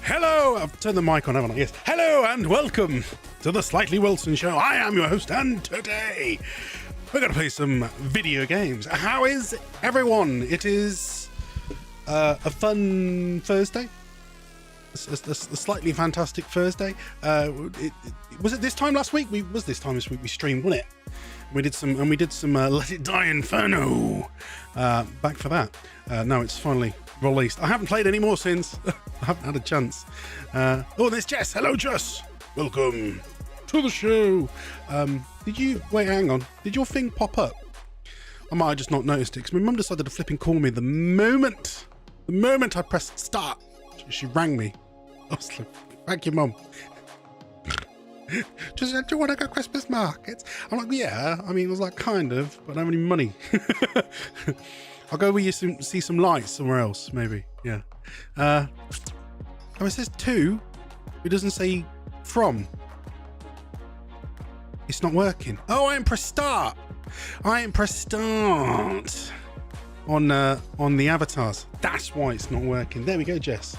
Hello, I've turned the mic on, haven't I? Yes. Hello and welcome to the SlightlyWilson Show. I am your host, and today we're going to play some video games. How is everyone? It is a fun Thursday. A slightly fantastic Thursday. Was it this time last week? Was this time this week we streamed, wasn't it? We did some Let It Die Inferno. Back for that. Now it's finally released. I haven't played any more since. I haven't had a chance. Oh, there's Jess. Hello, Jess. Welcome to the show. Wait, hang on. Did your thing pop up? I might have just not noticed it because my mum decided to flip and call me the moment I pressed start. She rang me. I was like, thank you, Mum. She said, do you want to go Christmas markets? I'm like, yeah. I mean, it was like, kind of, but I don't have any money. I'll go with you see some lights somewhere else, maybe. Yeah. Oh, it says to. It doesn't say from. It's not working. Oh, I am press start. On the avatars. That's why it's not working. There we go, Jess.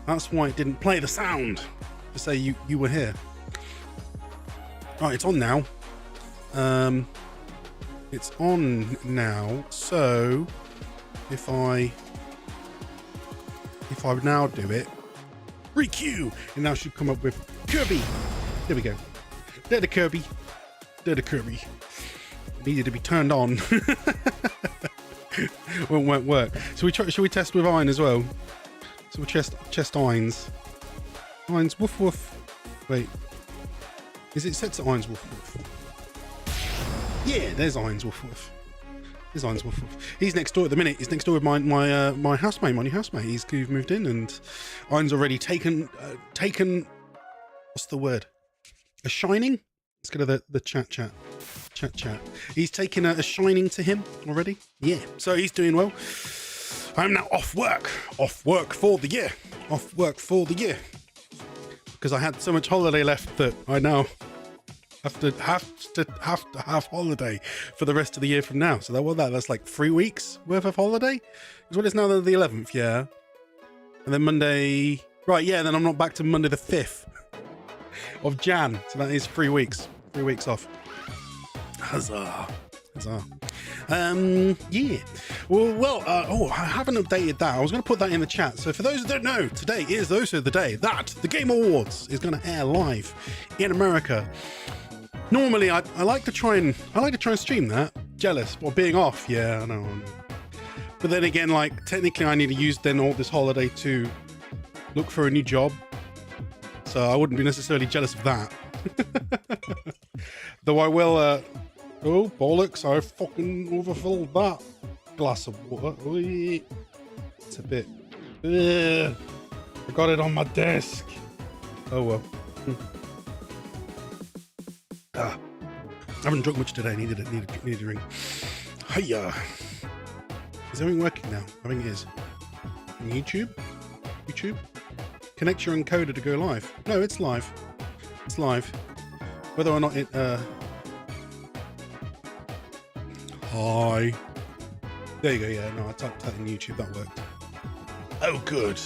That's why it didn't play the sound to say you were here. Right, it's on now. It's on now. So if I now do it, re-queue, it now should come up with Kirby. There we go. There the Kirby. Needed to be turned on. Won't work. So should we test with Iron as well? So we'll chest Irons. Irons woof woof. Wait. Is it set to Irons woof woof? Yeah, there's Irons woof woof. There's Irons woof woof. He's next door at the minute. He's next door with my housemate, my new housemate. He's moved in, and Irons already taken. What's the word? A shining. Let's go to the chat. He's taken a shining to him already. Yeah. So he's doing well. I'm now off work for the year. Because I had so much holiday left that I now have to have holiday for the rest of the year from now. So that's like 3 weeks worth of holiday. Is what it's now the 11th, yeah. And then Monday, right? Yeah. Then I'm not back to Monday the 5th of Jan. So that is 3 weeks. 3 weeks off. Huzzah. Yeah. Well, I haven't updated that. I was going to put that in the chat. So for those who don't know, today is also the day that the Game Awards is going to air live in America. Normally, I like to try and stream that. Jealous or being off. Yeah, I know. But then again, like technically, I need to use then all this holiday to look for a new job. So I wouldn't be necessarily jealous of that. Though I will. Oh, bollocks, I fucking overfilled that glass of water. It's a bit... I got it on my desk. Oh, well. I haven't drunk much today. Needed a drink. Hiya. Is everything working now? I think it is. On YouTube? Connect your encoder to go live. No, it's live. It's live. Whether or not it... Hi. There you go. Yeah, no, I typed that in YouTube. That worked. Oh, good.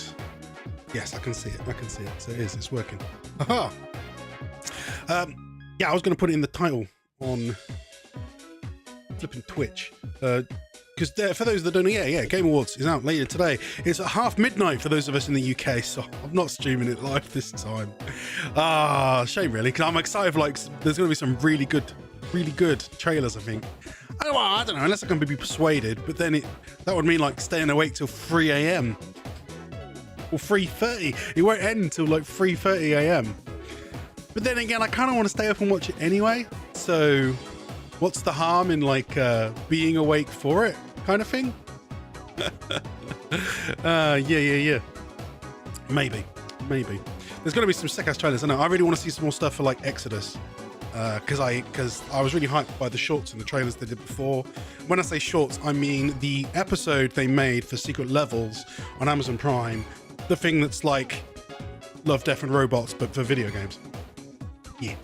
Yes, I can see it. So it's working. Aha. Yeah, I was going to put it in the title on flipping Twitch. Because for those that don't know, yeah, Game Awards is out later today. It's at midnight for those of us in the UK, so I'm not streaming it live this time. Shame really, because I'm excited for there's going to be some really good trailers, I think. I don't know, unless I can be persuaded, but then that would mean staying awake till 3 a.m. or 3:30. It won't end until 3:30 a.m. But then again, I kind of want to stay up and watch it anyway. So what's the harm in being awake for it kind of thing? Yeah. Maybe. There's going to be some sick-ass trailers. I know. I really want to see some more stuff for Exodus. Because I was really hyped by the shorts and the trailers they did before. When I say shorts, I mean the episode they made for Secret Levels on Amazon Prime. The thing that's like Love, Death and Robots, but for video games. Yeah.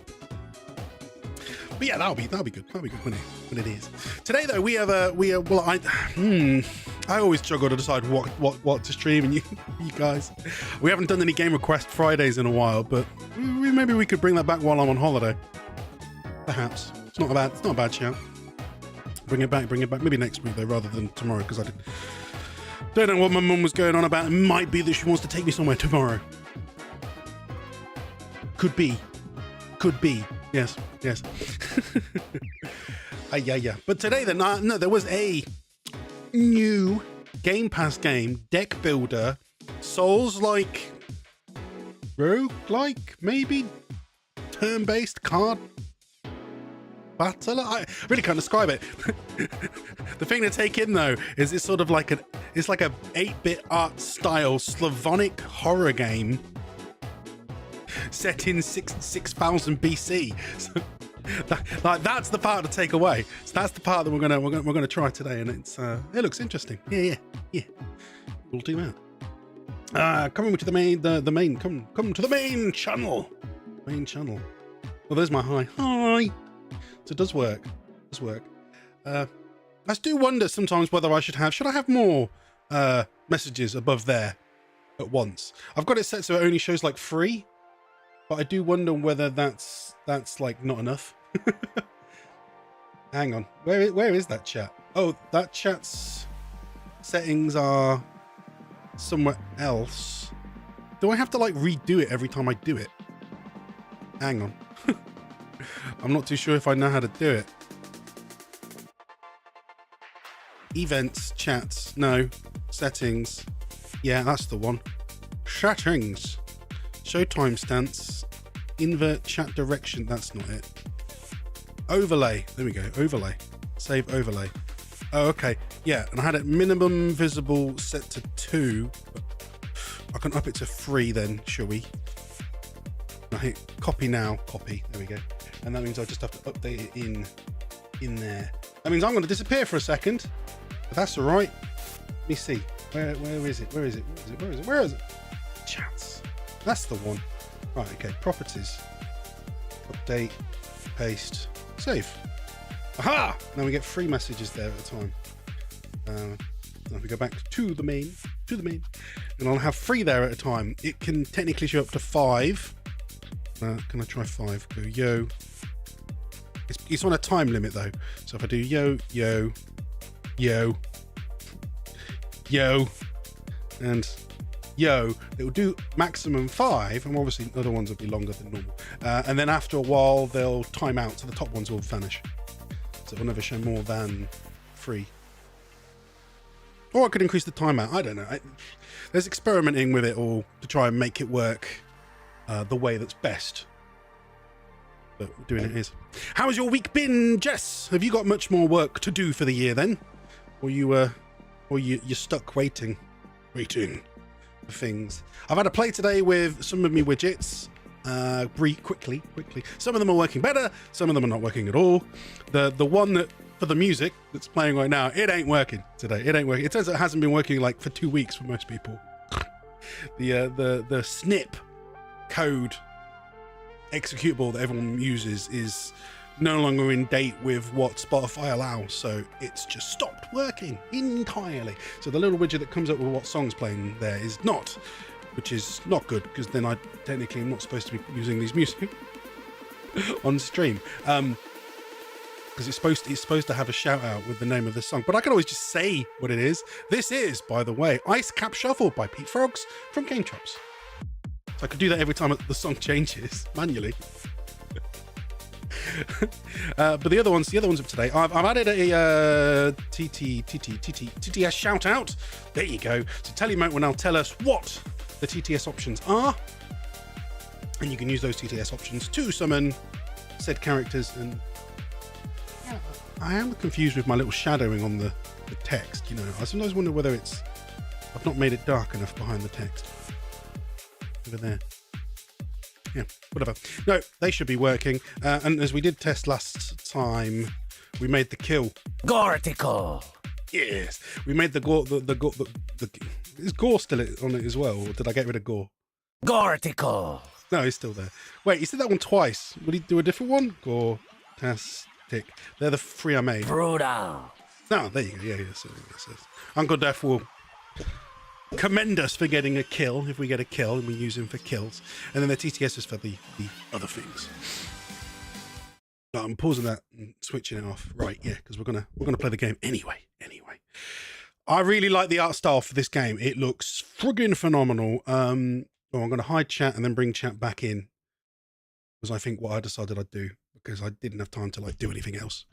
But yeah, that'll be good. That'll be good when it is. Today though, we have I always struggle to decide what to stream, and you guys, we haven't done any game request Fridays in a while, but maybe we could bring that back while I'm on holiday. Perhaps it's not a bad shout. Bring it back. Maybe next week though, rather than tomorrow, because I don't know what my mum was going on about. It might be that she wants to take me somewhere tomorrow. Could be. Yes. Yeah. But today, then, no, there was a new Game Pass game, deck builder, Souls-like, rogue-like, maybe turn-based card battle. I really can't describe it. The thing to take in though is it's sort of like it's like a 8-bit art style Slavonic horror game set in 6000 BC. So, that's the part to take away. So that's the part that we're gonna try today, and it looks interesting. Yeah. We'll do that. Coming to the main, come to the main channel. Well, there's my hi. So it does work. I do wonder sometimes whether should I have more messages above there at once. I've got it set so it only shows like 3, but I do wonder whether that's like not enough. Hang on, where is that chat? Oh, that chat's settings are somewhere else. Do I have to like redo it every time I do it? Hang on. I'm not too sure if I know how to do it. Events, chats, no. Settings. Yeah, that's the one. Settings. Show timestamps. Invert chat direction. That's not it. Overlay. There we go. Overlay. Save overlay. Oh, okay. Yeah, and I had it minimum visible set to 2. I can up it to 3 then, shall we? I hit copy now. Copy. There we go. And that means I just have to update it in there. That means I'm going to disappear for a second. But that's all right. Let me see. Where is it? Where is it? Chats. That's the one. Right, okay. Properties. Update. Paste. Save. Aha! Now we get 3 messages there at a time. Now we go back to the main. And I'll have 3 there at a time. It can technically show up to 5. Can I try 5? Go yo. It's on a time limit though. So if I do yo, and yo, it will do maximum 5, and obviously other ones will be longer than normal. And then after a while, they'll time out, so the top ones will vanish. So it'll never show more than 3. Or I could increase the timeout. I don't know. There's experimenting with it all to try and make it work the way that's best. But doing it is. How has your week been, Jess? Have you got much more work to do for the year then? Or you're stuck waiting for things? I've had a play today with some of my widgets. Quickly. Some of them are working better. Some of them are not working at all. The one that for the music that's playing right now, it ain't working today. It ain't working. It turns out it hasn't been working like for 2 weeks for most people. The snip code executable that everyone uses is no longer in date with what Spotify allows, so it's just stopped working entirely. So the little widget that comes up with what song's playing there is not, which is not good, because then I technically am not supposed to be using these music on stream, because it's supposed to have a shout out with the name of the song, but I can always just say what it is. This is, by the way, Ice Cap Shuffle by Pete Frogs from Game Chops. So I could do that every time the song changes manually. But the other ones of today, I've added a TTS shout out. There you go. So Telemote will now tell us what the TTS options are, and you can use those TTS options to summon said characters. And I am confused with my little shadowing on the text. You know, I sometimes wonder whether I've not made it dark enough behind the text. Over there. Yeah, whatever. No, they should be working. And as we did test last time, we made the kill. Gorticle. Yes, we made the gore. Is Gore still on it as well, or did I get rid of Gore? Gorticle. No, he's still there. Wait, he said that one twice. Would he do a different one? Gore-tastic. They're the 3 I made. Brutal. No, there you go. Yeah. So, Uncle Death will commend us for getting a kill if we get a kill and we use him for kills, and then the TTS is for the other things. I'm pausing that and switching it off. Right, yeah, because we're gonna play the game anyway. I really like the art style for this game. It looks friggin' phenomenal. I'm gonna hide chat and then bring chat back in, because I think what I decided I'd do, because I didn't have time to like do anything else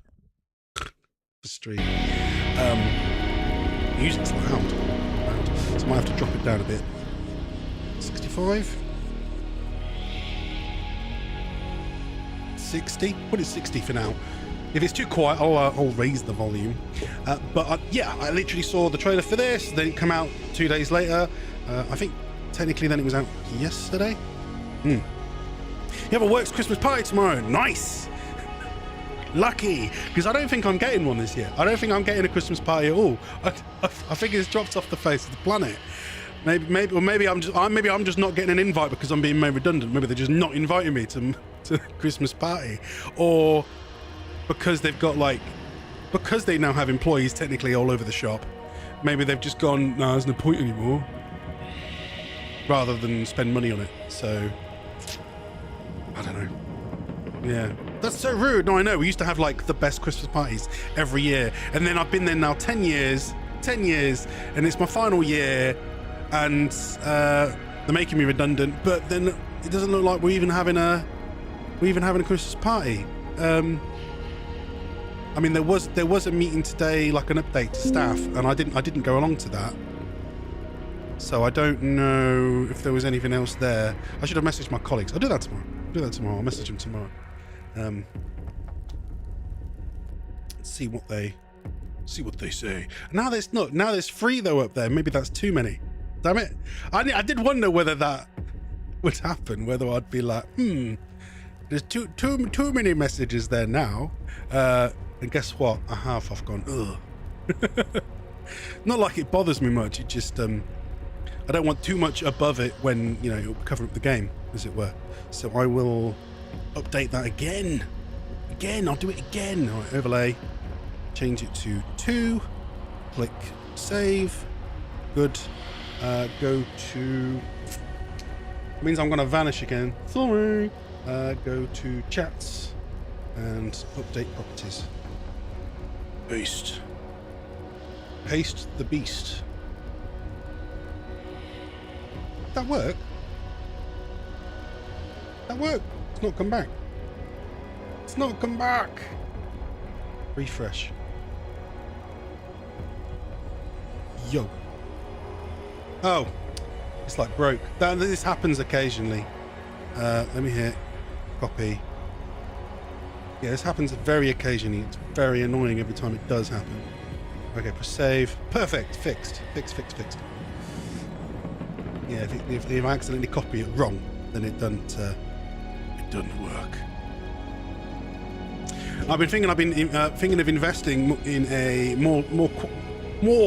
for stream. Music's loud, so I might have to drop it down a bit. 65. 60. Put it 60 for now. If it's too quiet, I'll raise the volume. Yeah, I literally saw the trailer for this. Then it come out 2 days later. I think technically then it was out yesterday. You have a works Christmas party tomorrow. Nice. Lucky, because I don't think I'm getting one this year. I don't think I'm getting a Christmas party at all. I think it's dropped off the face of the planet. Maybe I'm just not getting an invite because I'm being made redundant. Maybe they're just not inviting me to Christmas party, or because they've got because they now have employees technically all over the shop. Maybe they've just gone, no, there's no point anymore, rather than spend money on it. So I don't know. Yeah, that's so rude. No, I know. We used to have the best Christmas parties every year, and then I've been there now 10 years, and it's my final year. And they're making me redundant, but then it doesn't look like we're even having a Christmas party. I mean, there was a meeting today, like an update to staff, and I didn't go along to that. So I don't know if there was anything else there. I should have messaged my colleagues. I'll do that tomorrow. I'll message them tomorrow. See what they say. Now there's 3 though up there. Maybe that's too many. Damn it. I did wonder whether that would happen, whether I'd be like, there's too many messages there now. And guess what? I've gone, ugh. Not like it bothers me much. It just, I don't want too much above it when, it'll cover up the game, as it were. So I will update that again. I'll do it again. All right, overlay. Change it to 2. Click save. Good. Go to... means I'm going to vanish again. Sorry. Go to chats and update properties. Paste the beast. That work? It's not come back. Refresh. Yo. Oh, it's broke. This happens occasionally. Let me hit copy. Yeah, this happens very occasionally. It's very annoying every time it does happen. Okay, press save. Perfect. Fixed. Yeah, if I accidentally copy it wrong, then it doesn't work. I've been thinking of investing in a more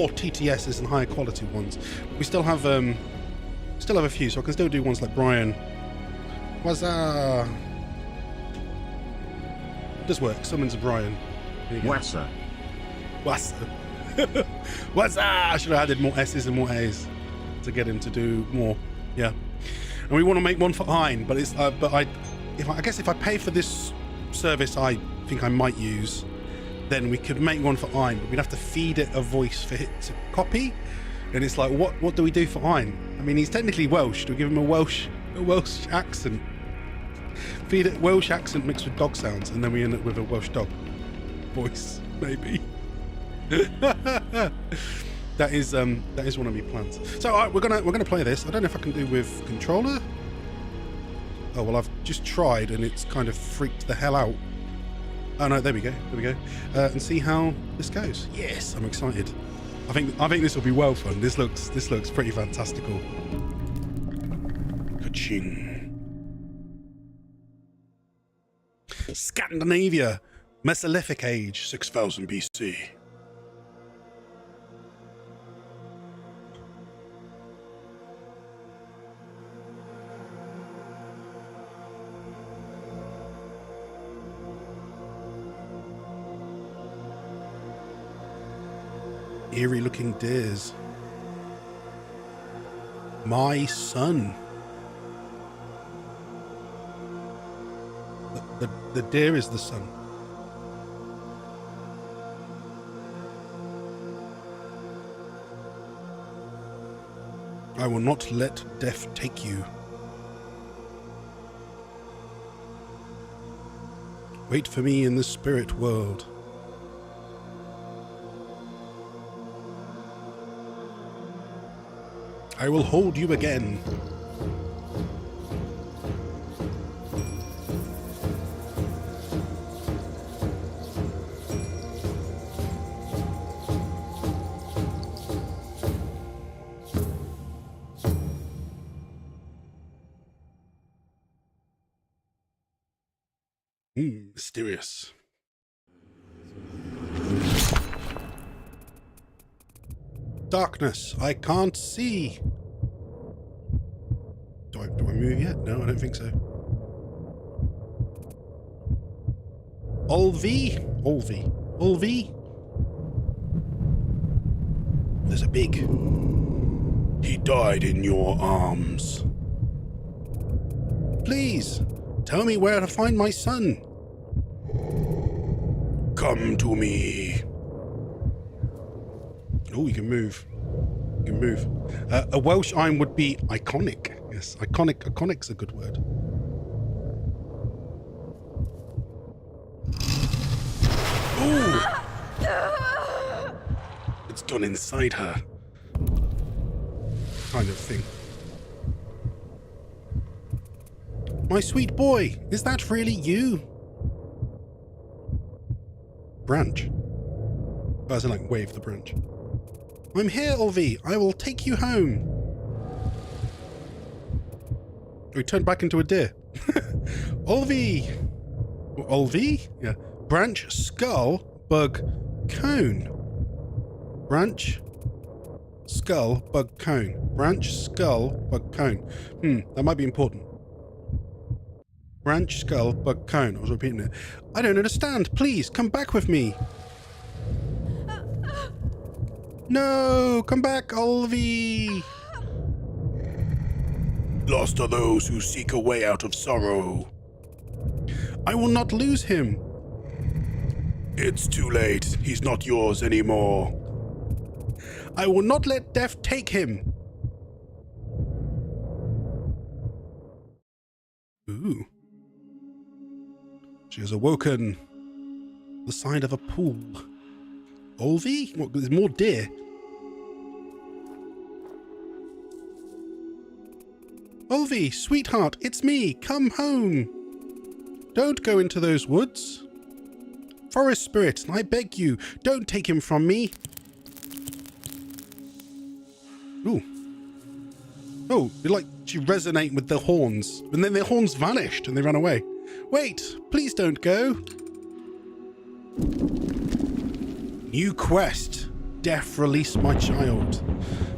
TTSs and higher quality ones. We still have a few, so I can still do ones like Brian. What's that? It does work. Summons a Brian. Wassa. What's that? I should have added more S's and more A's to get him to do more. Yeah. And we want to make one for Hein, but it's I guess if I pay for this service, I think I might use, then we could make one for Ein, but we'd have to feed it a voice for it to copy. And it's what do we do for Ein? I mean, he's technically Welsh. Do we give him a Welsh accent? Feed it Welsh accent mixed with dog sounds, and then we end up with a Welsh dog voice, maybe. That is one of my plans. So we're gonna play this. I don't know if I can do with controller. Oh well, I've just tried and it's kind of freaked the hell out. Oh no, there we go. And see how this goes. Yes, I'm excited. I think this will be well fun. This looks pretty fantastical. Ka-ching. Scandinavia, Mesolithic Age, 6000 BC. Eerie looking deers. My son. The deer is the sun. I will not let death take you. Wait for me in the spirit world. I will hold you again. Mysterious. Darkness, I can't see. Do I move yet? No, I don't think so. Olvi? There's a big... He died in your arms. Please, tell me where to find my son. Come to me. Oh, you can move. You can move. A Welsh I'm would be iconic. Yes, iconic. Iconic's a good word. Ooh! It's gone inside her. Kind of thing. My sweet boy, is that really you? Branch. Oh, as in like wave the branch. I'm here, Olvi. I will take you home. Oh, he turned back into a deer. Olvi. Olvi? Yeah. Branch, skull, bug, cone. Branch, skull, bug, cone. Branch, skull, bug, cone. That might be important. Branch, skull, bug, cone. I was repeating it. I don't understand. Please, come back with me. No, come back, Olvi. Lost are those who seek a way out of sorrow. I will not lose him. It's too late. He's not yours anymore. I will not let death take him. Ooh. She has awoken the side of a pool. Olvi? What, there's more deer. Olvi, sweetheart, it's me. Come home. Don't go into those woods. Forest spirit, I beg you, don't take him from me. Ooh. Oh, they like to resonate with the horns. And then their horns vanished and they ran away. Wait, please don't go. New quest. Death, release my child.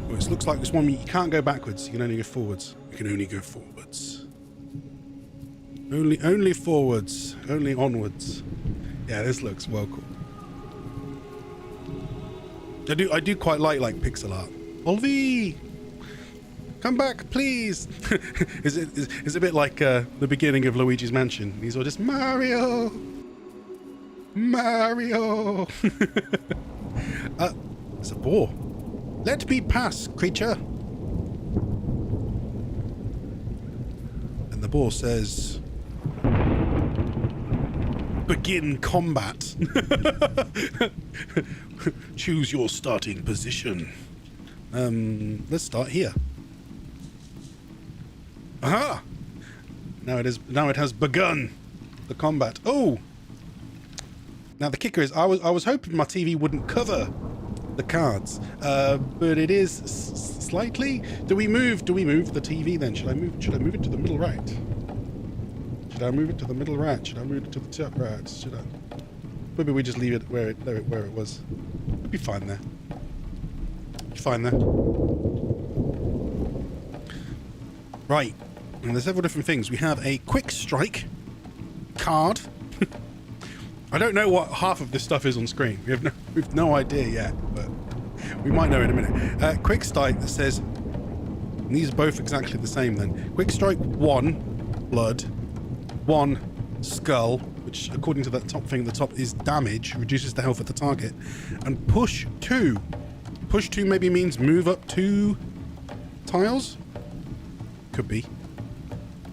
Oh, it looks like this one, you can't go backwards. You can only go forwards. You can only go forwards. Only forwards. Only onwards. Yeah, this looks well cool. I do quite like pixel art. Olvi! Come back, please! It's a bit like the beginning of Luigi's Mansion. These are just Mario! Mario! It's a boar. Let me pass, creature! And the boar says... Begin combat. Choose your starting position. Let's start here. Aha! Now it has begun the combat. Oh! Now the kicker is I was hoping my TV wouldn't cover the cards. But it is slightly. Do we move the TV then? Should I move it to the middle right? Should I move it to the middle right? Should I move it to the top right? Should I? Maybe we just leave it where it was. It'll be fine there. Fine there. Right. And there's several different things. We have a quick strike card. I don't know what half of this stuff is on screen. We've no idea yet, but We might know in a minute. Quick Strike says, these are both exactly the same then. Quick Strike 1, blood. 1, skull, which according to that top thing at the top is damage, reduces the health of the target. And push 2. Push 2 maybe means move up 2 tiles? Could be.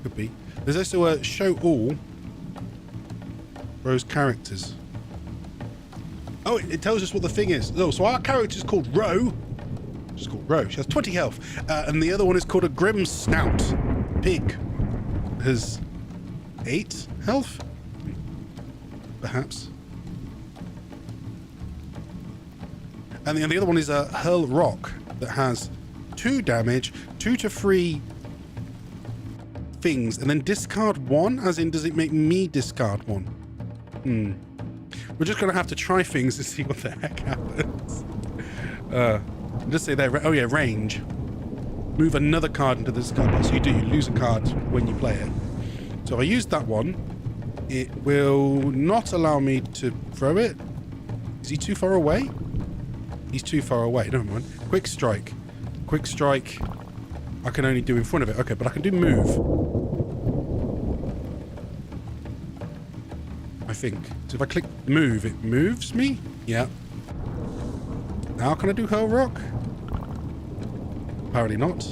Could be. There's also a show all Ro's characters. Oh, it tells us what the thing is. Oh, so our character is called Ro. She's called Ro. She has 20 health. And the other one is called a Grim Snout. Pig. Has 8 health? Perhaps. And the other one is a Hurl Rock that has 2 damage, 2 to 3 things, and then discard 1, as in does it make me discard 1? We're just going to have to try things to see what the heck happens. Just say there, oh yeah, range. Move another card into the discard pile. So you lose a card when you play it. So if I use that one, it will not allow me to throw it. Is he too far away? He's too far away, never mind. Quick Strike. Quick Strike, I can only do in front of it. Okay, but I can do move. I think. So if I click move, it moves me? Yeah. Now can I do Hurl Rock? Apparently not.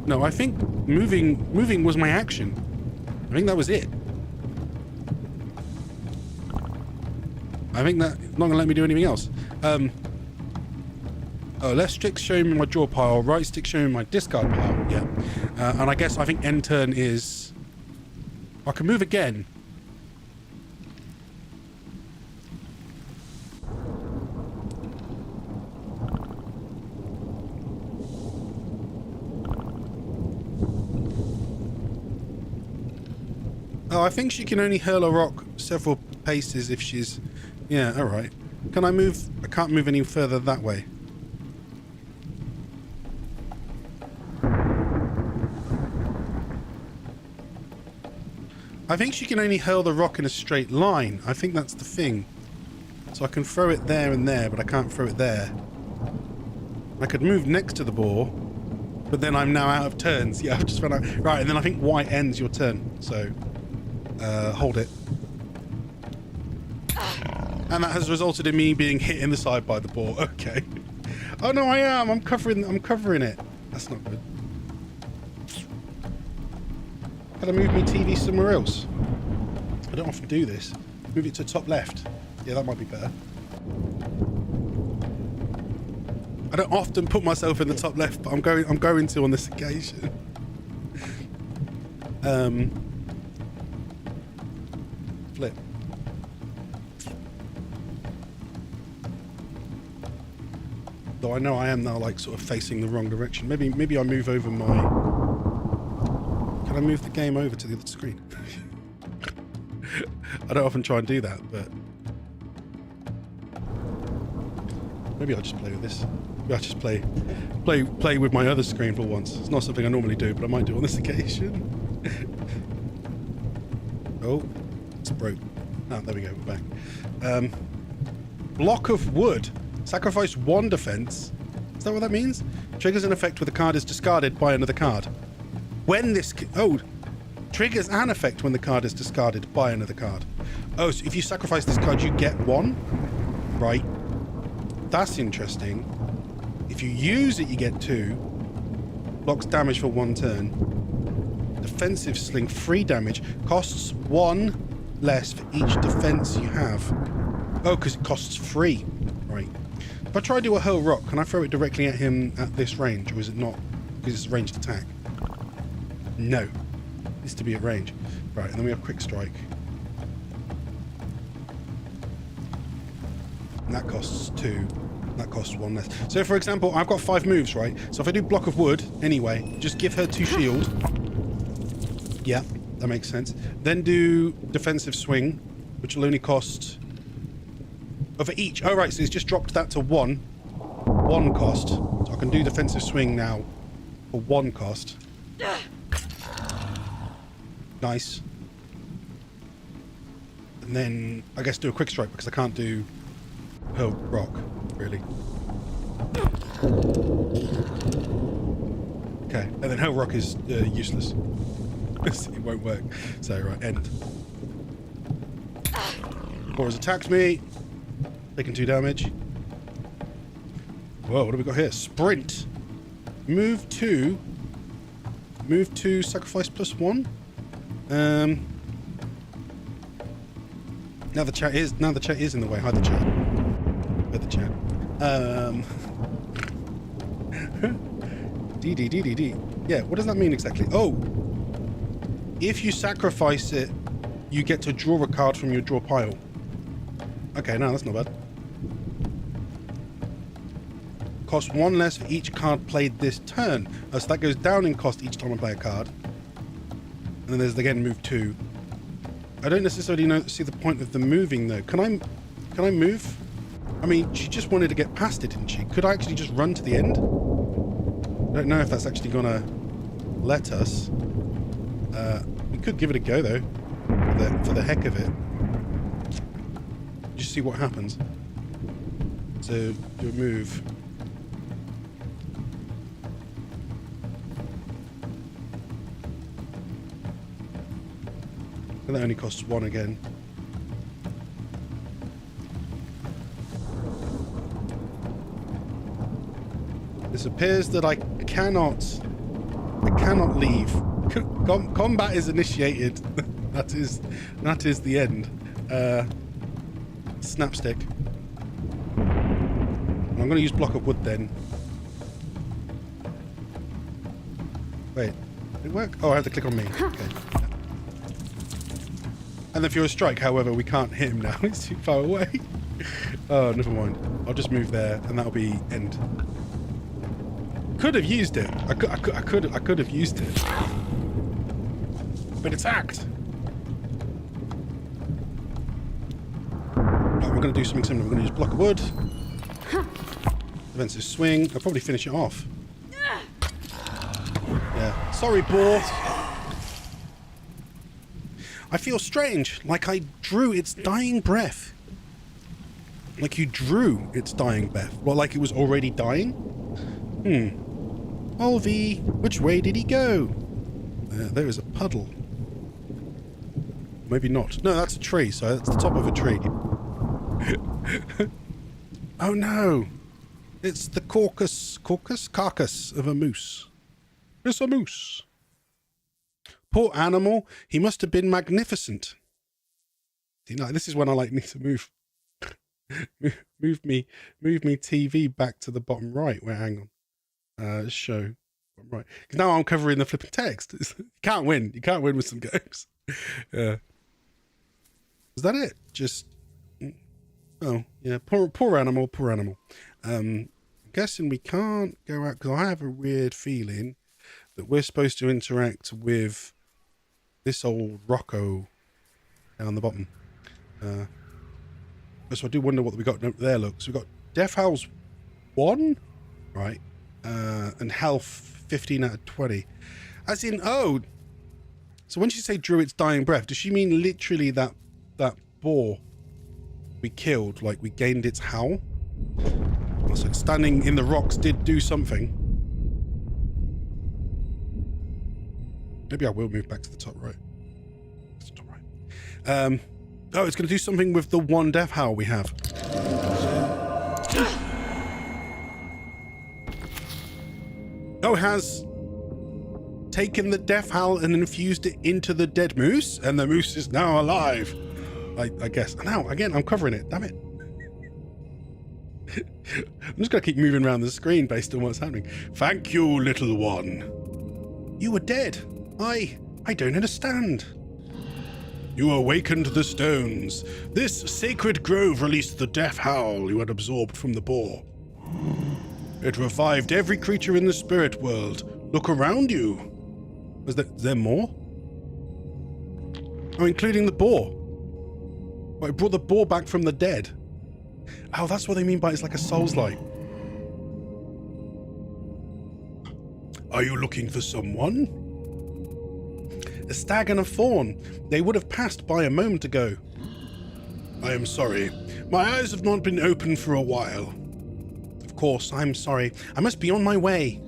No, I think moving was my action. I think that was it. I think that's not going to let me do anything else. Oh, left stick showing me my draw pile, right stick showing me my discard pile. Yeah. And I guess I think end turn is... I can move again. Oh, I think she can only hurl a rock several paces if she's... Yeah, alright. Can I move? I can't move any further that way. I think she can only hurl the rock in a straight line. I think that's the thing. So I can throw it there and there, but I can't throw it there. I could move next to the ball, but then I'm now out of turns. Yeah, I've just run out. Right, and then I think Y ends your turn. So, hold it. And that has resulted in me being hit in the side by the ball. Okay. Oh no, I am. I'm covering it. That's not good. Can I move my TV somewhere else? I don't often do this. Move it to top left. Yeah, that might be better. I don't often put myself in the top left, but I'm going to on this occasion. Flip. Though I know I am now like sort of facing the wrong direction. Maybe I move over my... Can I move the game over to the other screen? I don't often try and do that, but... Maybe I'll just play with this. Maybe I'll just play with my other screen for once. It's not something I normally do, but I might do on this occasion. Oh, it's broke. Oh, there we go, we're back. Block of wood. Sacrifice 1 defense. Is that what that means? Triggers an effect where the card is discarded by another card. When this... Oh, triggers an effect when the card is discarded by another card. Oh, so if you sacrifice this card, you get 1? Right. That's interesting. If you use it, you get 2. Blocks damage for 1 turn. Defensive sling, 3 damage. Costs 1 less for each defense you have. Oh, because it costs 3. Right. If I try to do a hurl rock, can I throw it directly at him at this range, or is it not? Because it's a ranged attack. No. It needs to be at range. Right, and then we have quick strike. And that costs 2. That costs 1 less. So for example, I've got 5 moves, right? So if I do block of wood, anyway, just give her 2 shield. Yeah, that makes sense. Then do defensive swing, which will only cost... Oh, for each. Oh, right, so it's just dropped that to 1. 1 cost. So I can do defensive swing now for 1 cost. Nice. And then I guess do a quick strike because I can't do Oh, rock. Really? Okay, and then hell rock is useless. It won't work. So, right, end. Or has attacked me. Taking 2 damage. Whoa, what have we got here? Sprint. Move 2. Move 2, sacrifice +1. Now the chat is in the way. Hide the chat. Hide the chat. D. Yeah, what does that mean exactly? Oh! If you sacrifice it, you get to draw a card from your draw pile. Okay, no, that's not bad. Cost 1 less for each card played this turn. Oh, so that goes down in cost each time I play a card. And then there's, again, move 2. I don't necessarily see the point of the moving, though. Can I move? I mean, she just wanted to get past it, didn't she? Could I actually just run to the end? I don't know if that's actually gonna let us. We could give it a go, though, for the heck of it. Just see what happens. So, do a move. And that only costs 1 again. This appears that I cannot leave. Combat is initiated. that is the end. Snapstick. I'm going to use block of wood then. Wait, did it work? Oh, I have to click on me. Okay. And then for a strike, however, we can't hit him now. He's too far away. Oh, never mind. I'll just move there, and that'll be end. Could have used it. I could have used it. But it's act. Right, we're going to do something similar. We're going to use block of wood. Defensive swing. I'll probably finish it off. Yeah. Sorry, boar. I feel strange, like I drew its dying breath. Like you drew its dying breath. Well, like it was already dying? Olvie, which way did he go? There is a puddle. Maybe not. No, that's a tree, so that's the top of a tree. Oh no! It's the carcass of a moose. It's a moose. Poor animal, he must have been magnificent. You know, this is when I need to move me TV back to the bottom right. Where, hang on, show bottom right. Because now I'm covering the flipping text. You can't win. You can't win with some games. Is that it? Just oh yeah, poor animal. I'm guessing we can't go out because I have a weird feeling that we're supposed to interact with this old Rocco down the bottom. So I do wonder what we got there. Look, so we've got Death Howl's 1, right? And health 15 out of 20. As in, oh, so when she say drew its dying breath, does she mean literally that boar we killed, like we gained its howl? So standing in the rocks did do something. Maybe I will move back to the top right. It's top right. Oh, it's going to do something with the 1 death howl we have. Oh, it has taken the death howl and infused it into the dead moose, and the moose is now alive. I guess. Now, again, I'm covering it. Damn it. I'm just going to keep moving around the screen based on what's happening. Thank you, little one. You were dead. I don't understand. You awakened the stones. This sacred grove released the death howl you had absorbed from the boar. It revived every creature in the spirit world. Look around you. Was there more? Oh, including the boar. Oh, it brought the boar back from the dead. Oh, that's what they mean by it's like a soulslike. Are you looking for someone? A stag and a fawn. They would have passed by a moment ago. I am sorry. My eyes have not been open for a while. Of course, I'm sorry. I must be on my way.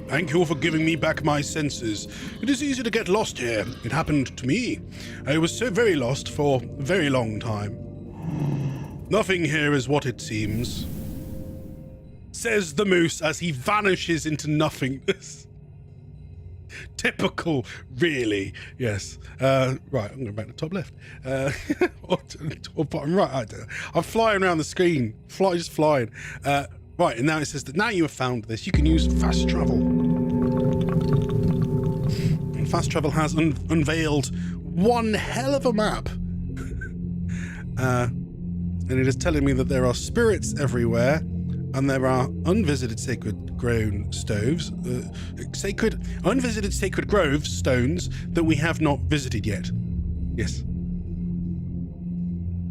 Thank you for giving me back my senses. It is easy to get lost here. It happened to me. I was so very lost for a very long time. Nothing here is what it seems, says the moose as he vanishes into nothingness. Typical, really. Yes. Right, I'm going back to top left. Or bottom right. I don't know. I'm flying around the screen. Just flying. Right, and now it says that now you have found this, you can use fast travel. And fast travel has unveiled one hell of a map. And it is telling me that there are spirits everywhere, and there are unvisited sacred grown stoves, unvisited sacred grove stones that we have not visited yet. Yes.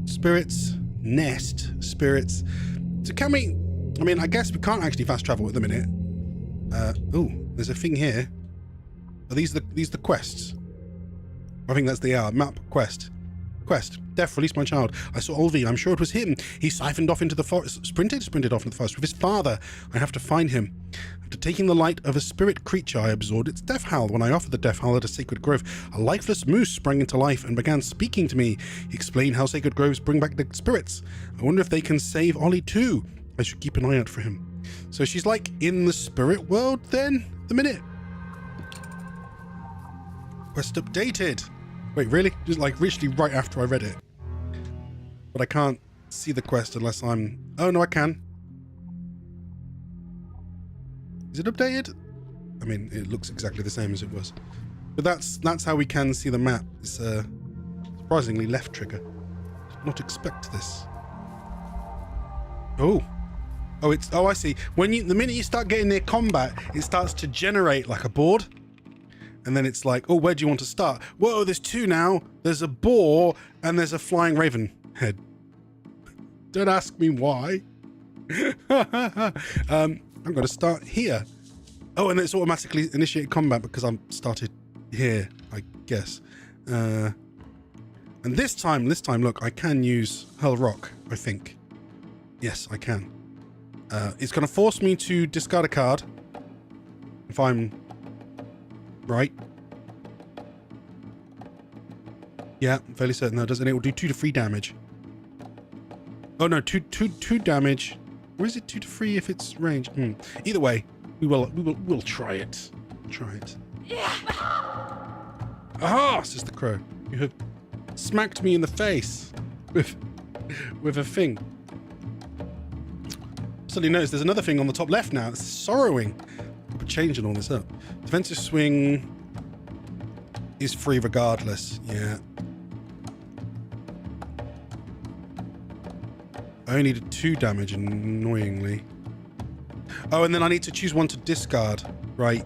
Spirits, nest, spirits. So can we, I mean, I guess we can't actually fast travel at the minute. Oh, there's a thing here. Are these the quests? I think that's the map quest. Death, release my child. I saw Olvi. I'm sure it was him. He siphoned off into the forest, sprinted off into the forest with his father. I have to find him. After taking the light of a spirit creature, I absorbed its death howl. When I offered the death howl at a sacred grove, a lifeless moose sprang into life and began speaking to me. He explained how sacred groves bring back the spirits. I wonder if they can save Ollie too. I should keep an eye out for him. So she's like in the spirit world then? The minute. Quest updated. Wait, really? Just like literally right after I read it. But I can't see the quest unless I'm... Oh, no, I can. Is it updated? I mean, it looks exactly the same as it was. But that's how we can see the map. It's surprisingly left trigger. Did not expect this. Oh. Oh, it's... Oh, I see. The minute you start getting near combat, it starts to generate like a board. And then it's like, oh, where do you want to start? Whoa, there's two now. There's a boar and there's a flying raven head. Don't ask me why. I'm going to start here. Oh, and it's automatically initiate combat because I'm started here, I guess. And this time, look, I can use Hurl Rock, I think. Yes, I can. It's going to force me to discard a card. If I'm... right. Yeah, I'm fairly certain that does, and it will do 2 to 3 damage. Oh no, 2 damage. Or is it 2 to 3 if it's range? Either way, we'll try it. Try it. Aha! Says the crow. You have smacked me in the face with a thing. Suddenly notice there's another thing on the top left now. It's sorrowing. We're changing all this up. Defensive swing is free regardless. Yeah. I only did 2 damage, annoyingly. Oh, and then I need to choose one to discard. Right.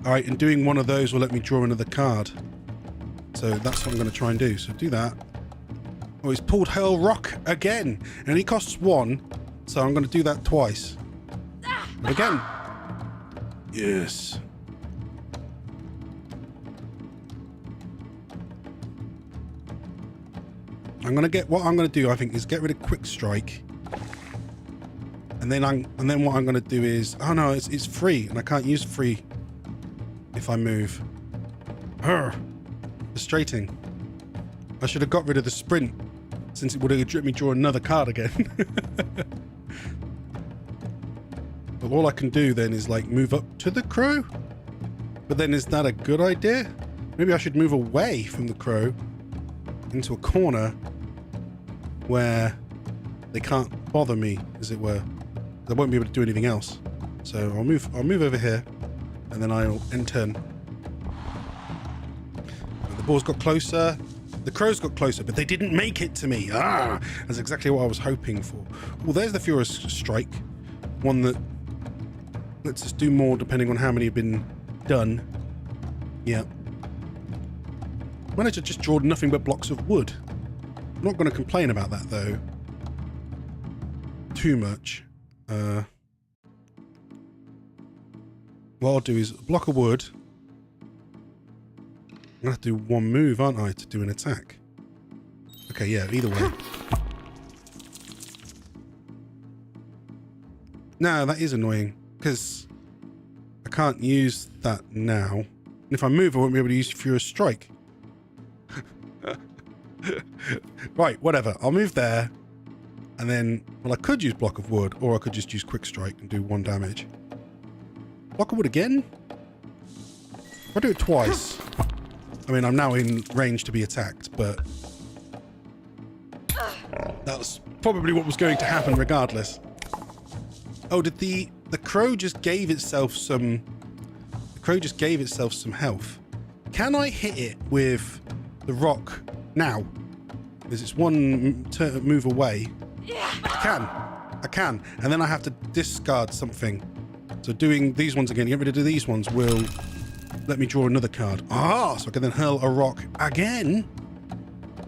All right, and doing one of those will let me draw another card. So that's what I'm going to try and do. So do that. Oh, he's pulled Hurl Rock again. And he costs 1. So I'm going to do that twice. But again. Yes. What I'm gonna do, I think, is get rid of Quick Strike, and then what I'm gonna do is, oh no, it's free, and I can't use free if I move. Frustrating. I should have got rid of the sprint, since it would have let me draw another card again. But all I can do then is like move up to the crow. But then is that a good idea? Maybe I should move away from the crow into a corner where they can't bother me, as it were. I won't be able to do anything else. So I'll move over here, and then I'll end turn. The boar's got closer. The crows got closer, but they didn't make it to me. That's exactly what I was hoping for. Well, there's the Furious Strike. One that lets us do more depending on how many have been done. Yeah. Managed to just draw nothing but blocks of wood. I'm not going to complain about that, though. Too much. What I'll do is a block of wood. I'm going to have to do one move, aren't I, to do an attack. Okay, yeah, either way. No, that is annoying, because I can't use that now. And if I move, I won't be able to use Furious Strike. Right, whatever. I'll move there. And then, well, I could use Block of Wood, or I could just use Quick Strike and do 1 damage. Block of Wood again? If I do it twice... I mean, I'm now in range to be attacked, but... that's probably what was going to happen regardless. Oh, did the crow just gave itself some... The crow just gave itself some health. Can I hit it with the rock now? Because it's 1 move away. I can. And then I have to discard something. So doing these ones again, get rid of these ones will let me draw another card. Ah, so I can then hurl a rock again.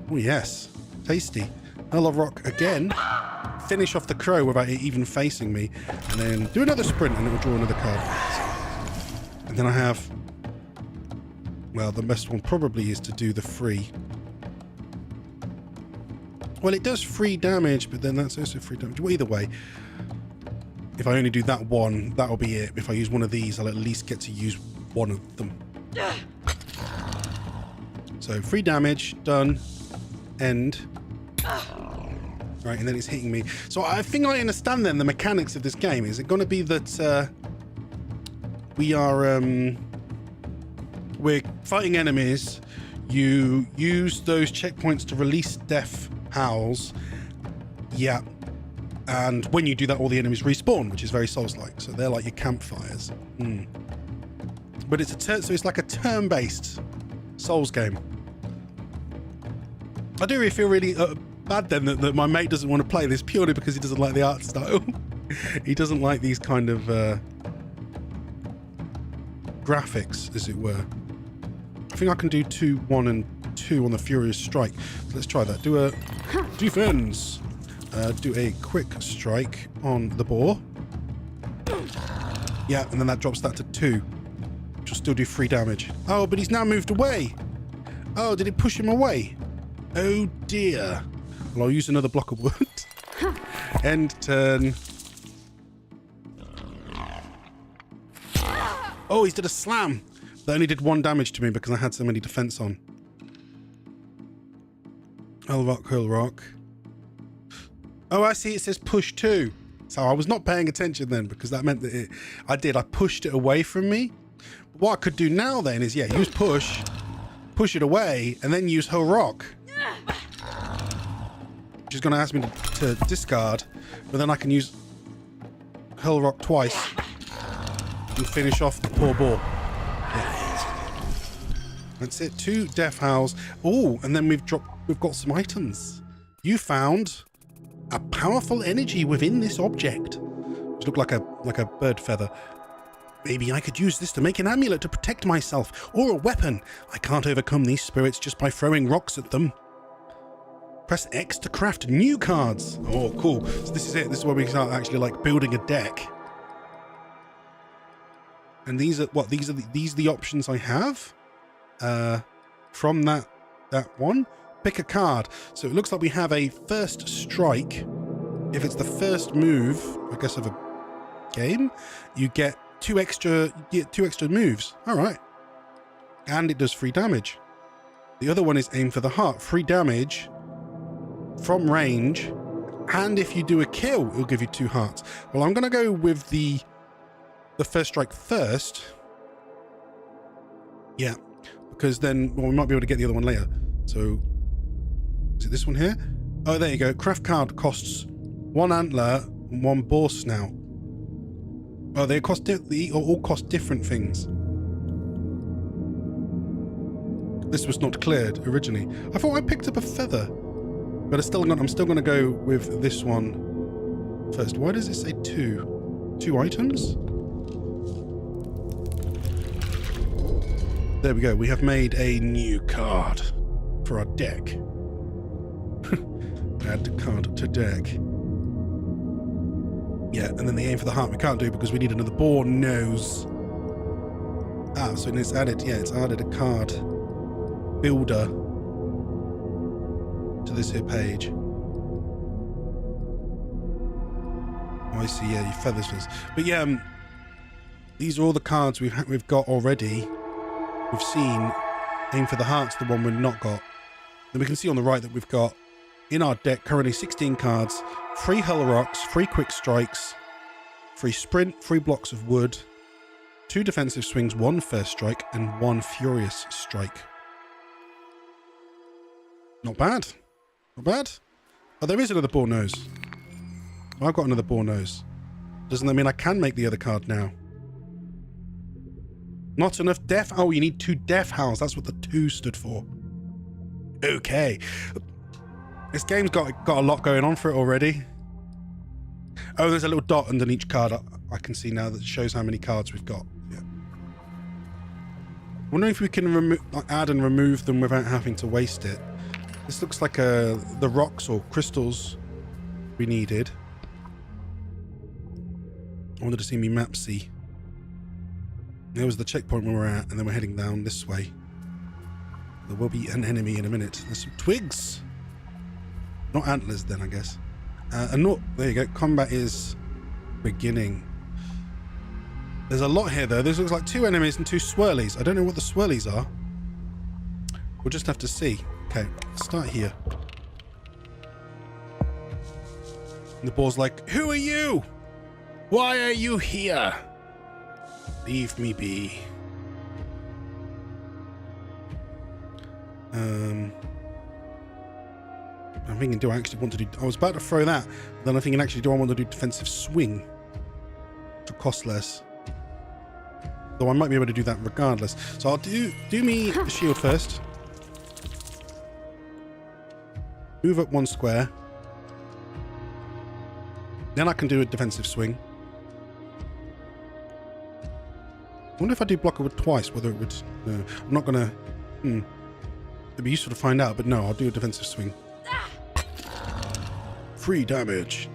Oh, yes. Tasty. Hurl a rock again. Finish off the crow without it even facing me. And then do another sprint and it will draw another card. And then I have... well, the best one probably is to do the free. Well, it does free damage, but then that's also free damage. Well, either way, if I only do that one, that'll be it. If I use one of these, I'll at least get to use one of them. So, free damage, done, end. Right, and then it's hitting me. So I think I understand then the mechanics of this game. Is it going to be that we are... we're fighting enemies. You use those checkpoints to release death howls. Yeah. And when you do that, all the enemies respawn, which is very Souls-like. So they're like your campfires. But it's so it's like a turn-based Souls game. I do really feel really bad then that my mate doesn't want to play this purely because he doesn't like the art style. He doesn't like these kind of graphics, as it were. I think I can do 2, 1, and 2 on the Furious Strike. So let's try that. Do a defense. Do a Quick Strike on the boar. Yeah, and then that drops that to 2. Which will still do 3 damage. Oh, but he's now moved away. Oh, did it push him away? Oh dear. Well, I'll use another block of wood. End turn. Oh, he's did a slam. That only did 1 damage to me because I had so many defense on. Hurl rock, hurl rock. Oh, I see. It says push 2. So I was not paying attention then because that meant that I pushed it away from me. What I could do now then is, yeah, use push it away, and then use hurl rock. Which is going to ask me to discard, but then I can use hurl rock twice and finish off the poor boar. That's it. 2 death howls. Oh, and then we've got some items. You found a powerful energy within this object, which looked like a bird feather. Maybe I could use this to make an amulet to protect myself, or a weapon. I can't overcome these spirits just by throwing rocks at them. Press X to craft new cards. Oh, cool. So this is it. This is where we start actually like building a deck. And these are what? These are the options I have. From that one, pick a card. So it looks like we have a first strike. If it's the first move, I guess, of a game, you get 2 extra moves. All right. And it does 3 damage. The other one is aim for the heart. 3 damage from range. And if you do a kill, it'll give you 2 hearts. Well, I'm going to go with the first strike first. Yeah. Because then, well, we might be able to get the other one later. So, is it this one here? Oh, there you go. Craft card costs 1 antler and 1 boar snout. Oh, they all cost different things. This was not cleared originally. I thought I picked up a feather, but I'm still going to go with this one first. Why does it say 2? 2 items? There we go. We have made a new card for our deck. Add card to deck. Yeah, and then the aim for the heart we can't do because we need another boar nose. Ah, so it's added. Yeah, it's added a card builder. to this here page. Oh, I see. Yeah, your feathers. But yeah, these are all the cards we've got already. We've seen. Aim for the Heart's the one we've not got. Then we can see on the right that we've got in our deck currently 16 cards, 3 Hull Rocks, 3 Quick Strikes, 3 Sprint, 3 Blocks of Wood, 2 Defensive Swings, 1 First Strike, and 1 Furious Strike. Not bad. Not bad. Oh, there is another Boar Nose. I've got another Boar Nose. Doesn't that mean I can make the other card now? Not enough Death. Oh, you need 2 Death Howls. That's what the 2 stood for. Okay. This game's got a lot going on for it already. Oh, there's a little dot underneath each card I can see now that shows how many cards we've got. Yeah. I wonder if we can add and remove them without having to waste it. This looks like the rocks or crystals we needed. I wanted to see me map see. There was the checkpoint where we're at, and then we're heading down this way. There will be an enemy in a minute. There's some twigs. Not antlers then, I guess. And not, there you go. Combat is beginning. There's a lot here, though. This looks like 2 enemies and 2 swirlies. I don't know what the swirlies are. We'll just have to see. Okay, let's start here. And the boar's like, who are you? Why are you here? Leave me be. I'm thinking, do I actually want to do... I was about to throw that. Then I'm thinking, actually, do I want to do defensive swing? To cost less. Though I might be able to do that regardless. So I'll do me the shield first. Move up 1 square. Then I can do a defensive swing. I wonder if I do block it with twice, whether it would... I'm not going to... It'd be useful to find out, but no, I'll do a defensive swing. 3 damage.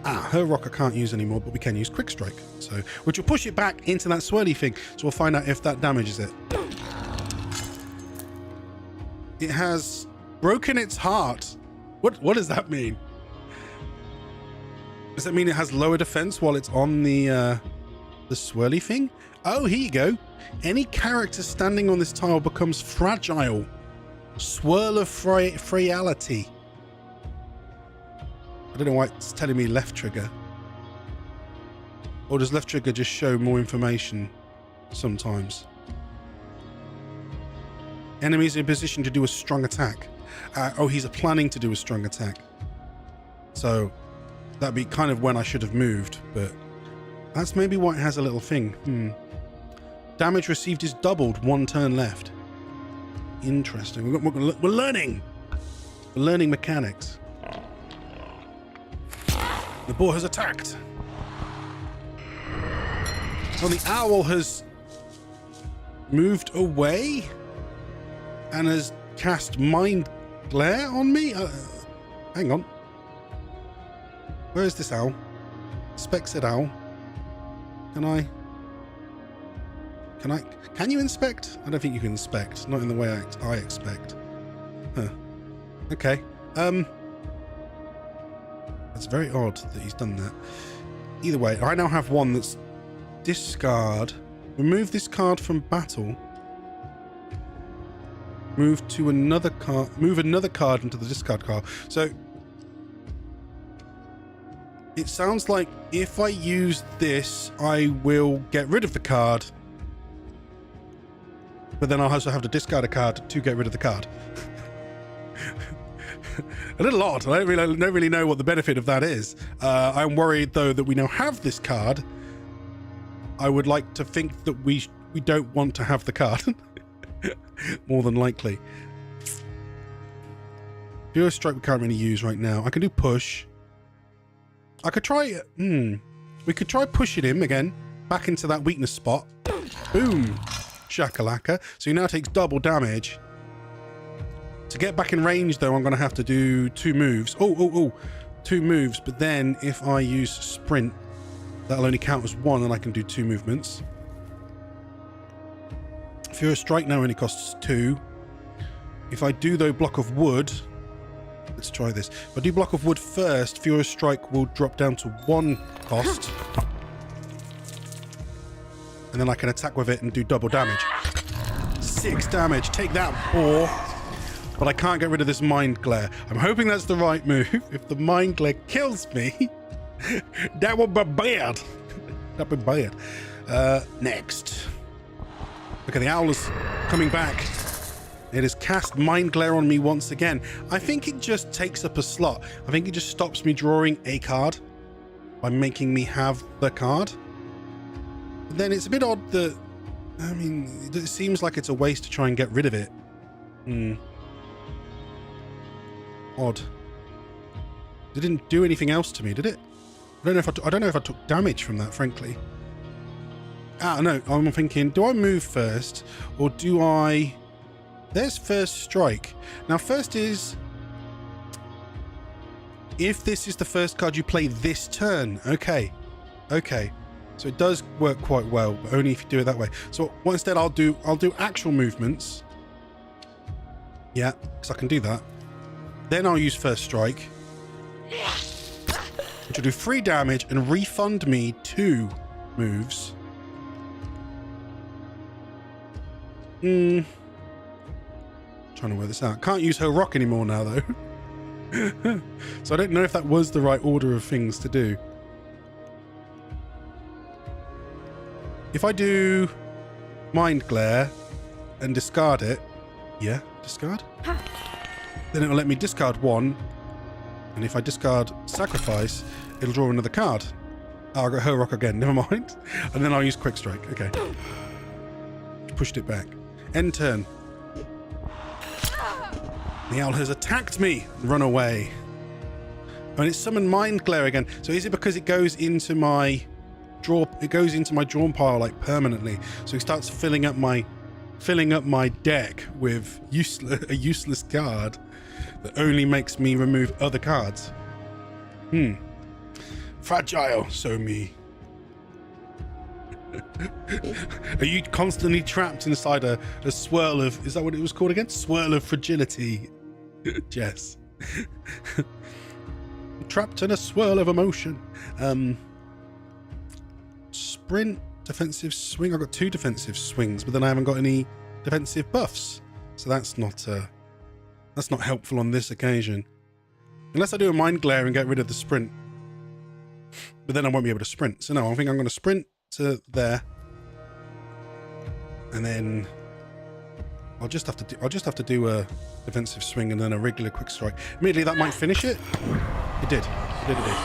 Her rock I can't use anymore, but we can use Quick Strike. So, which will push it back into that swirly thing. So we'll find out if that damages it. It has broken its heart. What does that mean? Does that mean it has lower defense while it's on the swirly thing? Oh, here you go. Any character standing on this tile becomes fragile. Swirl of frailty. I don't know why it's telling me left trigger. Or does left trigger just show more information sometimes? Enemies in position to do a strong attack. Oh, he's planning to do a strong attack. So that'd be kind of when I should have moved, but that's maybe why it has a little thing. Damage received is doubled 1 turn left. Interesting. We're learning. We're learning mechanics. The boar has attacked. So the owl has moved away and has cast Mind Glare on me. Hang on. Where is this owl? Spexed owl. Can you inspect? I don't think you can inspect. Not in the way I expect. Huh. Okay. That's very odd that he's done that. Either way, I now have one that's discard. Remove this card from battle. Move another card into the discard card. So it sounds like if I use this, I will get rid of the card. But then I'll also have to discard a card to get rid of the card. A little odd. I don't really know what the benefit of that is. I'm worried though that we now have this card. I would like to think that we don't want to have the card. More than likely. Duo Strike we can't really use right now. I can do push. I could try... We could try pushing him again. Back into that weakness spot. Boom. Shakalaka. So he now takes double damage. To get back in range, though, I'm going to have to do 2 moves. Oh. 2 moves. But then if I use sprint, that'll only count as 1 and I can do 2 movements. Furious Strike now only costs 2. If I do, though, block of wood, Let's try this. If I do block of wood first, Furious Strike will drop down to 1 cost. And then I can attack with it and do double damage. 6 damage. Take that, boar. But I can't get rid of this Mind Glare. I'm hoping that's the right move. If the Mind Glare kills me, that would be bad. That would be bad. Next. Okay, the owl is coming back. It has cast Mind Glare on me once again. I think it just takes up a slot. I think it just stops me drawing a card by making me have the card. But then it's a bit odd that, I mean, it seems like it's a waste to try and get rid of it. Odd. It didn't do anything else to me, did it? I don't know if I took damage from that, frankly. No, I'm thinking, do I move first or do I... There's First Strike. Now, first is... If this is the first card you play this turn. Okay. Okay. So it does work quite well, but only if you do it that way. So what instead I'll do actual movements. Yeah, because I can do that. Then I'll use First Strike, which will do 3 damage and refund me 2 moves. Trying to work this out. Can't use her rock anymore now, though. So I don't know if that was the right order of things to do. If I do Mind Glare and discard it, yeah, discard, then it'll let me discard 1, and if I discard Sacrifice, it'll draw another card. Oh, I got her rock again, never mind. And then I'll use Quick Strike. Okay. Pushed it back. End turn. The owl has attacked me and run away. And it's summoned Mind Glare again. So is it because it goes into my drawn pile like permanently? So it starts filling up my deck with a useless card that only makes me remove other cards. Fragile, so me. Are you constantly trapped inside a swirl of... Is that what it was called again? Swirl of fragility. Jess. Trapped in a swirl of emotion. Sprint, defensive swing. I've got 2 defensive swings, but then I haven't got any defensive buffs. So that's not helpful on this occasion. Unless I do a Mind Glare and get rid of the sprint. But then I won't be able to sprint. So no, I think I'm going to sprint to there, and then I'll just have to do a defensive swing and then a regular Quick Strike. Immediately that might finish it. It did. It did.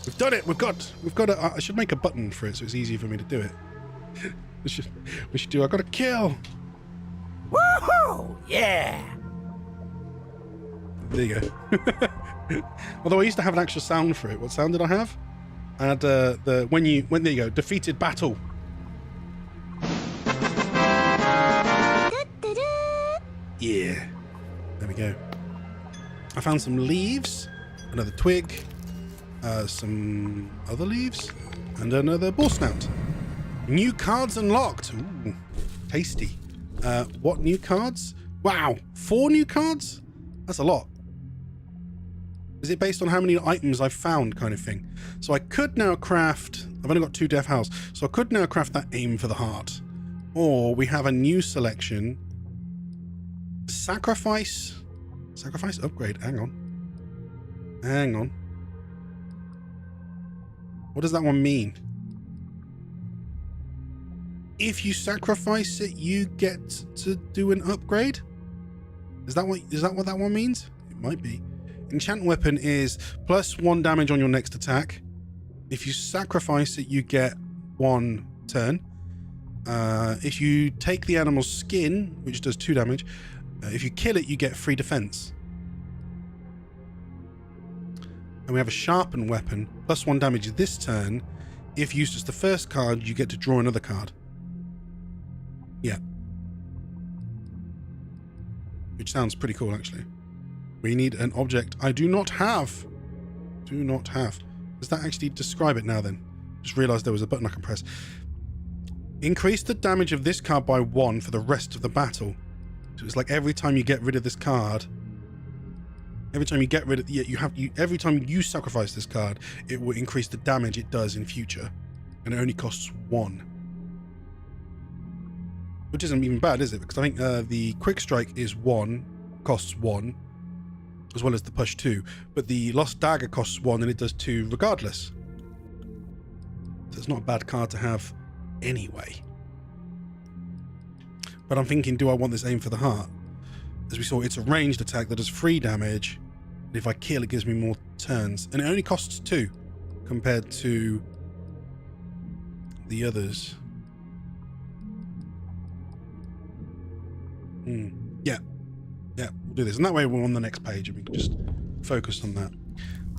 We've done it. We've got a, I should make a button for it so it's easy for me to do it. we should do. I got a kill. Woohoo! Yeah. There you go. Although I used to have an actual sound for it. What sound did I have? I had when there you go, defeated battle. Yeah, there we go. I found some leaves, another twig, some other leaves, and another boar snout. New cards unlocked. Ooh, tasty. What new cards? Wow, 4 new cards? That's a lot. Is it based on how many items I've found, kind of thing? So I could now craft... I've only got 2 Death Howls. So I could now craft that Aim for the Heart. Or we have a new selection. Sacrifice upgrade. Hang on. What does that one mean? If you sacrifice it, you get to do an upgrade? Is that what that one means? It might be. Enchant weapon is +1 damage on your next attack. If you sacrifice it, you get 1 turn. If you take the animal's skin, which does 2 damage, if you kill it, you get 3 defense. And we have a sharpened weapon, +1 damage this turn. If used as the first card, you get to draw another card. Yeah. Which sounds pretty cool, actually. We need an object I do not have. Does that actually describe it now then? Just realized there was a button I can press. Increase the damage of this card by 1 for the rest of the battle. So it's like every time you get rid of this card, Every time you get rid of, every time you sacrifice this card, it will increase the damage it does in future, and it only costs 1, which isn't even bad, is it? Because I think the quick strike is 1, costs 1, as well as the push 2, but the lost dagger costs 1 and it does 2 regardless. So it's not a bad card to have anyway. But I'm thinking, do I want this aim for the heart? As we saw, it's a ranged attack that does 3 damage. And if I kill, it gives me more turns. And it only costs 2 compared to the others. Yeah, we'll do this. And that way we're on the next page and we can just focus on that.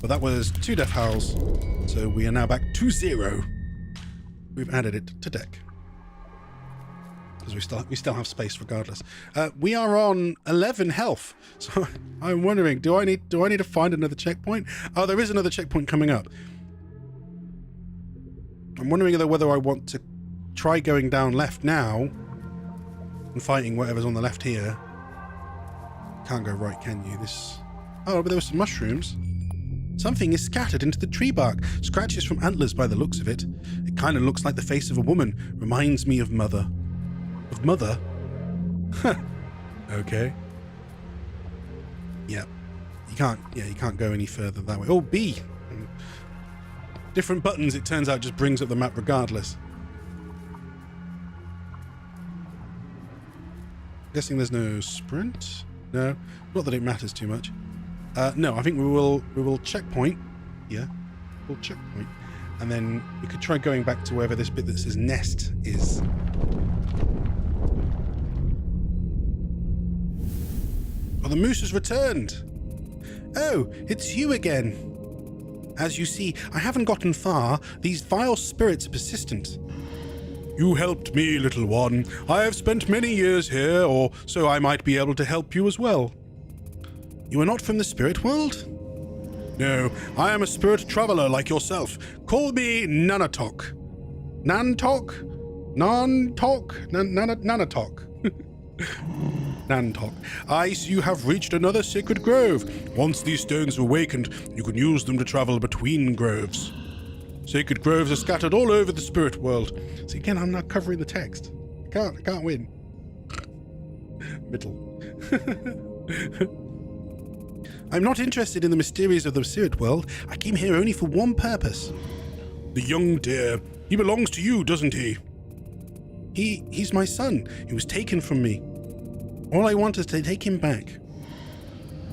But that was 2 Death Howls. So we are now back to 0. We've added it to deck. Because we still have space regardless. We are on 11 health, so I'm wondering, do I need to find another checkpoint? Oh, there is another checkpoint coming up. I'm wondering whether I want to try going down left now and fighting whatever's on the left here. Can't go right, can you? Oh, but there were some mushrooms. Something is scattered into the tree bark. Scratches from antlers by the looks of it. It kind of looks like the face of a woman. Reminds me of Mother. Of Mother? Okay. Yeah. You can't go any further that way. Oh, B! Different buttons, it turns out, just brings up the map regardless. Guessing there's no sprint? No. Not that it matters too much. No, I think we will checkpoint. Yeah. We'll checkpoint. And then we could try going back to wherever this bit that says nest is. Oh, the moose has returned. Oh, it's you again. As you see, I haven't gotten far. These vile spirits are persistent. You helped me, little one. I have spent many years here, or so I might be able to help you as well. You are not from the spirit world? No, I am a spirit traveler like yourself. Call me Nanatok. Nantok? Non-talk? Nanatok. Nantok. I see you have reached another sacred grove. Once these stones are awakened, you can use them to travel between groves. Sacred groves are scattered all over the spirit world. See, again, I'm not covering the text. I can't win. Middle. I'm not interested in the mysteries of the spirit world. I came here only for one purpose. The young deer. He belongs to you, doesn't he? He's my son. He was taken from me. All I want is to take him back.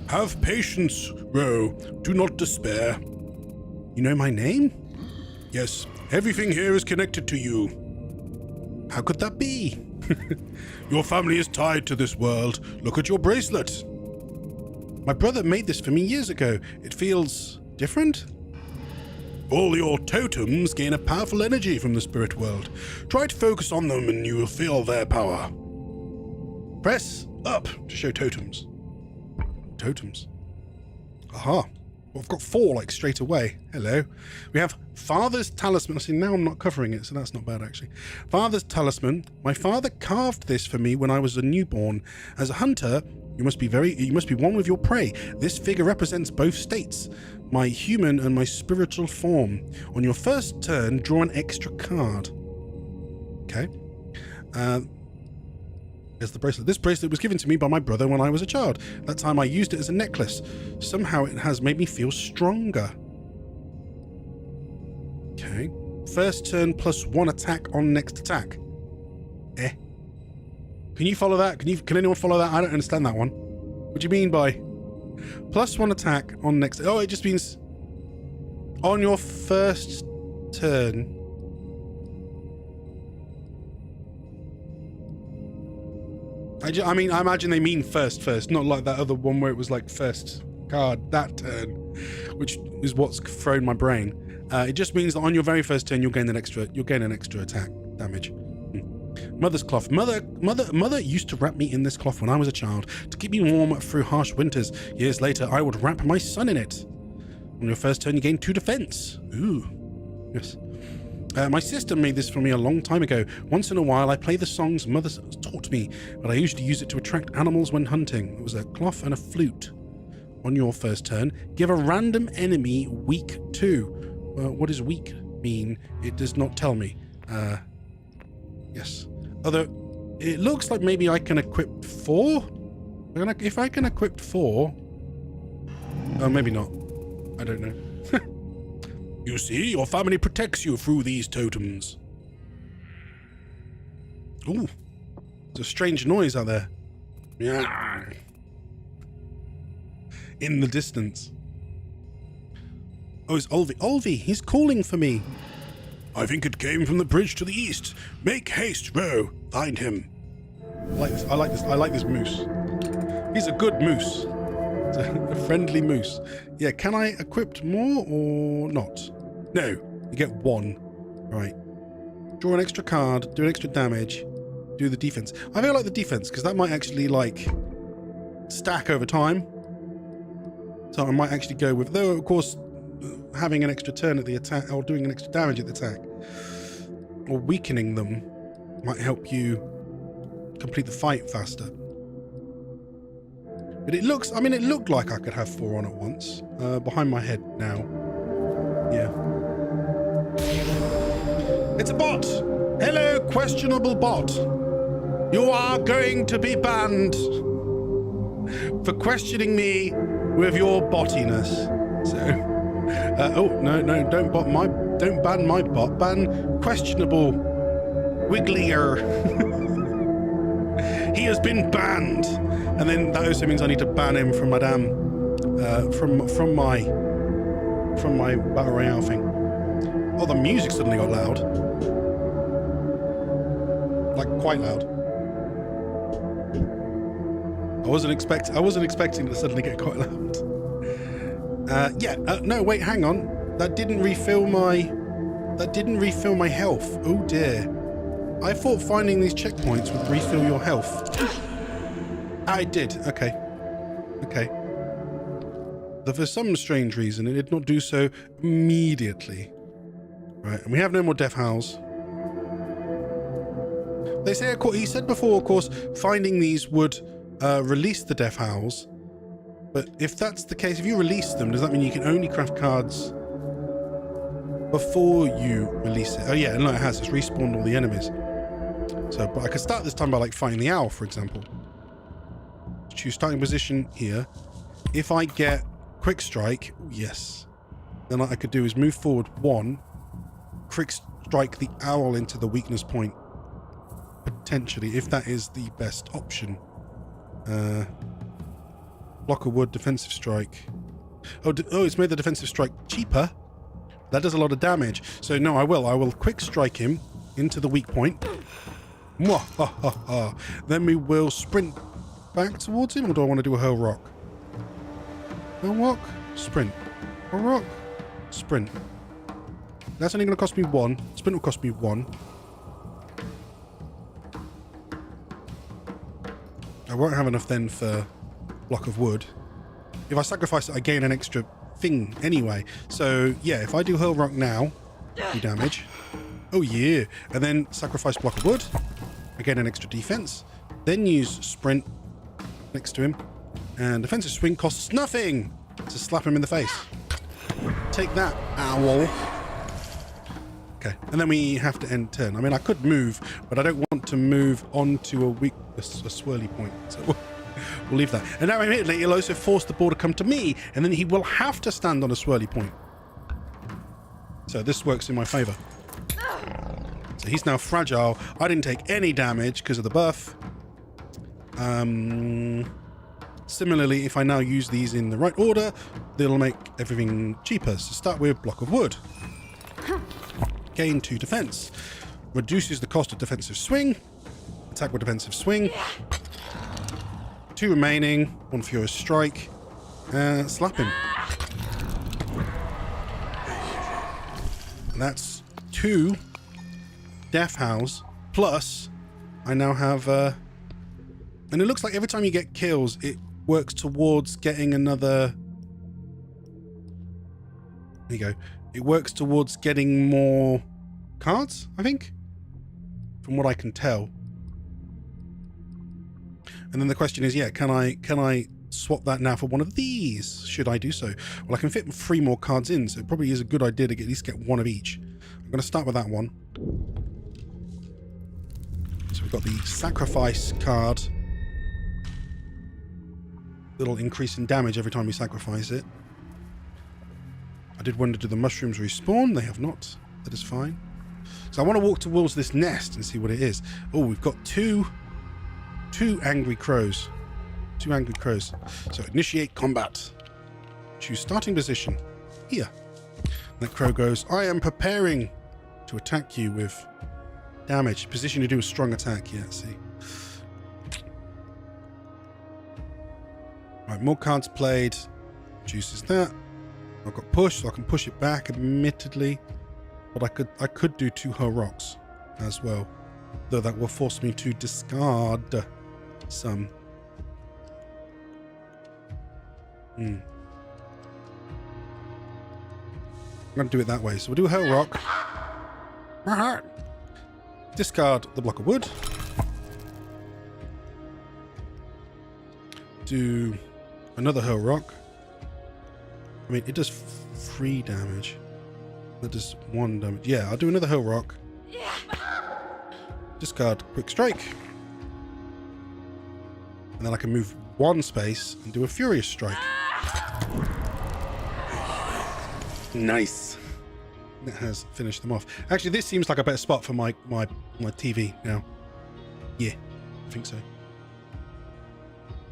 Have patience, Ro. Do not despair. You know my name? Yes, everything here is connected to you. How could that be? Your family is tied to this world. Look at your bracelet. My brother made this for me years ago. It feels different. All your totems gain a powerful energy from the spirit world. Try to focus on them and you will feel their power. Press up to show totems. Totems. Aha. Well, I've got 4 like straight away. Hello. We have Father's Talisman. See, now I'm not covering it, so that's not bad actually. Father's Talisman. My father carved this for me when I was a newborn. As a hunter, you must be one with your prey. This figure represents both states, my human and my spiritual form. On your first turn, draw an extra card. Okay. There's the bracelet. This bracelet was given to me by my brother when I was a child. That time I used it as a necklace. Somehow it has made me feel stronger. Okay. First turn plus 1 attack on next attack. Can you follow that? Can anyone follow that? I don't understand that one. What do you mean by plus 1 attack on next? Oh, it just means on your first turn. I mean, I imagine they mean first, not like that other one where it was like first card that turn, which is what's thrown my brain. It just means that on your very first turn, you'll gain an extra attack damage. Mother's cloth. Mother used to wrap me in this cloth when I was a child to keep me warm through harsh winters. Years later, I would wrap my son in it. On your first turn, you gain 2 defense. Ooh, yes. My sister made this for me a long time ago. Once in a while, I play the songs Mother taught me, but I usually use it to attract animals when hunting. It was a cloth and a flute. on your first turn. Give a random enemy weak 2. What does weak mean? It does not tell me. Yes. Although, it looks like maybe I can equip 4? If I can equip 4... Oh, maybe not. I don't know. You see, your family protects you through these totems. Ooh. There's a strange noise out there. Yeah. In the distance. Oh, it's Olvi. Olvi, he's calling for me. I think it came from the bridge to the east. Make haste, Ro. Find him. I like this moose. He's a good moose. It's a friendly moose. Yeah, can I equip more or not? No, you get 1. Right. Draw an extra card, do an extra damage, do the defense. I feel like the defense, because that might actually, like, stack over time. So I might actually go with, though, of course, having an extra turn at the attack, or doing an extra damage at the attack, or weakening them, might help you complete the fight faster. But it looks, I mean, it looked like I could have 4 on at once. Behind my head now. Yeah. It's a bot! Hello, questionable bot. You are going to be banned for questioning me with your bottiness. So, oh, no, don't ban my bot. Ban questionable Wigglier. He has been banned. And then that also means I need to ban him from my damn, from my Battle Royale thing. Oh, the music suddenly got loud. Like, quite loud. I wasn't expecting it to suddenly get quite loud. No, wait, hang on. That didn't refill my health. Oh dear. I thought finding these checkpoints would refill your health. I did. Okay. But for some strange reason, it did not do so immediately. Right, and we have no more death howls. They say, he said before, of course, finding these would release the death howls. But if that's the case, if you release them, does that mean you can only craft cards before you release it? Oh yeah, and no, it has. It's respawned all the enemies. So, but I could start this time by, like, fighting the owl, for example. Choose starting position here. If I get quick strike, yes, then what I could do is move forward 1, quick strike the owl into the weakness point, potentially, if that is the best option. Block of wood, defensive strike. Oh, it's made the defensive strike cheaper. That does a lot of damage. So no, I will quick strike him into the weak point. Then we will sprint back towards him, or do I want to do a hurl rock? Hurl rock, sprint. Hurl rock, sprint. That's only going to cost me 1. Sprint will cost me 1. I won't have enough then for block of wood. If I sacrifice it, I gain an extra thing anyway. So yeah, if I do hurl rock now, do damage. Oh yeah, and then sacrifice block of wood. I gain an extra defense. Then use sprint next to him, and defensive swing costs nothing to slap him in the face. Take that, owl. Okay, and then we have to end turn. I mean, I could move, but I don't want to move onto a swirly point, so we'll leave that. And now immediately he'll also force the ball to come to me, and then he will have to stand on a swirly point. So this works in my favor. So he's now fragile. I didn't take any damage because of the buff. Similarly, if I now use these in the right order, they'll make everything cheaper. So start with block of wood. Gain 2 defense. Reduces the cost of defensive swing. Attack with defensive swing. 2 remaining. 1 furious strike. Slap him. And that's 2 death howls. Plus, I now have... and it looks like every time you get kills, it works towards getting another... There you go. It works towards getting more cards, I think, from what I can tell. And then the question is, yeah, can I swap that now for one of these, should I do so. Well, I can fit 3 more cards in, so it probably is a good idea to at least get 1 of each. I'm going to start with that one. So we've got the sacrifice card. Little increase in damage every time we sacrifice it. I did wonder, do the mushrooms respawn? They have not. That is fine. So I want to walk towards this nest and see what it is. Oh, we've got two angry crows. 2 angry crows. So initiate combat. Choose starting position. Here. That crow goes, I am preparing to attack you with damage. Position to do a strong attack. Yeah, see. Right, more cards played. Chooses that. I've got push, so I can push it back, admittedly. But I could do 2 Howl rocks as well. Though that will force me to discard some. I'm going to do it that way. So we'll do a Howl rock. Discard the block of wood. Do another Howl rock. I mean, it does 3 damage. That does 1 damage. Yeah, I'll do another Howl rock. Discard quick strike. And then I can move 1 space and do a furious strike. Nice. That has finished them off. Actually, this seems like a better spot for my TV now. Yeah, I think so.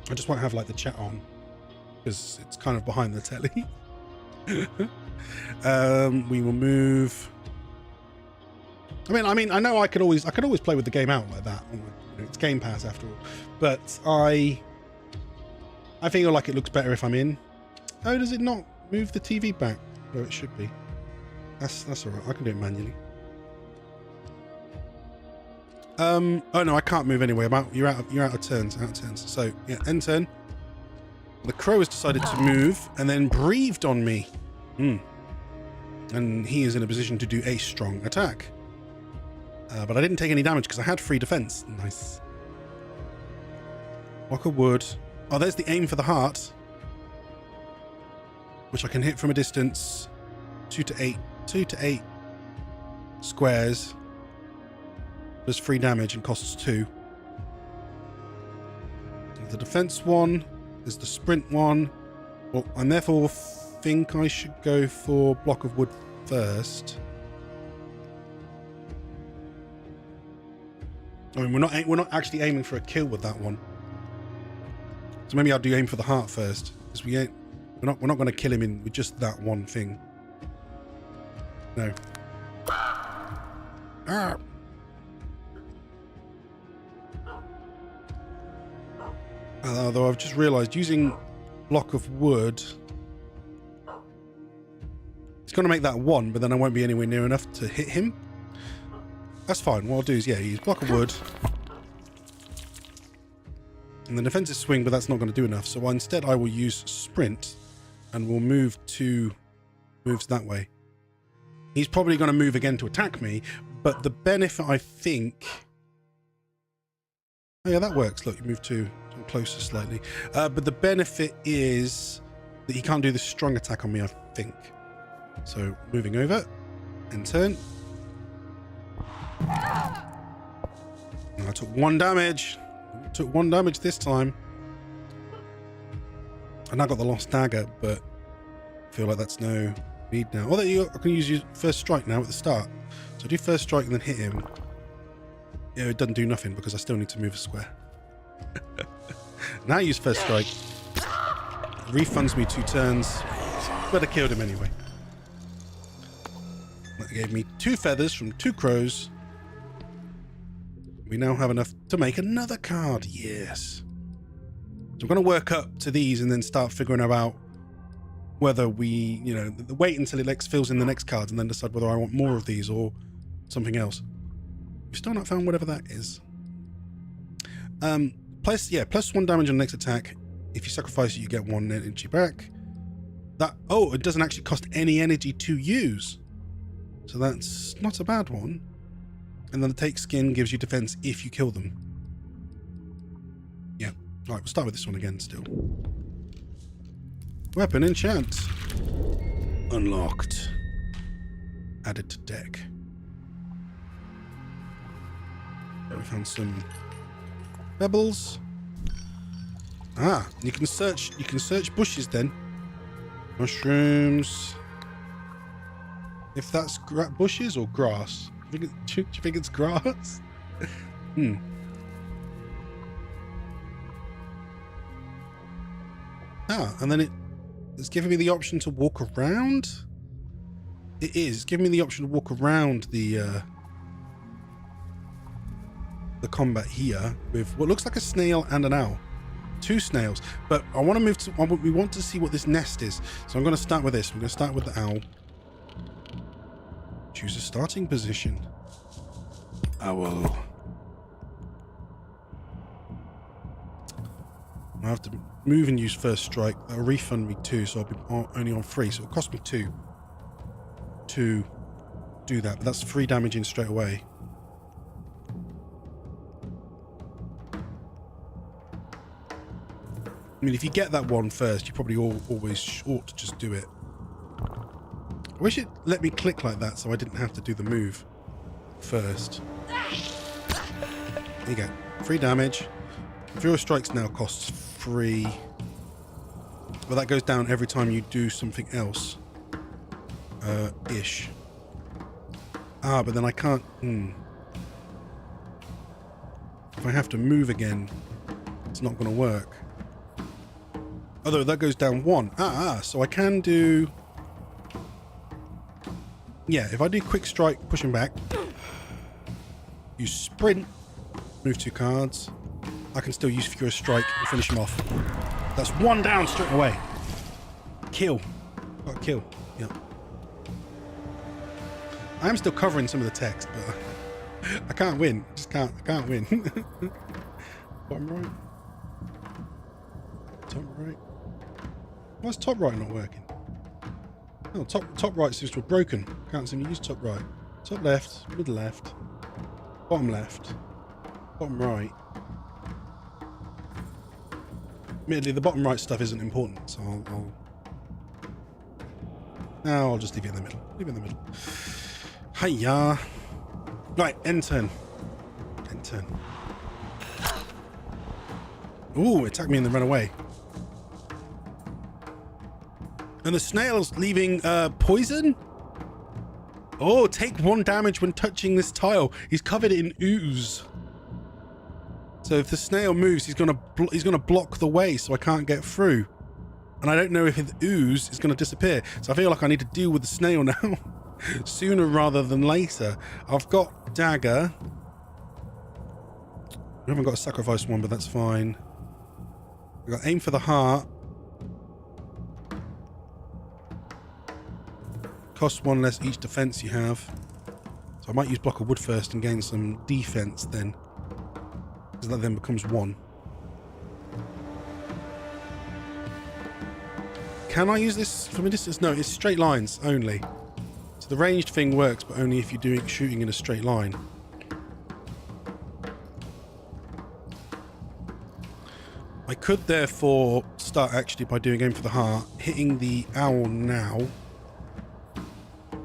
I just won't have like the chat on because it's kind of behind the telly. We will move. I mean, I know I could always play with the game out like that. It's Game Pass after all, but I feel like it looks better if I'm in. Oh, does it not move the TV back where it should be? That's all right. I can do it manually. Oh no, I can't move anyway. You're out of turns. So yeah, end turn. The crow has decided to move and then breathed on me. And he is in a position to do a strong attack. But I didn't take any damage because I had 3 defense. Nice. Block of wood. Oh, there's the aim for the heart, which I can hit from a distance. 2 to 8 squares. Does 3 damage and costs 2. The defense one is the sprint one. Well, and therefore think I should go for block of wood first. I mean, we're not actually aiming for a kill with that one. So maybe I'll do aim for the heart first, because we're not going to kill him with just that one thing. No. Ah. Although I've just realised using block of wood, it's going to make that 1, but then I won't be anywhere near enough to hit him. That's fine. What I'll do is, yeah, use block of wood. And the defensive swing, but that's not going to do enough. So instead I will use sprint and we'll moves that way. He's probably going to move again to attack me, but the benefit, I think... Oh yeah, that works. Look, you move to closer slightly. But the benefit is that he can't do the strong attack on me, I think. So moving over, end turn. And I took 1 damage. Took 1 damage this time. And I got the lost dagger, but I feel like that's no need now. Although I can use your first strike now at the start. So I do first strike and then hit him. Yeah, it doesn't do nothing because I still need to move a square. Now I use first strike. Refunds me 2 turns. But I killed him anyway. That gave me 2 feathers from 2 crows. We now have enough to make another card. Yes. So I'm going to work up to these and then start figuring out whether we, wait until it fills in the next cards and then decide whether I want more of these or something else. We've still not found whatever that is. Plus 1 damage on the next attack. If you sacrifice it, you get 1 energy back. It doesn't actually cost any energy to use. So that's not a bad one. And then the take skin gives you defense if you kill them. Yeah. Alright, we'll start with this one again still. Weapon enchant. Unlocked. Added to deck. We found some pebbles. Ah, you can search bushes then. Mushrooms. If that's bushes or grass. Do you think it's grass? Ah, and then it's giving me the option to walk around. It is giving me the option to walk around the combat here with what looks like a snail and an owl. 2 snails, but I want to move to. We want to see what this nest is, so I'm going to start with this. We're going to start with the owl. Choose a starting position. Owl. I have to move and use first strike. That'll refund me 2, so I'll be only on 3. So it'll cost me 2 to do that, but that's 3 damage in straight away. I mean, if you get that one first, you probably always ought to just do it. I wish it let me click like that so I didn't have to do the move first. There you go. 3 damage. Zero strikes now costs 3. But that goes down every time you do something else. Ish. Ah, but then I can't... If I have to move again, it's not going to work. Although that goes down 1. So I can do... Yeah, if I do quick strike, push him back. Use sprint. Move 2 cards. I can still use Furious Strike and finish him off. That's 1 down straight away. Kill. Got a kill. Yep. I am still covering some of the text, but I can't win. I can't win. Bottom right. Top right. Why is top right not working? Oh, top right seems to have broken. Can't seem to use top right. Top left, middle left, bottom left, bottom right. Admittedly, the bottom right stuff isn't important, so I'll just leave it in the middle. Leave it in the middle. Hiya. Right, end turn. End turn. Ooh, it attacked me and then ran away. And the snail's leaving poison? Oh, take 1 damage when touching this tile. He's covered in ooze. So if the snail moves, he's gonna block the way, so I can't get through. And I don't know if his ooze is gonna disappear. So I feel like I need to deal with the snail now, sooner rather than later. I've got dagger. I haven't got a sacrifice one, but that's fine. I've got aim for the heart. Costs 1 less each defense you have. So I might use block of wood first and gain some defense then. Because that then becomes 1. Can I use this from a distance? No, it's straight lines only. So the ranged thing works, but only if you're shooting in a straight line. I could therefore start actually by doing aim for the heart, hitting the owl now.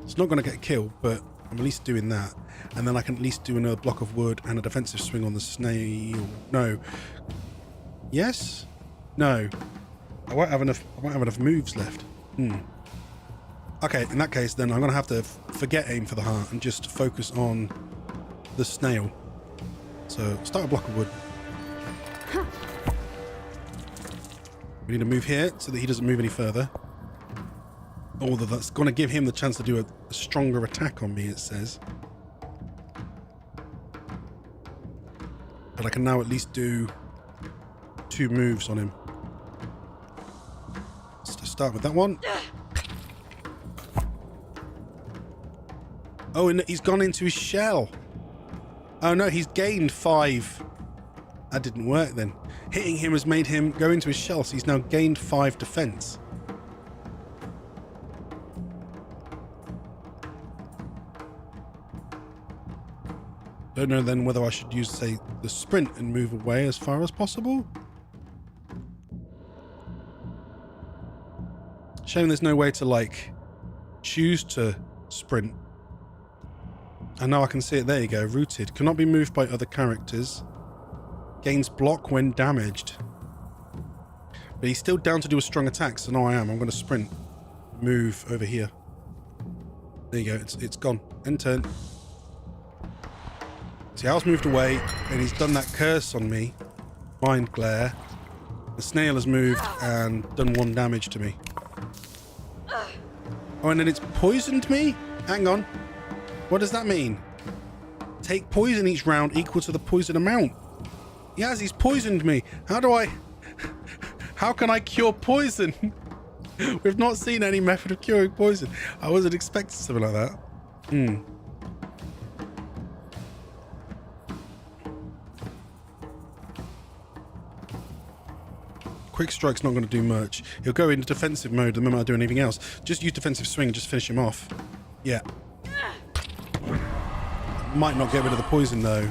It's not going to get killed, but I'm at least doing that. And then I can at least do another block of wood and a defensive swing on the snail. No. Yes? No. I won't have enough moves left. Okay, in that case, then I'm going to have to forget aim for the heart and just focus on the snail. So, start a block of wood. We need to move here so that he doesn't move any further. Although that's going to give him the chance to do a stronger attack on me, it says. But I can now at least do 2 moves on him. Let's start with that one. Oh, and he's gone into his shell. Oh no, he's gained 5. That didn't work then. Hitting him has made him go into his shell, so he's now gained 5 defense. Don't know then whether I should use, say, the sprint and move away as far as possible. Shame there's no way to, like, choose to sprint. And now I can see it. There you go. Rooted. Cannot be moved by other characters. Gains block when damaged. But he's still down to do a strong attack, so now I am. I'm going to sprint. Move over here. There you go. It's gone. End turn. See, Howl's moved away, and he's done that curse on me. Mind glare. The snail has moved and done 1 damage to me. Oh, and then it's poisoned me? Hang on. What does that mean? Take poison each round equal to the poison amount. Yes, he's poisoned me. How can I cure poison? We've not seen any method of curing poison. I wasn't expecting something like that. Quick strike's not going to do much. He'll go into defensive mode the moment I do anything else. Just use defensive swing, just finish him off. Yeah. Might not get rid of the poison though.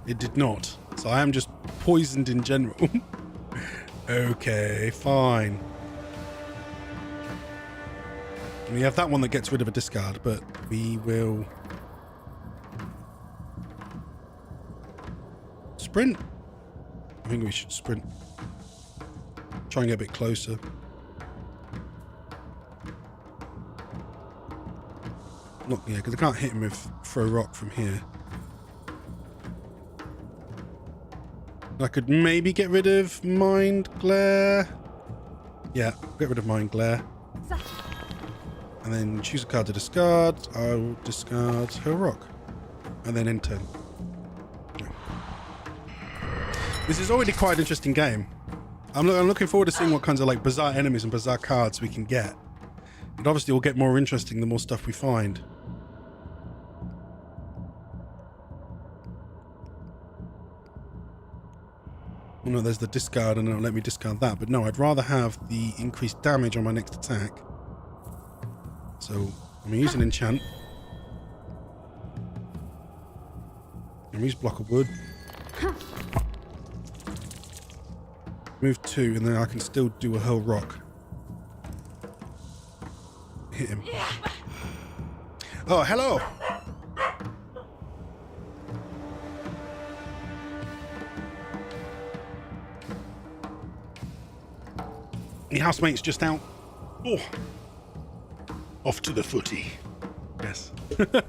It did not. So I am just poisoned in general. Okay, fine. We have that one that gets rid of a discard, but we will sprint. I think we should sprint. Try and get a bit closer. Not, yeah, because I can't hit him with throw rock from here. I could maybe get rid of mind glare. Yeah, get rid of mind glare. And then choose a card to discard. I will discard her rock. And then end turn. Yeah. This is already quite an interesting game. I'm looking forward to seeing what kinds of like bizarre enemies and bizarre cards we can get. It obviously will get more interesting the more stuff we find. Oh no, there's the discard and it'll let me discard that. But no, I'd rather have the increased damage on my next attack. So I'm going to use an enchant. I'm going to use block of wood. Move 2 and then I can still do a hurl rock. Hit him. Oh, hello! The housemate's just out. Oh. Off to the footy. Yes. That's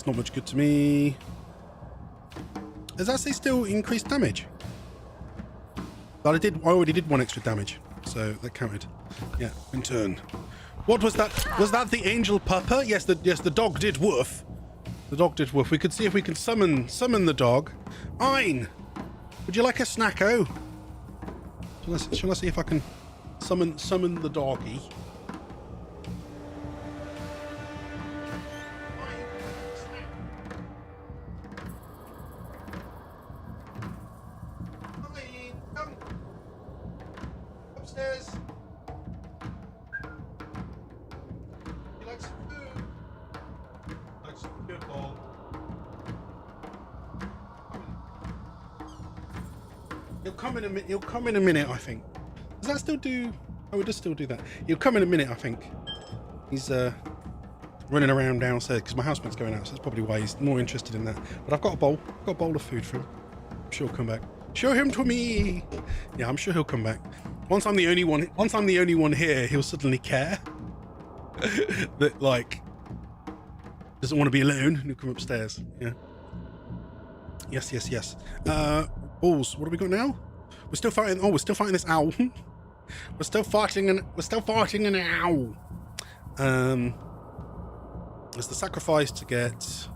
not much good to me. Does that say still increased damage? But I already did 1 extra damage, so that counted. Yeah, in turn. What was that? Was that the angel pupper? Yes, the dog did woof. The dog did woof. We could see if we can summon the dog. Ein! Would you like a snacko? Shall I see if I can summon the doggy? Come upstairs. You like some food? Like some good ball. He'll come in a minute, I think. Does that still do? Oh, it does still do that. He'll come in a minute, I think. He's running around downstairs because my housemate's going out, so that's probably why he's more interested in that. But I've got a bowl. I've got a bowl of food for him. I'm sure he'll come back. Show him to me. Yeah, I'm sure he'll come back. Once I'm the only one here, he'll suddenly care that like doesn't want to be alone and he'll come upstairs. Yeah. Yes. Balls. What have we got now? We're still fighting. Oh, we're still fighting this owl. We're still fighting an owl. There's the sacrifice to get.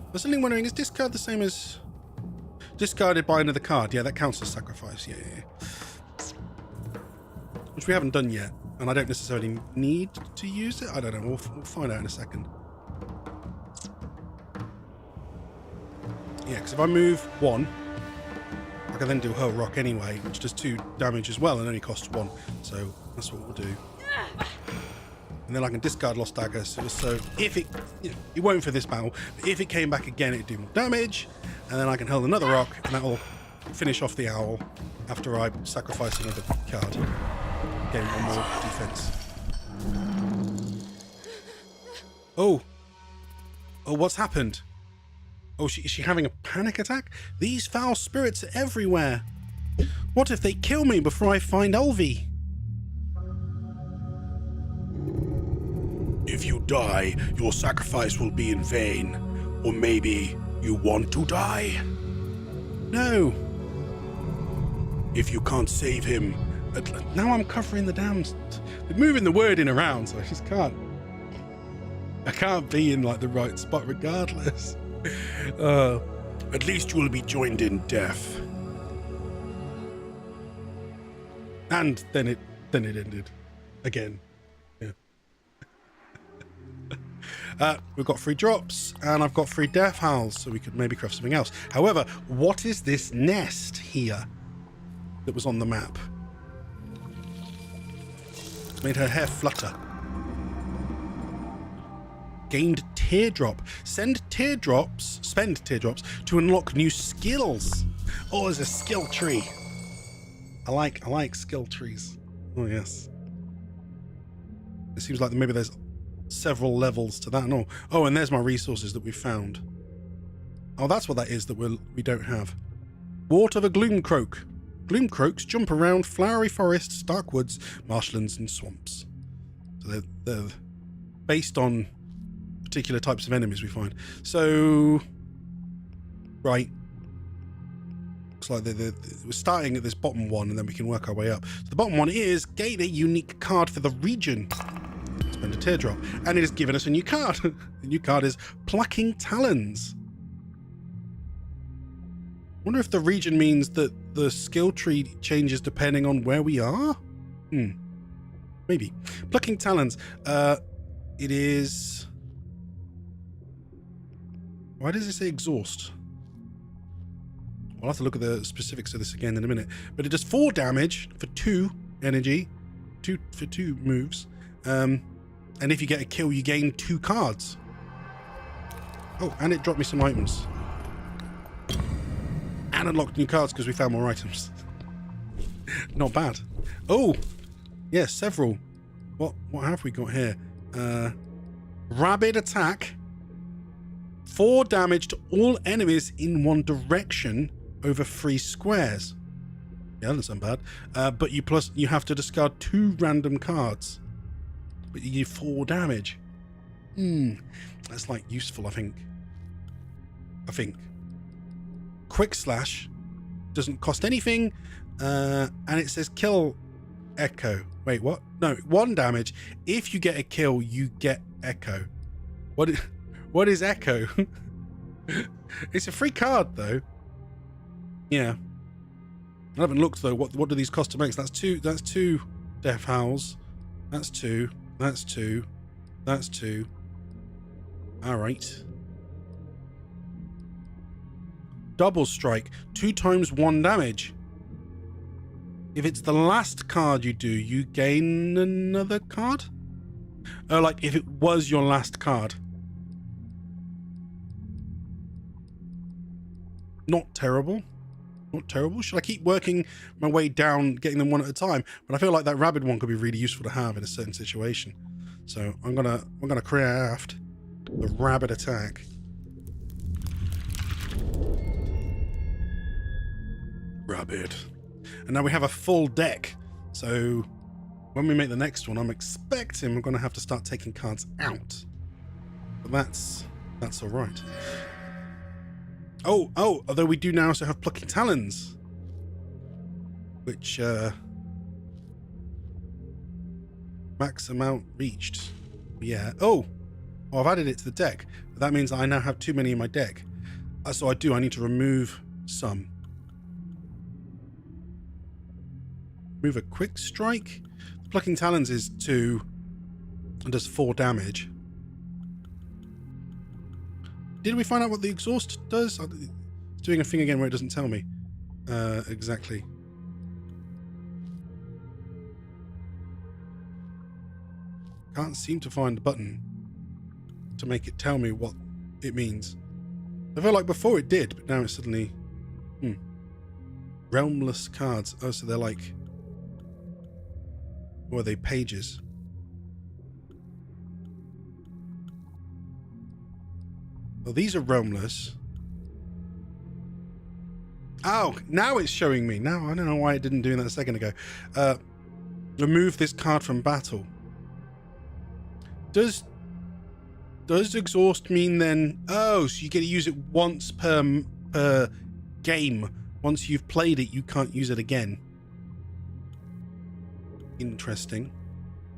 I was suddenly wondering, is discard the same as discarded by another card? Yeah, that counts as sacrifice. Yeah. Which we haven't done yet, and I don't necessarily need to use it. I don't know. We'll find out in a second. Yeah, because if I move 1, I can then do Hurl Rock anyway, which does 2 damage as well and only costs 1. So that's what we'll do. And then I can discard Lost Dagger, so if it, it won't for this battle, but if it came back again, it'd do more damage. And then I can hurl another rock, and that'll finish off the owl after I sacrifice another card. Gain one more defense. Oh, what's happened? Oh, is she having a panic attack? These foul spirits are everywhere. What if they kill me before I find Ulvi? If you die, your sacrifice will be in vain. Or maybe you want to die? No. If you can't save him... Now I'm covering the damn... They're moving the word in around, so I just can't... I can't be in like the right spot regardless. At least you will be joined in death. And then it ended again. Yeah. We've got 3 drops, and I've got 3 death howls, so we could maybe craft something else. However, what is this nest here that was on the map? It's made her hair flutter. Gained teardrop. Spend teardrops to unlock new skills. Oh, there's a skill tree. I like skill trees. Oh yes. It seems like maybe there's several levels to that and all. Oh, and there's my resources that we found. Oh, that's what that is that we don't have. Wart of a gloomcroak. Gloomcroaks jump around flowery forests, dark woods, marshlands, and swamps. So they're based on particular types of enemies we find. So, right. Looks like we're starting at this bottom one, and then we can work our way up. So the bottom one is gain a unique card for the region. Spend a teardrop, and it has given us a new card. The new card is Plucking Talons. Wonder if the region means that the skill tree changes depending on where we are. Maybe. Plucking Talons. It is. Why does it say exhaust? I'll have to look at the specifics of this again in a minute. But it does 4 damage for 2 energy, 2 moves. And if you get a kill, you gain 2 cards. Oh, and it dropped me some items. And unlocked new cards because we found more items. Not bad. Oh, yeah, several. What have we got here? Rabid attack. 4 damage to all enemies in one direction over 3 squares. Yeah, that doesn't sound bad. But you have to discard 2 random cards. But you give 4 damage. That's like useful, I think. Quick slash doesn't cost anything, and it says kill echo. Wait, what? No, 1 damage. If you get a kill, you get echo. What is echo? It's a free card though. Yeah. I haven't looked though. What do these cost to make? So that's two death howls. That's 2. That's 2. That's 2. All right. Double strike. 2 times 1 damage. If it's the last card you do, you gain another card? Oh, like if it was your last card. Not terrible. Not terrible. Should I keep working my way down, getting them one at a time? But I feel like that rabid one could be really useful to have in a certain situation. So I'm gonna craft the rabid attack. Rabid. And now we have a full deck. So when we make the next one, I'm expecting we're gonna have to start taking cards out. But that's all right. Oh, although we do now also have Plucking Talons, which max amount reached. Yeah. Oh, I've added it to the deck. But that means I now have too many in my deck. So I need to remove some. Move a quick strike. Plucking Talons is 2 and does 4 damage. Did we find out what the exhaust does? It's doing a thing again where it doesn't tell me exactly. Can't seem to find the button to make it tell me what it means. I feel like before it did, but now it's suddenly... Realmless cards. Oh, so they're like... What are they? Pages. Well, these are realmless. Oh, now it's showing me. Now, I don't know why it didn't do that a second ago. Remove this card from battle. Does exhaust mean then... Oh, so you get to use it once per game. Once you've played it, you can't use it again. Interesting.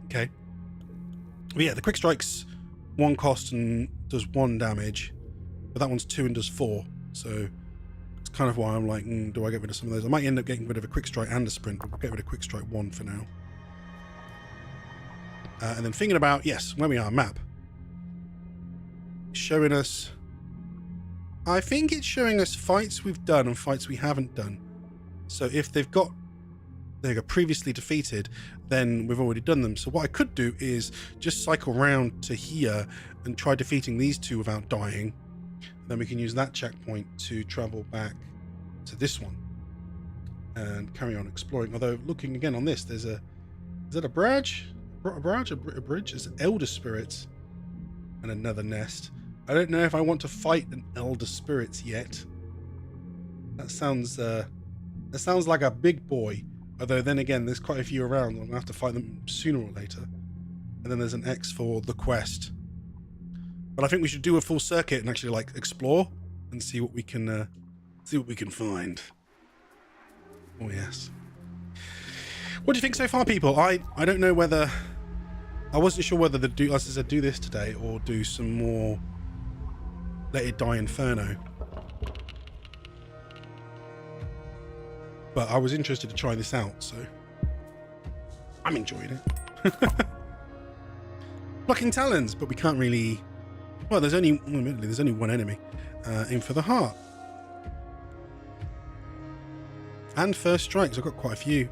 Okay. But yeah, the quick strike's 1 cost and does 1 damage. But that one's 2 and does 4. So it's kind of why I'm like, do I get rid of some of those? I might end up getting rid of a quick strike and a sprint, but we'll get rid of quick strike 1 for now. And then thinking about, yes, where we are, map. Showing us... I think it's showing us fights we've done and fights we haven't done. So if they've got... They got previously defeated, then we've already done them. So what I could do is just cycle round to here and try defeating these two without dying. Then we can use that checkpoint to travel back to this one and carry on exploring. Although looking again on this, there's a... Is that a barrage? A barrage? A bridge? It's Elder Spirits and another nest. I don't know if I want to fight an Elder Spirits yet. That sounds like a big boy. Although then again, there's quite a few around. I'm gonna have to fight them sooner or later. And then there's an X for the quest. But I think we should do a full circuit and actually like explore and see what we can find. Oh yes. What do you think so far, people? I don't know whether... I wasn't sure whether to do, as I said, do this today or do some more Let It Die Inferno. But I was interested to try this out, so I'm enjoying it. Blocking talons, but we can't really... Well, there's only one enemy. Aim for the heart. And first strikes, I've got quite a few.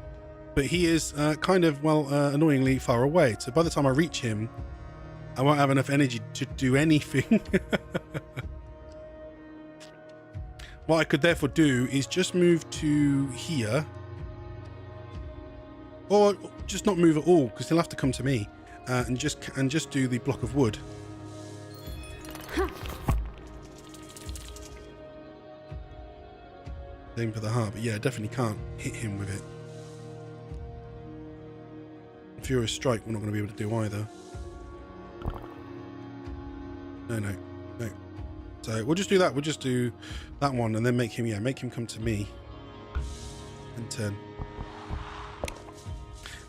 But he is kind of, well, annoyingly far away. So by the time I reach him, I won't have enough energy to do anything. What I could therefore do is just move to here. Or just not move at all, because he'll have to come to me. And just do the block of wood. Aim for the heart, but yeah, definitely can't hit him with it. Furious Strike we're not going to be able to do either. No. So we'll just do that. We'll just do that one and then make him come to me and turn.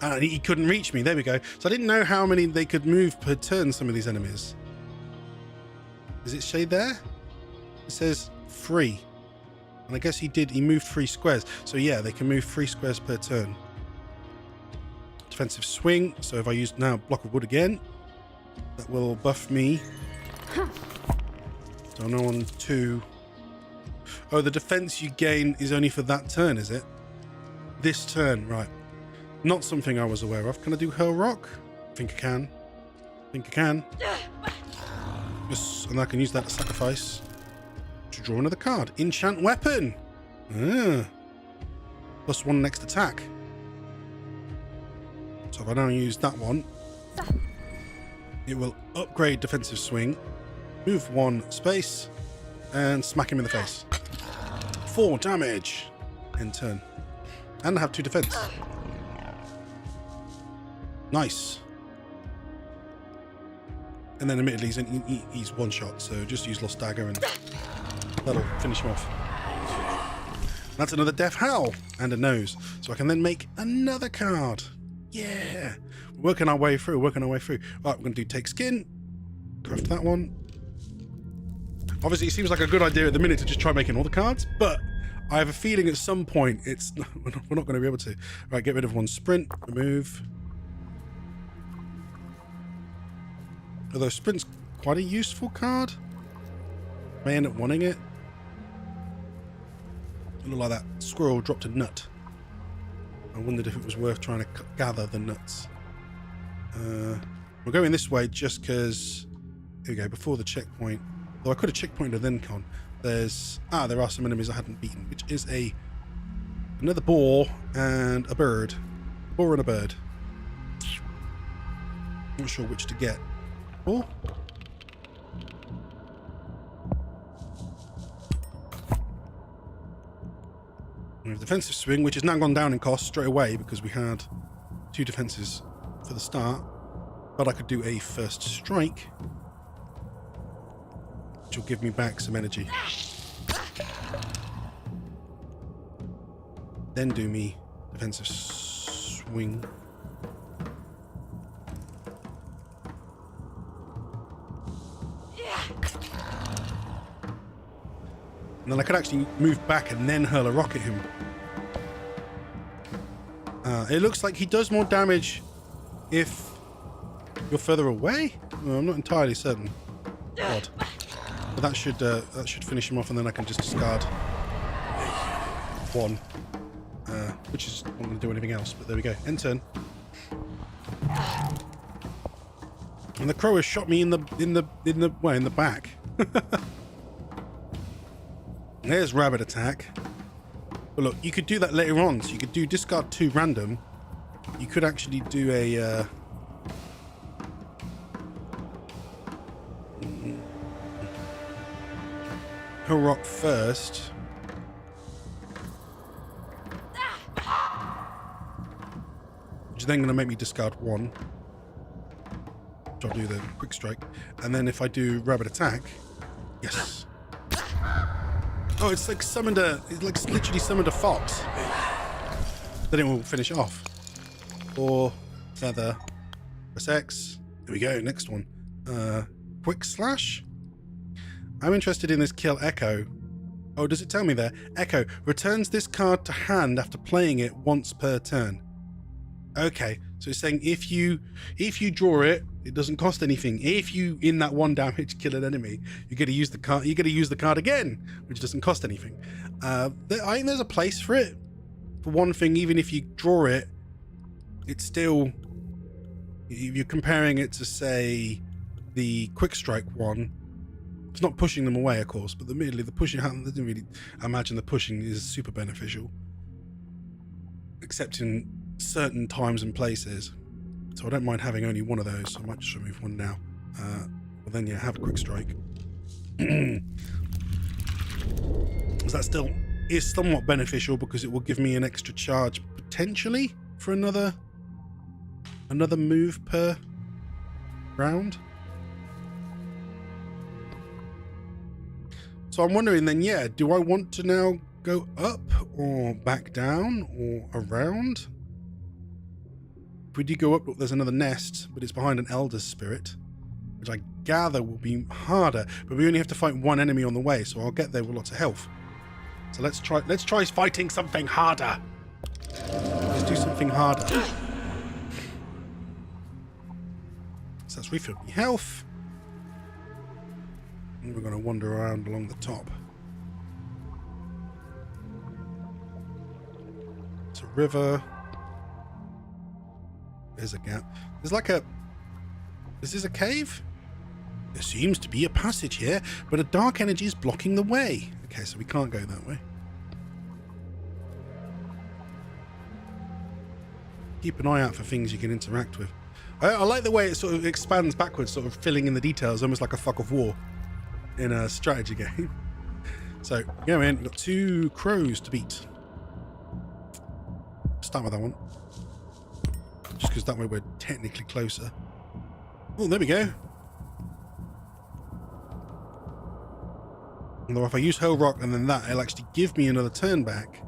And he couldn't reach me. There we go. So I didn't know how many they could move per turn, some of these enemies. Does it say there? It says 3. And I guess he moved 3 squares. So yeah, they can move 3 squares per turn. Defensive swing. So if I use now block of wood again, that will buff me. So I'm on 2. Oh, the defense you gain is only for that turn, is it? This turn, right. Not something I was aware of. Can I do Hurl Rock? I think I can. Yes, and I can use that to sacrifice to draw another card. Enchant Weapon. +1 next attack. So if I now use that one, it will upgrade defensive swing, move 1 space, and smack him in the face. 4 damage in turn. And have 2 defense. Nice. And then admittedly he's one shot, so just use Lost Dagger and that'll finish him off. That's another Death Howl and a nose. So I can then make another card. Yeah. Working our way through. Right, we're going to do Take Skin. Craft that one. Obviously, it seems like a good idea at the minute to just try making all the cards, but I have a feeling at some point we're not going to be able to. Right, get rid of 1 sprint. Remove. Although sprint's quite a useful card. May end up wanting it. It looked like that squirrel dropped a nut. I wondered if it was worth trying to gather the nuts. We're going this way just because... Here we go, before the checkpoint. Though I could have checkpointed then con. There are some enemies I hadn't beaten, which is a Another boar and a bird. Boar and a bird. Not sure which to get. Boar? We have defensive swing, which has now gone down in cost straight away because we had 2 defenses for the start. But I could do a first strike, which will give me back some energy. Then do me defensive swing. And then I could actually move back and then hurl a rock at him. It looks like he does more damage if you're further away? Well, I'm not entirely certain. Odd. But that should finish him off, and then I can just discard 1. Which is not going to do anything else, but there we go. End turn. And the crow has shot me in the back. There's rabbit attack. But look, you could do that later on. So you could do discard 2 random. You could actually do a her rock first. Which is then going to make me discard 1. Which I'll do the quick strike. And then if I do rabbit attack, yes. Oh, it's like literally summoned a fox. Then it will finish off. Or feather. Press X. There we go, next one. Quick slash. I'm interested in this kill Echo. Oh, does it tell me there? Echo returns this card to hand after playing it once per turn. Okay, so it's saying if you draw it, it doesn't cost anything. If you in that 1 damage kill an enemy, you get to use the card. You get to use the card again, which doesn't cost anything. I think there's a place for it. For one thing, even if you draw it, it's still, if you're comparing it to say the quick strike one. It's not pushing them away, of course, but admittedly the pushing, I didn't really imagine the pushing is super beneficial, except in certain times and places. So I don't mind having only one of those, so I might just remove one now. But then, yeah, have a quick strike. So that still is somewhat beneficial because it will give me an extra charge, potentially, for another move per round. So I'm wondering then, yeah, do I want to now go up or back down or around? If we do go up, look, there's another nest, but it's behind an elder spirit, which I gather will be harder, but we only have to fight 1 enemy on the way, so I'll get there with lots of health. So let's try fighting something harder. Let's do something harder. So that's refilled me health. And we're going to wander around along the top. It's a river. There's a gap. There's like a... Is this a cave? There seems to be a passage here, but a dark energy is blocking the way. Okay, so we can't go that way. Keep an eye out for things you can interact with. I like the way it sort of expands backwards, sort of filling in the details, almost like a Fog of War in a strategy game. So, go in. We've got 2 crows to beat. Start with that one. Just because that way we're technically closer. Oh, there we go. Although if I use Howl Rock and then that, it'll actually give me another turn back.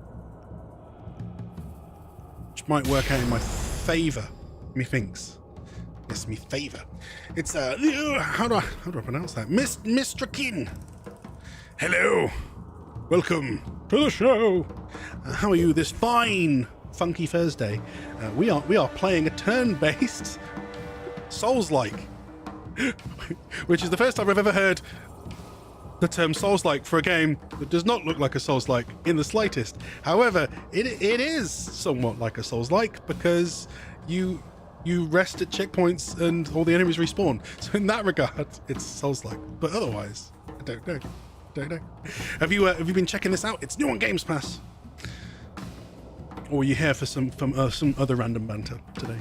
Which might work out in my favour, methinks. Yes, me favour. It's how do I pronounce that? Mr. Kin. Hello. Welcome to the show. How are you this fine, funky Thursday? We are playing a turn-based Souls-like, which is the first time I've ever heard the term Souls-like for a game that does not look like a Souls-like in the slightest. However, it is somewhat like a Souls-like because you rest at checkpoints and all the enemies respawn. So in that regard, it's Souls-like. But otherwise, I don't know. Have you been checking this out? It's new on Games Pass. Or are you here for some other random banter today?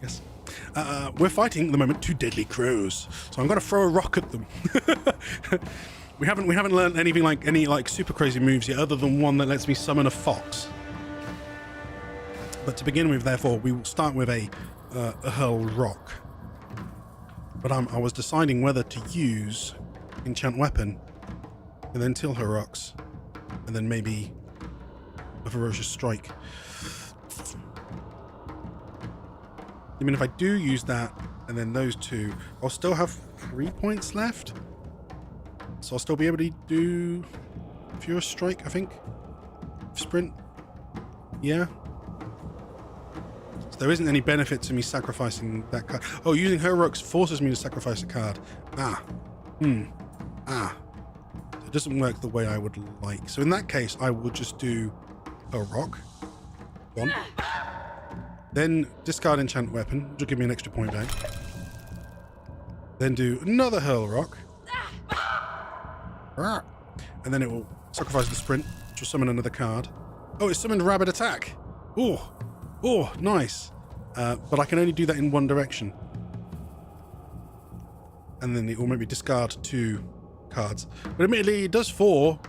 Yes. We're fighting at the moment 2 deadly crows, so I'm going to throw a rock at them. we haven't learned anything like any super crazy moves yet, other than one that lets me summon a fox. But to begin with, therefore, we will start with a hurl rock. But I was deciding whether to use enchant weapon and then till her rocks, and then maybe a ferocious strike. I mean, if I do use that and then those 2, I'll still have 3 points left, so I'll still be able to do furious strike, I think. Sprint, yeah. So there isn't any benefit to me sacrificing that card. Oh, using her rocks forces me to sacrifice a card. So it doesn't work the way I would like. So in that case, I will just do a rock. 1. Then discard enchant weapon, which will give me an extra point back. Then do another hurl rock. And then it will sacrifice the sprint, which will summon another card. Oh, it summoned rabid attack. Oh, nice. But I can only do that in one direction. And then it will maybe discard 2 cards. But admittedly, it does 4.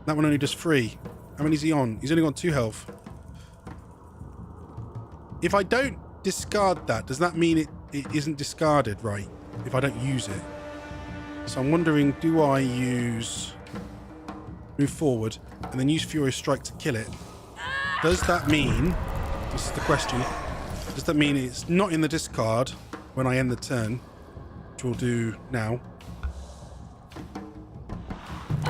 That one only does 3. How many is he on? He's only got 2 health. If I don't discard that, does that mean it isn't discarded, right? If I don't use it. So I'm wondering, do I move forward and then use Furious Strike to kill it? Does that mean, this is the question, does that mean it's not in the discard when I end the turn, which we'll do now?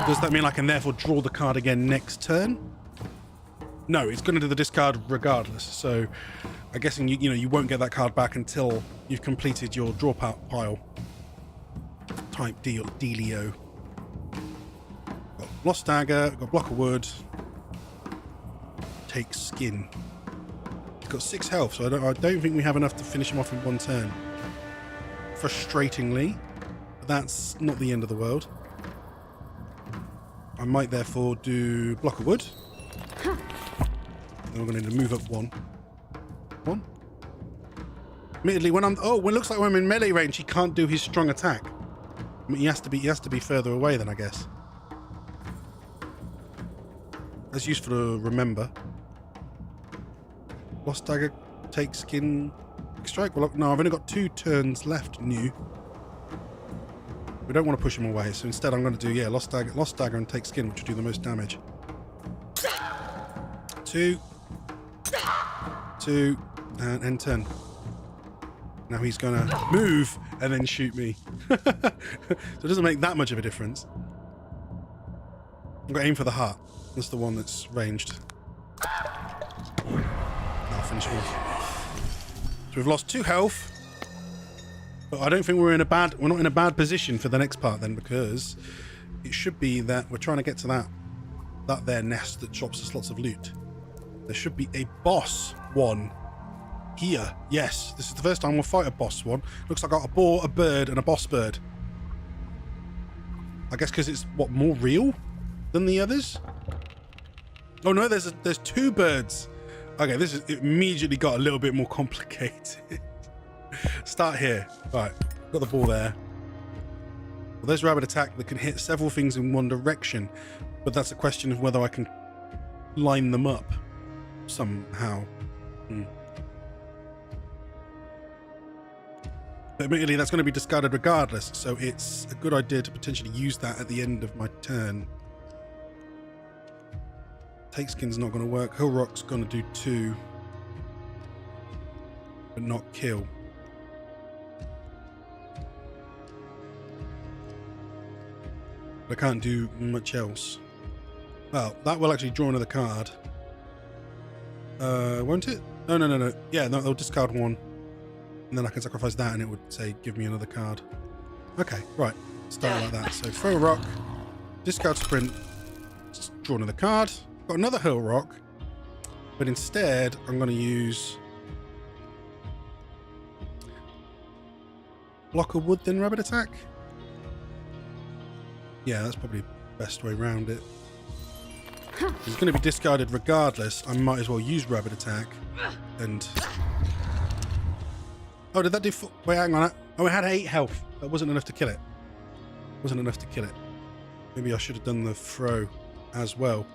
Does that mean I can therefore draw the card again next turn? No, it's going to do the discard regardless. So I'm guessing you won't get that card back until you've completed your draw pile type dealio. Got Lost Dagger, got Block of Wood, take Skin. He's got 6 health, so I don't think we have enough to finish him off in one turn. Frustratingly, but that's not the end of the world. I might therefore do Block of Wood. Then we're going to move up 1. Admittedly, when it looks like when I'm in melee range, he can't do his strong attack. I mean, he has to be further away then, I guess. That's useful to remember. Lost Dagger, take Skin, strike. Well, no, I've only got 2 turns left. New. We don't want to push him away, so instead I'm going to do Lost Dagger, and take Skin, which will do the most damage. 2, and end turn. Now he's going to move and then shoot me. So it doesn't make that much of a difference. I'm going to aim for the heart. That's the one that's ranged. I'll finish him off. So we've lost 2 health. But I don't think we're not in a bad position for the next part then, because it should be that we're trying to get to that there nest that drops us lots of loot. There should be a boss one here. Yes, this is the first time we'll fight a boss one. Looks like I got a boar, a bird, and a boss bird. I guess because it's more real than the others. Oh no, there's 2 birds. Okay, it immediately got a little bit more complicated. Start here. Right, got the ball there. Well, there's rabid attack that can hit several things in one direction, but that's a question of whether I can line them up somehow. But admittedly, that's going to be discarded regardless, so it's a good idea to potentially use that at the end of my turn. Take Skin's not going to work. Hill Rock's going to do 2, but not kill. But I can't do much else. Well, that will actually draw another card. Won't it? No. Yeah, no, they'll discard 1. And then I can sacrifice that and it would say, give me another card. Okay, right. Start like that. So throw a rock, discard sprint, draw another card. Got another hurl rock. But instead, I'm going to use Block of Wood, then rabid attack. Yeah, that's probably the best way around it. He's going to be discarded regardless. I might as well use Rapid Attack. And... Oh, did that do... Wait, hang on. Oh, it had 8 health. That wasn't enough to kill it. Wasn't enough to kill it. Maybe I should have done the throw as well.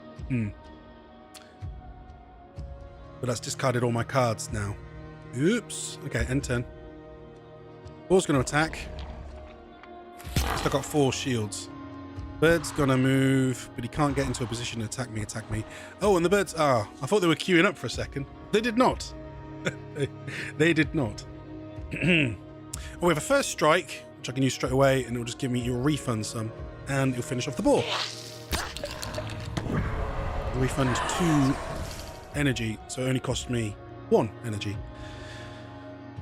But that's discarded all my cards now. Oops. Okay, end turn. Ball's going to attack. I've got 4 shields. Bird's going to move, but he can't get into a position to attack me. Oh, and the birds... Ah, I thought they were queuing up for a second. They did not. They did not. Oh, we have a first strike, which I can use straight away, and it'll just give me your refund sum, and you'll finish off the ball. The refund is 2 energy, so it only cost me 1 energy.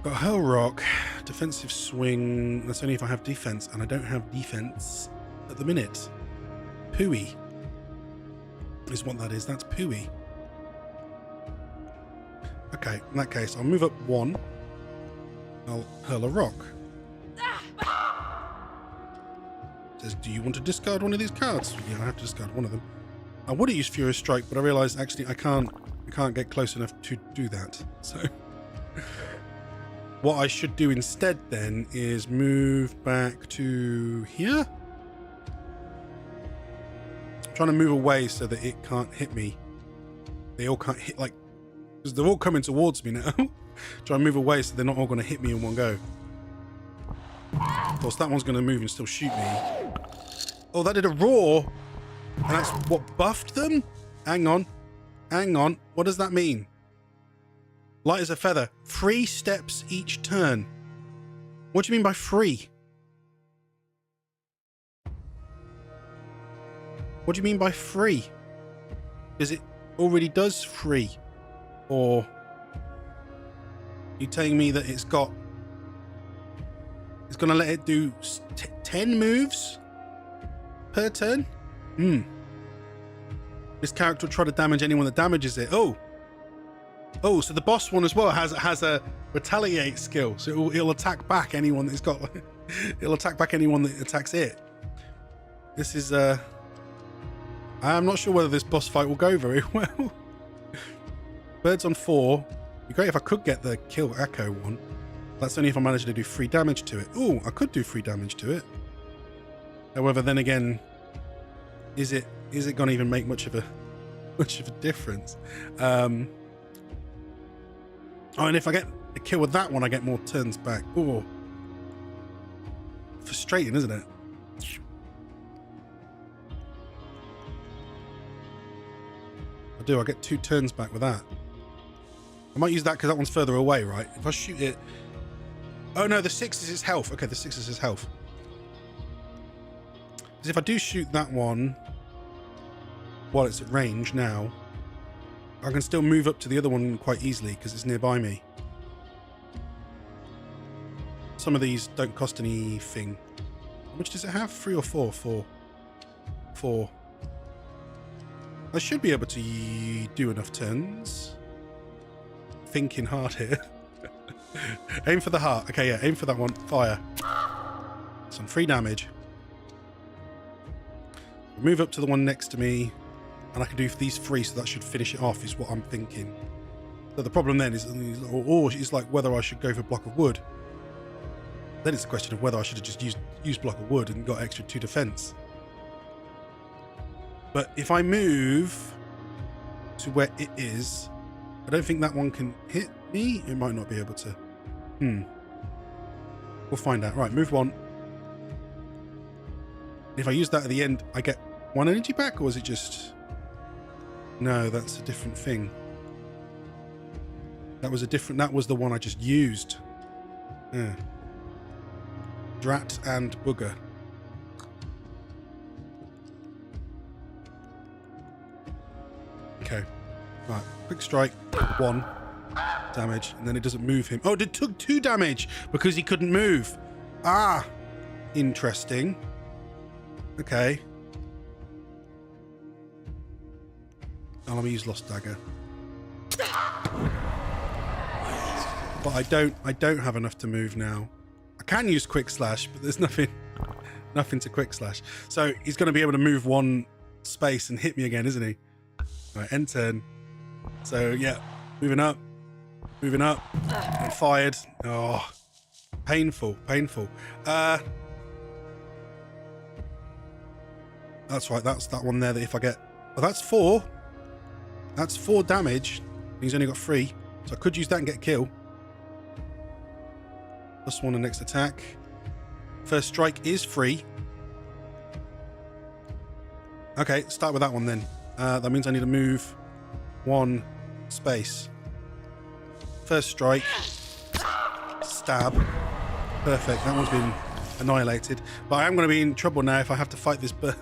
Got a Hurl Rock, defensive swing. That's only if I have defense, and I don't have defense at the minute. Pooey is what that is. That's Pooey. Okay, in that case, I'll move up 1. I'll hurl a rock. It says, do you want to discard one of these cards? Yeah, I have to discard one of them. I would have used Furious Strike, but I realised actually I can't get close enough to do that. So what I should do instead then is move back to here. I'm trying to move away so that it can't hit me. They all can't hit, like, because they're all coming towards me now. Try and move away so they're not all going to hit me in one go. Of course, that one's going to move and still shoot me. Oh, that did a roar. And that's what buffed them? Hang on. Hang on. What does that mean? Light as a feather. 3 steps each turn. What do you mean by 3? What do you mean by 3? Because it already does 3. Or... you telling me that it's going to let it do 10 moves per turn? This character will try to damage anyone that damages it. Oh, so the boss one as well has a retaliate skill, so it'll attack back anyone that's got. It'll attack back anyone that attacks it. This is I'm not sure whether this boss fight will go very well. Birds on 4. It'd be great if I could get the kill Echo one. That's only if I manage to do 3 damage to it. Oh, I could do 3 damage to it. However, then again, is it going to even make much of a difference? Oh, and if I get a kill with that one, I get more turns back. Oh, frustrating, isn't it? I get 2 turns back with that. I might use that because that one's further away, right? If I shoot it... Oh no, the 6 is its health. Okay, the 6 is its health. Because if I do shoot that one while it's at range now, I can still move up to the other one quite easily because it's nearby me. Some of these don't cost anything. How much does it have? 3 or 4? 4. 4. I should be able to do enough turns. Thinking hard here. Aim for the heart. Okay, yeah, aim for that one. Fire. Some 3 damage. Move up to the one next to me, and I can do these 3, so that should finish it off, is what I'm thinking. So the problem then is, it's like whether I should go for block of wood. Then it's a question of whether I should have just used block of wood and got extra 2 defense. But if I move to where it is, I don't think that one can hit me. It might not be able to. We'll find out. Right, move 1. If I use that at the end, I get 1 energy back, or is it just... No, that's a different thing. That was the one I just used. Yeah. Drat and Booger. Okay. Right, quick strike, 1 damage, and then it doesn't move him. Oh, it took 2 damage because he couldn't move. Ah, interesting. Okay. I'll let me use Lost Dagger. But I don't have enough to move now. I can use Quick Slash, but there's nothing to Quick Slash. So he's going to be able to move 1 space and hit me again, isn't he? Right, end turn. So, yeah, moving up, and fired. Oh, painful. That's right, that's that one there that if I get... Oh, that's 4. That's 4 damage. He's only got 3, so I could use that and get a kill. Plus 1 the next attack. First strike is free. Okay, start with that one then. That means I need to move 1 space. First strike. Stab. Perfect. That one's been annihilated. But I am going to be in trouble now if I have to fight this bird.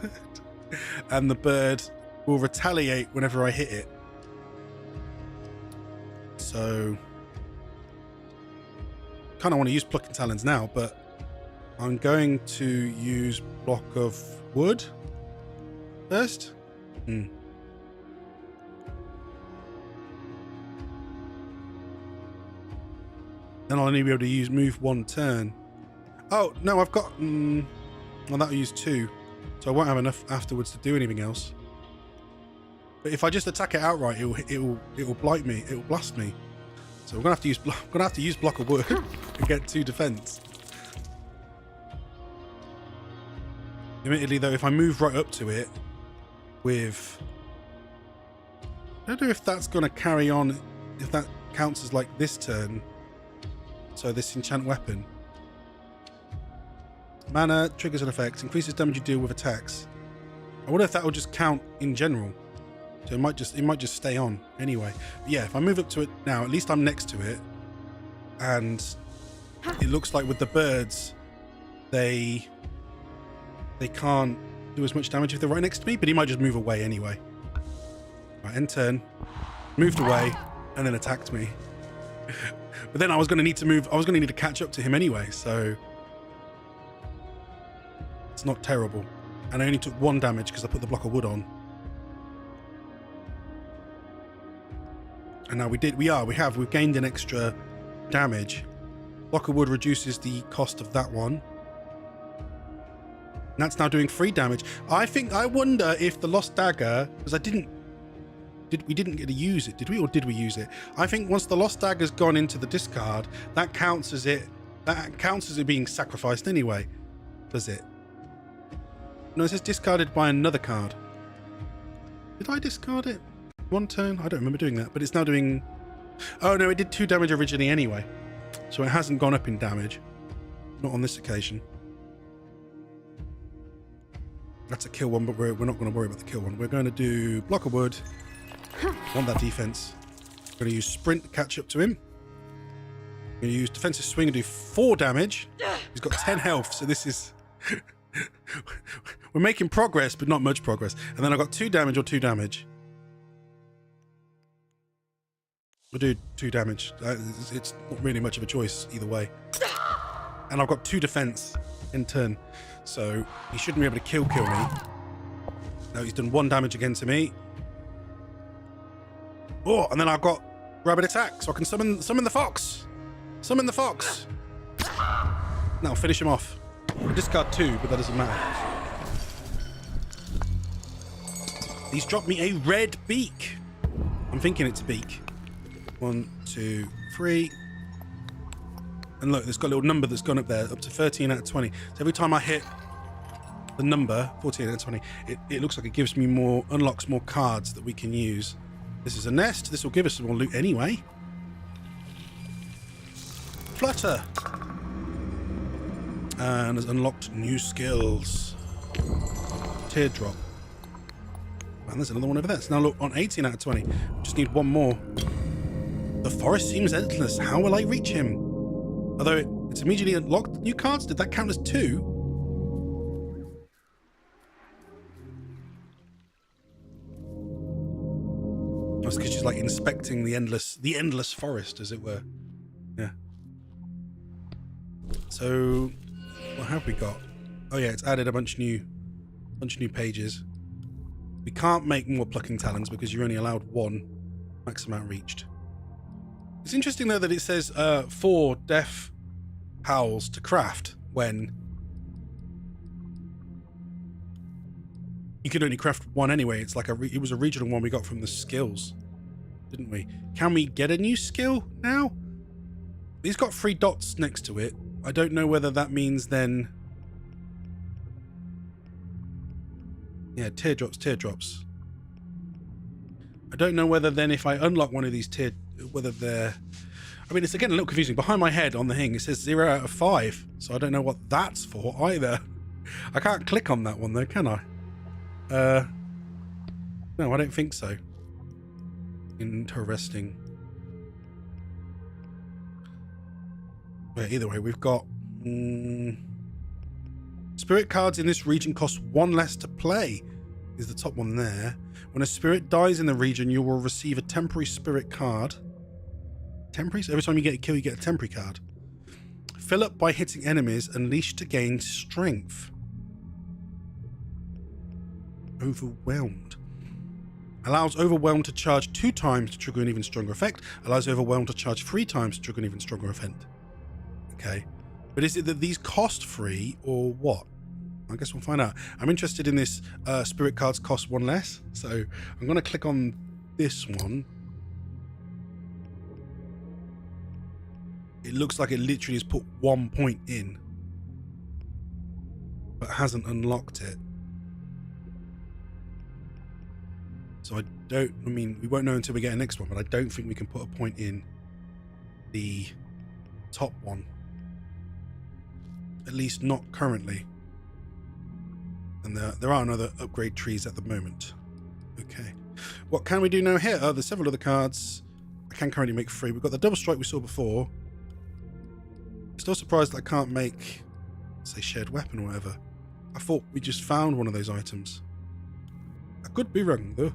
And the bird will retaliate whenever I hit it. So... kind of want to use plucking talons now, but I'm going to use block of wood first. Then I'll only be able to move 1 turn. Oh no, I've got well, that'll use 2, so I won't have enough afterwards to do anything else. But if I just attack it outright, it'll blight me, it'll blast me. So we're gonna have to use block of wood and get 2 defense. Admittedly though, if I move right up to it with... I don't know if that's gonna carry on, if that counts as like this turn. So this enchant weapon. Mana, triggers and effects, increases damage you deal with attacks. I wonder if that will just count in general. So it might just stay on anyway. But yeah, if I move up to it now, at least I'm next to it. And it looks like with the birds, they can't do as much damage if they're right next to me, but he might just move away anyway. Right, end turn. Moved away and then attacked me. But then I was gonna need to catch up to him anyway, so it's not terrible. And I only took 1 damage because I put the block of wood on. And now we've gained an extra damage. Block of wood reduces the cost of that one. And that's now doing 3 damage. I wonder if the lost dagger, because we didn't get to use it, did we? Or did we use it? I think once the lost dagger's gone into the discard, that counts as it being sacrificed anyway. Does it? No, it says discarded by another card. Did I discard it? 1 turn? I don't remember doing that, but it's now doing... Oh no, it did 2 damage originally anyway. So it hasn't gone up in damage. Not on this occasion. That's a kill one, but we're not going to worry about the kill one. We're going to do block of wood. Want that defense. We're going to use sprint to catch up to him. We're going to use defensive swing and do 4 damage. He's got 10 health, so this is... We're making progress, but not much progress. And then I've got 2 damage or 2 damage. We'll do 2 damage. It's not really much of a choice either way. And I've got 2 defense in turn. So he shouldn't be able to kill me. No, he's done 1 damage again to me. Oh, and then I've got rabbit attack, so I can summon the fox. Summon the fox. Now finish him off. I discard 2, but that doesn't matter. He's dropped me a red beak. I'm thinking it's a beak. 1, 2, 3. And look, there's got a little number that's gone up there, up to 13 out of 20. So every time I hit the number, 14 out of 20, it looks like it gives me unlocks more cards that we can use. This is a nest. This will give us some more loot anyway. Flutter. And has unlocked new skills. Teardrop. And there's another one over there. It's now look on 18 out of 20. We just need 1 more. The forest seems endless. How will I reach him? Although it's immediately unlocked new cards. Did that count as 2? That's because she's like inspecting the endless forest, as it were. Yeah. So what have we got? Oh yeah, it's added a bunch of new pages. We can't make more plucking talons because you're only allowed 1 max amount reached. It's interesting though that it says 4 deaf howls to craft when You could only craft one anyway. It's like it was a regional one we got from the skills, didn't we? Can we get a new skill now? He's got 3 dots next to it. I don't know whether that means then... Yeah, teardrops. I don't know whether then if I unlock one of these whether they're... I mean, it's again a little confusing. Behind my head on the thing, it says 0 out of 5. So I don't know what that's for either. I can't click on that one though, can I? No, I don't think so. Interesting. But either way, we've got... Spirit cards in this region cost 1 less to play, is the top one there. When a spirit dies in the region, you will receive a temporary spirit card. Temporary? So every time you get a kill, you get a temporary card. Fill up by hitting enemies, unleash to gain strength. Overwhelmed. Allows Overwhelmed to charge 2 times to trigger an even stronger effect. Allows Overwhelmed to charge 3 times to trigger an even stronger effect. Okay. But is it that these cost free or what? I guess we'll find out. I'm interested in this spirit cards cost 1 less. So I'm going to click on this one. It looks like it literally has put 1 point in, but hasn't unlocked it. So I mean, we won't know until we get the next one, but I don't think we can put a point in the top one. At least not currently. And there are no other upgrade trees at the moment. Okay. What can we do now here? There's several other cards. I can currently make 3. We've got the double strike we saw before. Still surprised that I can't make, say, shared weapon or whatever. I thought we just found one of those items. I could be wrong, though.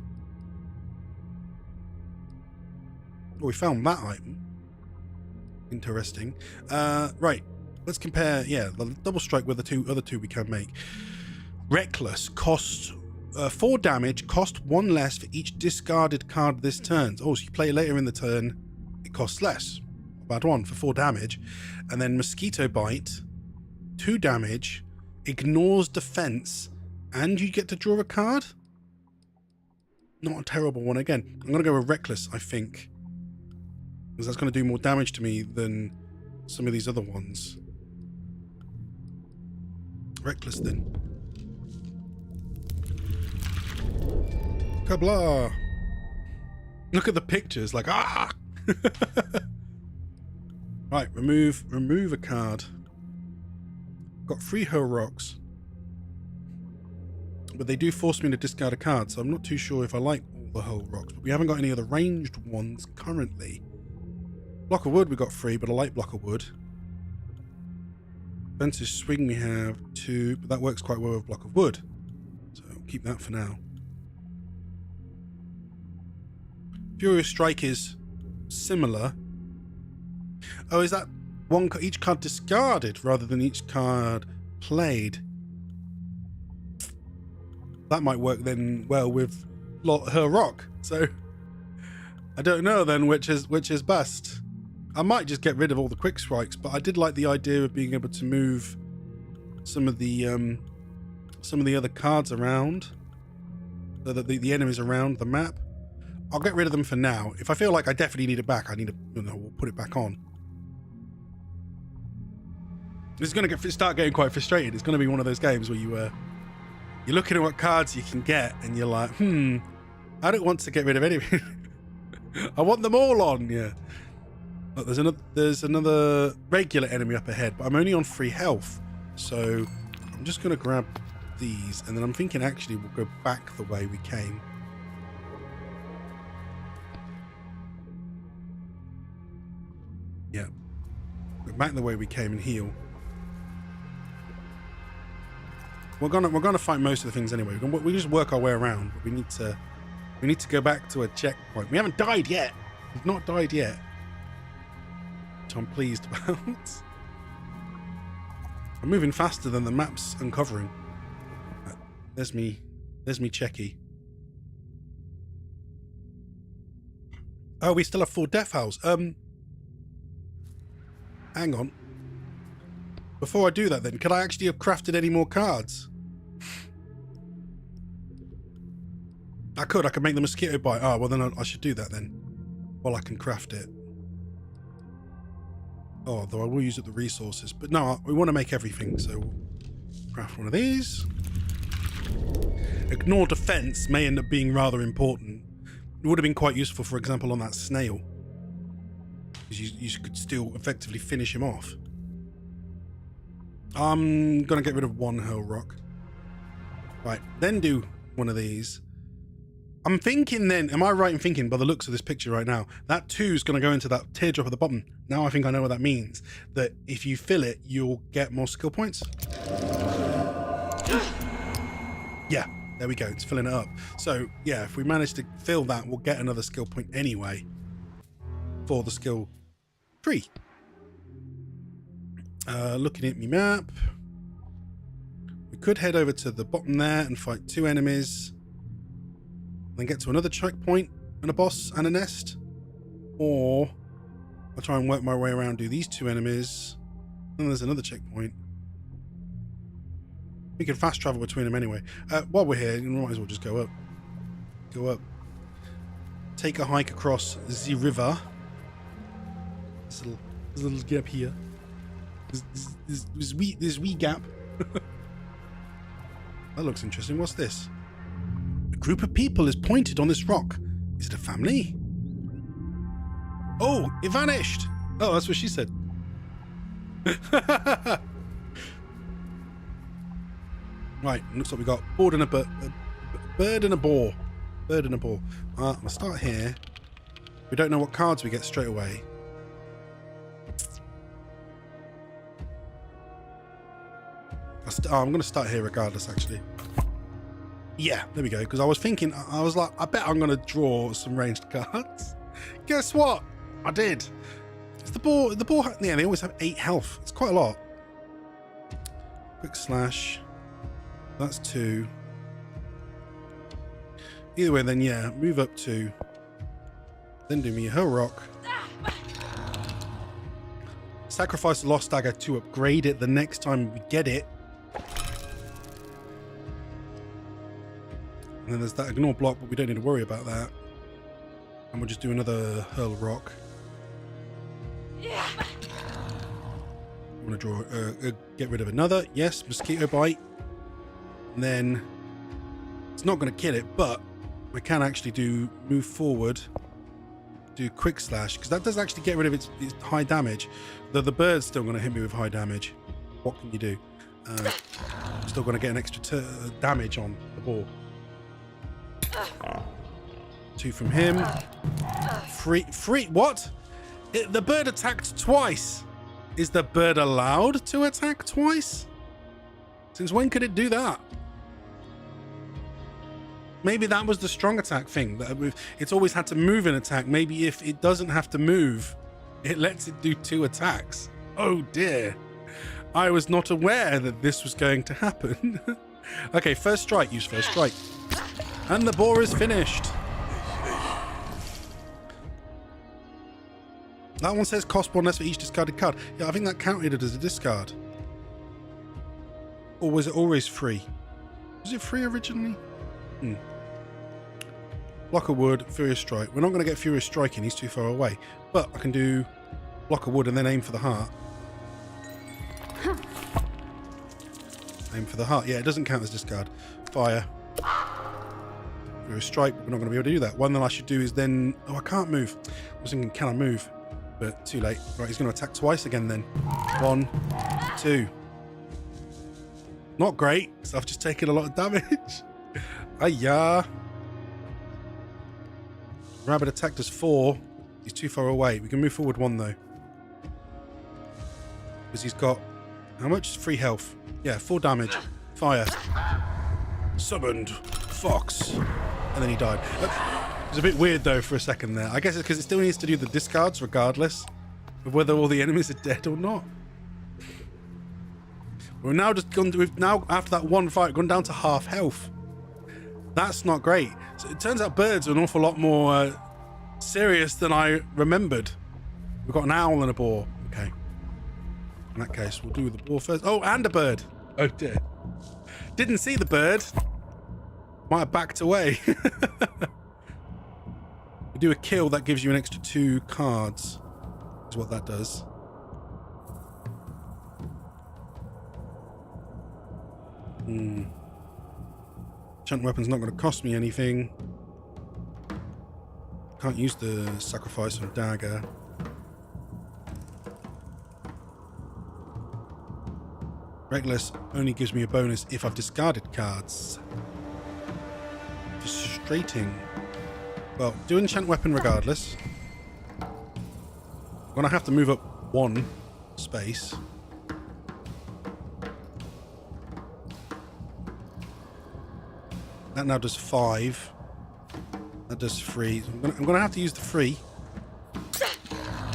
Well, we found that item. Interesting. Right. Let's compare, yeah, the double strike with the other two we can make. Reckless costs 4 damage, cost 1 less for each discarded card this turn. Oh, so you play it later in the turn, it costs less. Bad one for 4 damage. And then Mosquito Bite, 2 damage, ignores defense, and you get to draw a card? Not a terrible one again. I'm going to go with Reckless, I think. Because that's going to do more damage to me than some of these other ones. Reckless then. Kabla! Look at the pictures, like, ah! Right, remove a card. Got 3 Howl rocks. But they do force me to discard a card, so I'm not too sure if I like all the Howl rocks. But we haven't got any other ranged ones currently. Block of wood we got 3, but I like block of wood. Fence's swing we have 2, but that works quite well with block of wood. So I'll keep that for now. Furious Strike is similar. Oh, is that each card discarded rather than each card played? That might work then well with her rock. So I don't know then which is best. I might just get rid of all the quick strikes, but I did like the idea of being able to move some of the other cards around, so that the enemies around the map. I'll get rid of them for now. If I feel like I definitely need it back, I need to, we'll put it back on. This is going to start getting quite frustrated. It's going to be one of those games where you're looking at what cards you can get, and you're like, I don't want to get rid of anything. I want them all on, yeah. Look, there's another regular enemy up ahead, but I'm only on 3 health, so I'm just going to grab these, and then I'm thinking actually we'll go back the way we came. Yeah, go back the way we came and heal. We're gonna fight most of the things anyway. We just work our way around, but we need to go back to a checkpoint. We haven't died yet. We've not died yet, which I'm pleased about. I'm moving faster than the map's uncovering. There's me checky. Oh, we still have 4 death howls. Hang on. Before I do that then, could I actually have crafted any more cards? I could make the mosquito bite. Oh, well then I should do that then. Well, I can craft it. Oh, though I will use up the resources. But no, we want to make everything, so we'll craft one of these. Ignore defense may end up being rather important. It would have been quite useful, for example, on that snail. Because you could still effectively finish him off. I'm going to get rid of one Howl rock. Right, then do one of these. I'm thinking then, am I right in thinking, by the looks of this picture right now, that 2 is going to go into that teardrop at the bottom. Now I think I know what that means. That if you fill it, you'll get more skill points. Yeah, there we go. It's filling it up. So, yeah, if we manage to fill that, we'll get another skill point anyway for the skill tree. Looking at my map, we could head over to the bottom there and fight 2 enemies. Then get to another checkpoint and a boss and a nest. Or I'll try and work my way around, do these 2 enemies. And there's another checkpoint. We can fast travel between them anyway. While we're here, you might as well just go up. Go up. Take a hike across the river. There's a little gap here. This wee gap. That looks interesting. What's this? A group of people is pointed on this rock. Is it a family? Oh, it vanished. Oh, that's what she said. Right, looks like we got bird and a bird and a boar. Bird and a boar. We'll start here. We don't know what cards we get straight away. I'm going to start here regardless, actually. Yeah, there we go. Because I was thinking, I was like, I bet I'm going to draw some ranged cards. Guess what? I did. It's the boar. The boar. Yeah, they always have 8 health. It's quite a lot. Quick slash. That's 2. Either way, then yeah, move up 2. Then do me a Howl rock. Sacrifice the lost dagger to upgrade it the next time we get it. And then there's that ignore block, but we don't need to worry about that. And we'll just do another Howl rock. I'm gonna draw, get rid of another. Yes, mosquito bite. And then it's not going to kill it, but we can actually do move forward, do quick slash, because that does actually get rid of its high damage. Though the bird's still going to hit me with high damage. What can you do? Still going to get an extra damage on the ball. 2 from him. Free. What? The bird attacked twice. Is the bird allowed to attack twice? Since when could it do that? Maybe that was the strong attack thing. That it's always had to move an attack. Maybe if it doesn't have to move, it lets it do 2 attacks. Oh dear. I was not aware that this was going to happen. Okay, first strike. Use first strike. And the boar is finished. That one says cost 1 less for each discarded card. Yeah, I think that counted it as a discard. Or was it always free? Was it free originally? Block of wood, Furious Strike. We're not going to get Furious Striking, he's too far away. But I can do block of wood and then aim for the heart. Aim for the heart. Yeah, it doesn't count as discard. Fire. Furious Strike, we're not going to be able to do that. One that I should do is then... Oh, I can't move. I was thinking, can I move? But too late. Right, he's going to attack twice again then. 1, 2. Not great, so I've just taken a lot of damage. Ayah. Rabbit attacked us 4. He's too far away. We can move forward 1 though. Because he's got... How much? 3 health. Yeah, 4 damage. Fire. Summoned. Fox. And then he died. It was a bit weird though for a second there. I guess it's because it still needs to do the discards regardless of whether all the enemies are dead or not. We've now just gone to, we've now, after that one fight, gone down to half health. That's not great. So it turns out birds are an awful lot more serious than I remembered. We've got an owl and a boar. Okay. In that case, we'll do the boar first. Oh, and a bird. Oh dear. Didn't see the bird. Might have backed away. You do a kill, that gives you an extra 2 cards. Is what that does. Enchant weapon's not going to cost me anything. Can't use the sacrifice on dagger. Reckless only gives me a bonus if I've discarded cards. Frustrating. Well, do enchant weapon regardless. I'm gonna have to move up 1 space. That now does 5. That does 3. I'm gonna have to use the 3.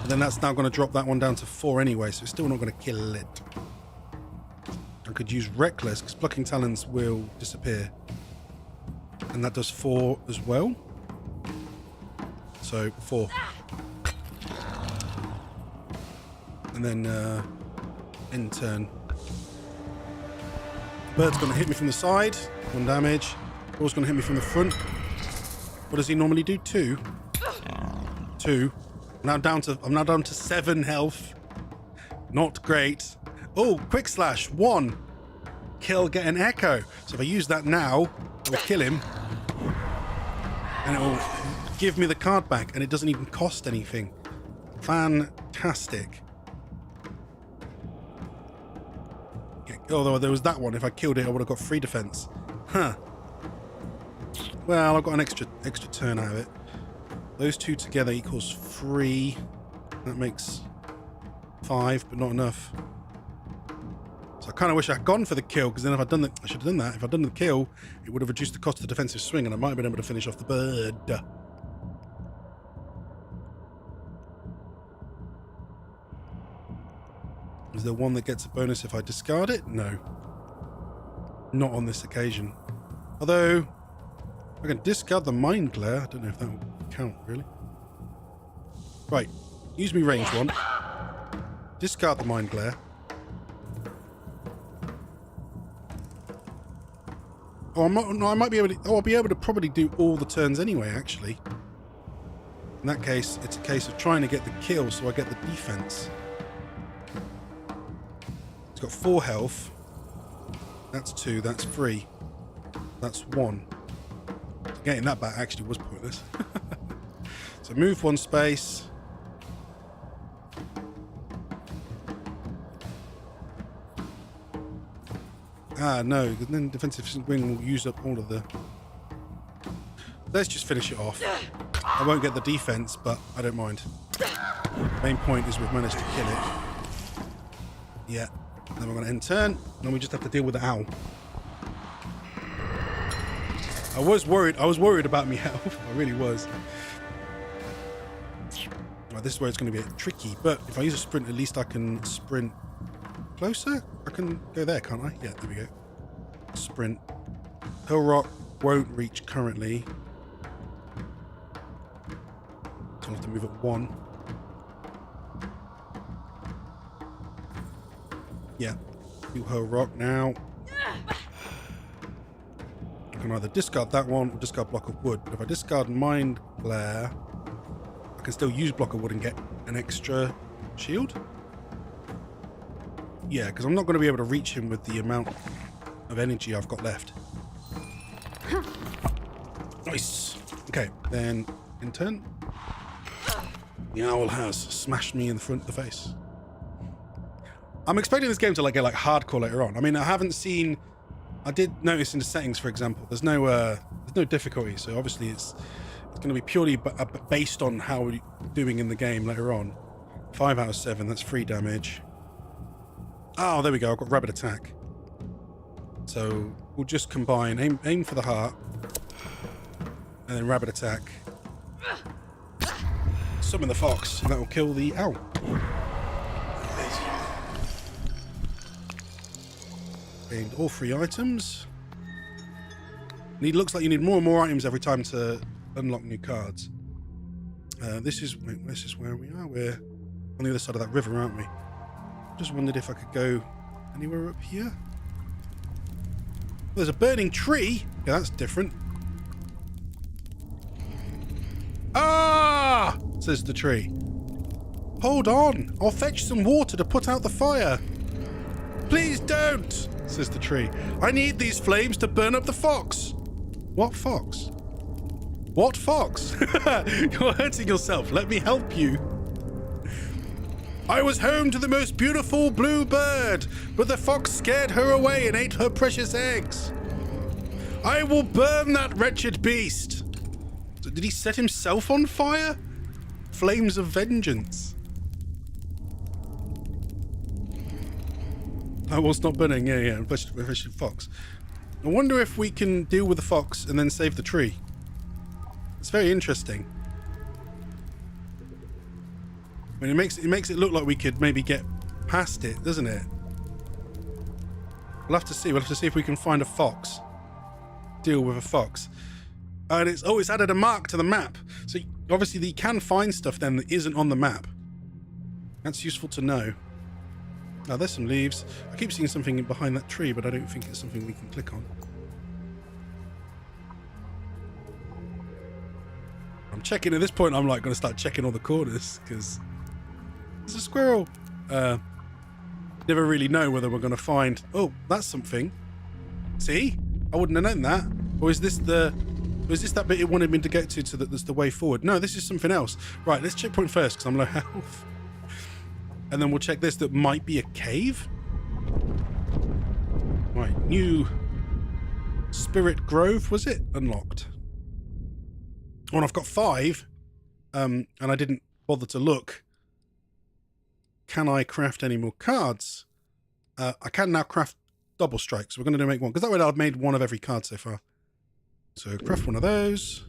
And then that's now gonna drop that one down to 4 anyway, so it's still not gonna kill it. I could use Reckless, because Plucking Talons will disappear. And that does 4 as well. So, 4. And then, end turn. Bird's going to hit me from the side. 1 damage. Ball's going to hit me from the front. What does he normally do? 2. 2. I'm now down to 7 health. Not great. Oh, quick slash. 1. Kill, get an echo. So if I use that now, it will kill him. And it will give me the card back. And it doesn't even cost anything. Fantastic. Although there was that one. If I killed it, I would have got 3 defense. Huh. Well, I've got an extra turn out of it. Those 2 together equals 3. That makes 5, but not enough. So I kind of wish I had gone for the kill, because then if I'd done I should have done that. If I'd done the kill, it would have reduced the cost of the defensive swing, and I might have been able to finish off the bird. Is there one that gets a bonus if I discard it? No. Not on this occasion. Although, I can discard the Mind Glare. I don't know if that will count, really. Right. Use me range 1. Discard the Mind Glare. Oh, I might be able to... Oh, I'll be able to probably do all the turns anyway, actually. In that case, it's a case of trying to get the kill so I get the defense. It's got 4 health. That's 2. That's 3. That's 1. Getting that back actually was pointless. So move 1 space. Ah, no, because then defensive wing will use up all of the... Let's just finish it off. I won't get the defense, but I don't mind. Main point is we've managed to kill it. Yeah. Then we're going to end turn, and then we just have to deal with the owl. I was worried about me health. I really was. Right, this is where it's going to be tricky, but if I use a sprint, at least I can sprint closer. I can go there, can't I? Yeah, there we go. Sprint. Hill Rock won't reach currently. So I'll have to move at 1. Yeah. Do Hill Rock now. I can either discard that one or discard Block of Wood. But if I discard Mind Glare, I can still use Block of Wood and get an extra shield. Yeah, because I'm not going to be able to reach him with the amount of energy I've got left. Nice. Okay, then in turn, the owl has smashed me in the front of the face. I'm expecting this game to get like hardcore later on. I mean, I haven't seen. I did notice in the settings, for example, there's no difficulty, so obviously it's going to be purely based on how we're doing in the game later on. 5 out of 7. That's 3 damage. Oh, there we go. I've got Rabbit Attack. So we'll just combine aim for the heart, and then Rabbit Attack. Summon the fox, and that will kill the owl. Gained all 3 items. Looks like you need more and more items every time to unlock new cards. This is where we are. We're on the other side of that river, aren't we? Just wondered if I could go anywhere up here. There's a burning tree. Yeah, that's different. Ah! Says the tree. Hold on, I'll fetch some water to put out the fire. Please don't, says the tree. I need these flames to burn up the fox. What fox? What fox? You're hurting yourself. Let me help you. I was home to the most beautiful blue bird, but the fox scared her away and ate her precious eggs. I will burn that wretched beast. So did he set himself on fire? Flames of vengeance. Oh, well, it's not burning. Yeah. Wretched fox. I wonder if we can deal with the fox and then save the tree. It's very interesting. I mean, it makes it look like we could maybe get past it, doesn't it? We'll have to see. We'll have to see if we can find a fox. Deal with a fox. And it's added a mark to the map. So obviously you can find stuff then that isn't on the map. That's useful to know. Oh, there's some leaves. I keep seeing something behind that tree, but I don't think it's something we can click on. I'm checking at this point. I'm like going to start checking all the corners because there's a squirrel. Never really know whether we're going to find. Oh, that's something. See, I wouldn't have known that. Or is this that bit it wanted me to get to that that's the way forward? No, this is something else. Right, let's checkpoint first because I'm low health. And then we'll check this that might be a cave. Right, new Spirit Grove, was it? Unlocked. Oh, and I've got 5. And I didn't bother to look. Can I craft any more cards? I can now craft double strikes. So we're going to make one. Because that way I've made one of every card so far. So craft one of those.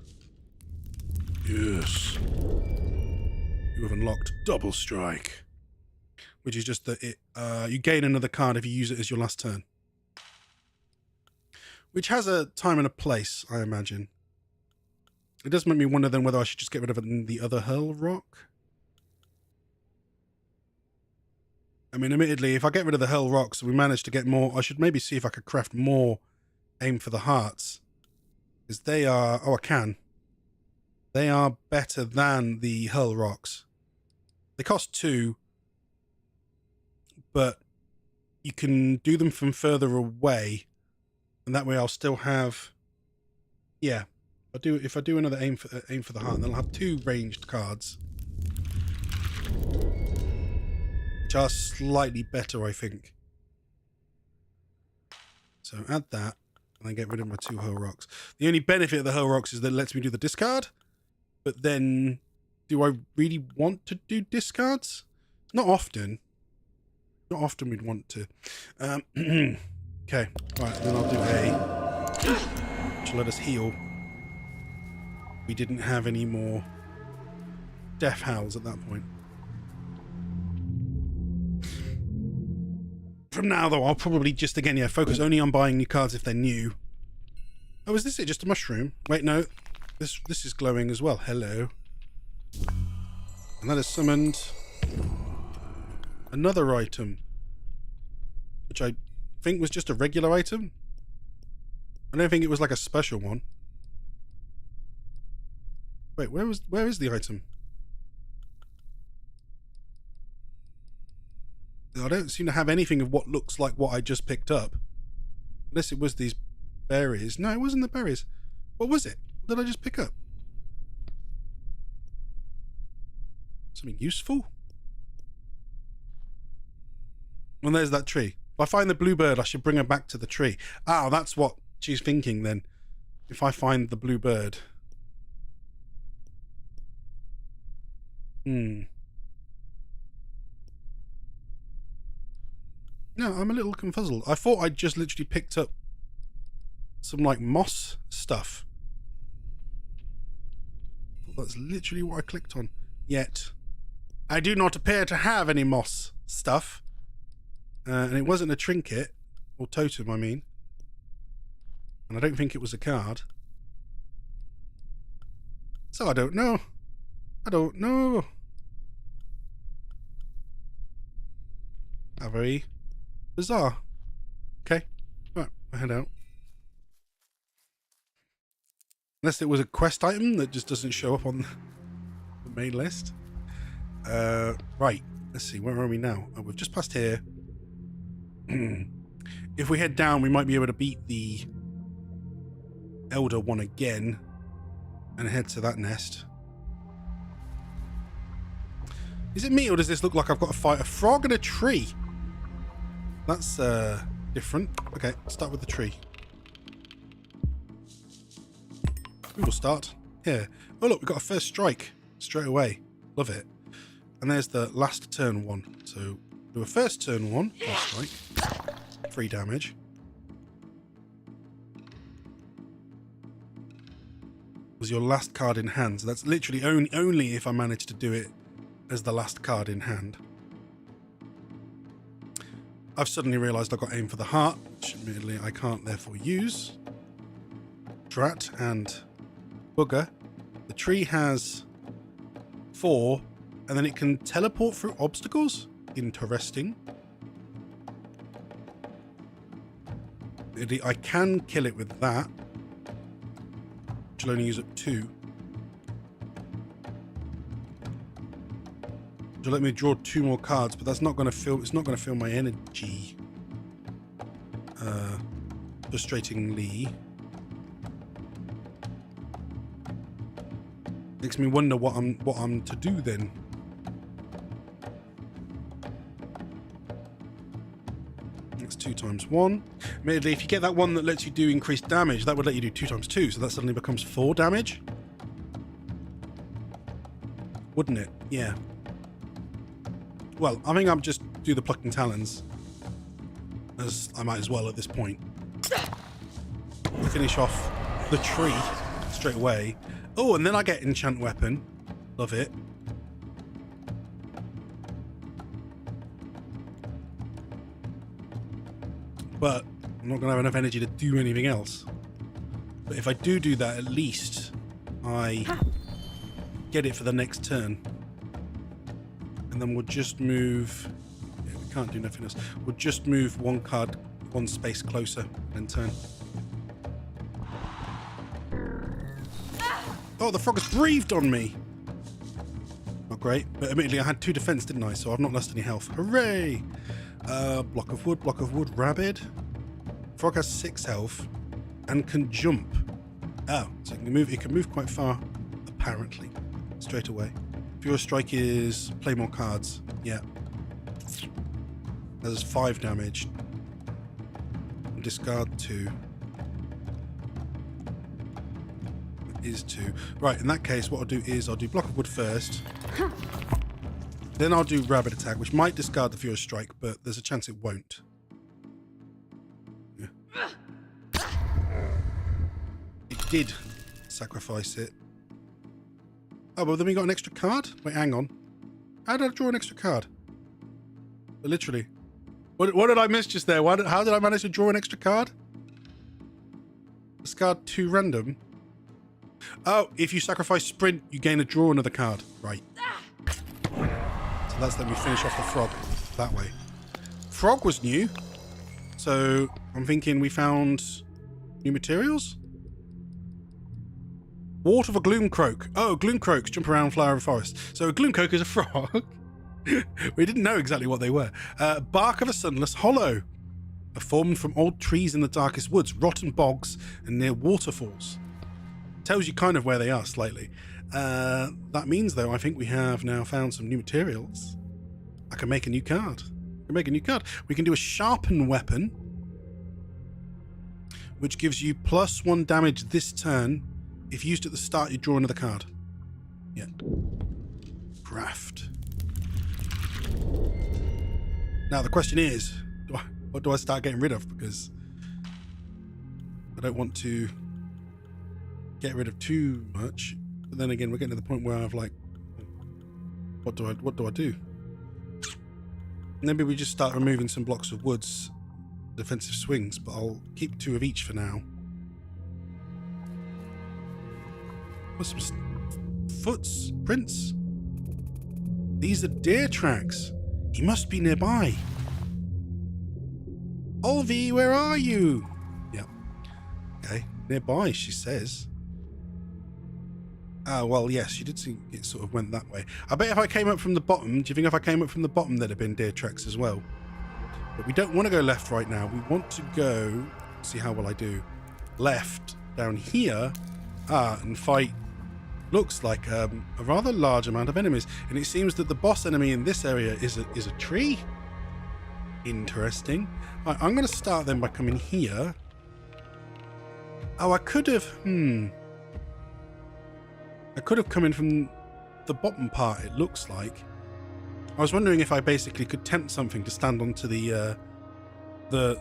Yes. You have unlocked double strike. Which is just that you gain another card if you use it as your last turn. Which has a time and a place, I imagine. It does make me wonder then whether I should just get rid of the other Hurl Rock. I mean, admittedly, if I get rid of the Hurl Rocks, we manage to get more. I should maybe see if I could craft more Aim for the Hearts. Because they are... Oh, I can. They are better than the Hurl Rocks. They cost 2. But you can do them from further away, and that way I'll still have. Yeah, if I do another aim for the heart, then I'll have 2 ranged cards, which are slightly better, I think. So add that, and then get rid of my 2 Hurl Rocks. The only benefit of the Hurl Rocks is that it lets me do the discard, but then do I really want to do discards? Not often. Not often we'd want to. Okay, right, then I'll do A, which will let us heal. We didn't have any more death howls at that point. From now, though, I'll probably just, again, yeah, focus only on buying new cards if they're new. Oh, is this it? Just a mushroom? Wait, no. This is glowing as well. Hello. And that is summoned another item, which I think was just a regular item. I don't think it was like a special one. Wait, where is the item? I don't seem to have anything of what looks like what I just picked up. Unless it was these berries. No, it wasn't the berries. What was it? What did I just pick up? Something useful? Well, there's that tree. If I find the bluebird, I should bring her back to the tree. Ah, that's what she's thinking then. If I find the bluebird. No, I'm a little confuzzled. I thought I'd just literally picked up some, like, moss stuff. That's literally what I clicked on. Yet, I do not appear to have any moss stuff. And it wasn't a trinket, or totem, I mean. And I don't think it was a card. So I don't know. I don't know. How very bizarre. Okay. Right, I head out. Unless it was a quest item that just doesn't show up on the main list. Right. Let's see. Where are we now? Oh, we've just passed here. If we head down, we might be able to beat the Elder one again and head to that nest. Is it me, or does this look like I've got to fight a frog and a tree? That's different. Okay, start with the tree. We will start here. Oh look, we got a first strike straight away. Love it. And there's the last turn one. So do a first turn one, first strike, 3 damage. Was your last card in hand. So that's literally only if I manage to do it as the last card in hand. I've suddenly realised I've got aim for the heart, which admittedly I can't therefore use. Drat and bugger. The tree has 4, and then it can teleport through obstacles. Interesting. I can kill it with that, which will only use up 2. Which will let me draw 2 more cards, but that's not going to fill. It's not going to fill my energy. Frustratingly. Makes me wonder what I'm to do then. That's 2 times 1. Admittedly, if you get that one that lets you do increased damage, that would let you do 2 times 2, so that suddenly becomes 4 damage. Wouldn't it? Yeah. Well, I think I'll just do the plucking talons, as I might as well at this point. Finish off the tree straight away. Oh, and then I get enchant weapon. Love it. But I'm not going to have enough energy to do anything else. But if I do that, at least I get it for the next turn. And then we'll just move... Yeah, we can't do nothing else. We'll just move 1 card, 1 space closer and turn. Oh, the frog has breathed on me. Not great, but admittedly I had 2 defense, didn't I? So I've not lost any health. Hooray! Block of wood, rabid. Frog has 6 health and can jump. Oh, so it can move quite far, apparently, straight away. Pure strike is play more cards. Yeah. There's 5 damage. Discard 2. Is 2. Right, in that case, what I'll do is I'll do block of wood first. Then I'll do rabbit attack, which might discard the Furious Strike, but there's a chance it won't. Yeah. It did sacrifice it. Oh, well, then we got an extra card? Wait, hang on. How did I draw an extra card? Literally. What did I miss just there? How did I manage to draw an extra card? Discard 2 random. Oh, if you sacrifice sprint, you gain a draw another card. Right. So that's let me finish off the frog that way. Frog was new. So I'm thinking we found new materials. Water for Gloomcroak. Oh, Gloomcroaks jump around flower and forest. So a Gloomcroak is a frog. We didn't know exactly what they were. Bark of a sunless hollow. Are formed from old trees in the darkest woods, rotten bogs, and near waterfalls. Tells you kind of where they are slightly. That means, though, I think we have now found some new materials. I can make a new card. We can do a sharpen weapon, which gives you +1 damage this turn. If used at the start, you draw another card. Yeah. Craft. Now the question is, what do I start getting rid of? Because I don't want to get rid of too much. But then again, we're getting to the point where I've like, what do I do? Maybe we just start removing some blocks of woods, defensive swings, but I'll keep 2 of each for now. What's some footprints? These are deer tracks. He must be nearby. Olvie, where are you? Yep. Okay, nearby, she says. Well, yes, you did see it sort of went that way. I bet if I came up from the bottom, do you think if I came up from the bottom there'd have been deer tracks as well? But we don't want to go left right now. We want to go, see how well I do, left down here, and fight, looks like a rather large amount of enemies. And it seems that the boss enemy in this area is a tree. Interesting. Right, I'm going to start then by coming here. Oh, I could have, I could have come in from the bottom part, it looks like. I was wondering if I basically could tempt something to stand onto the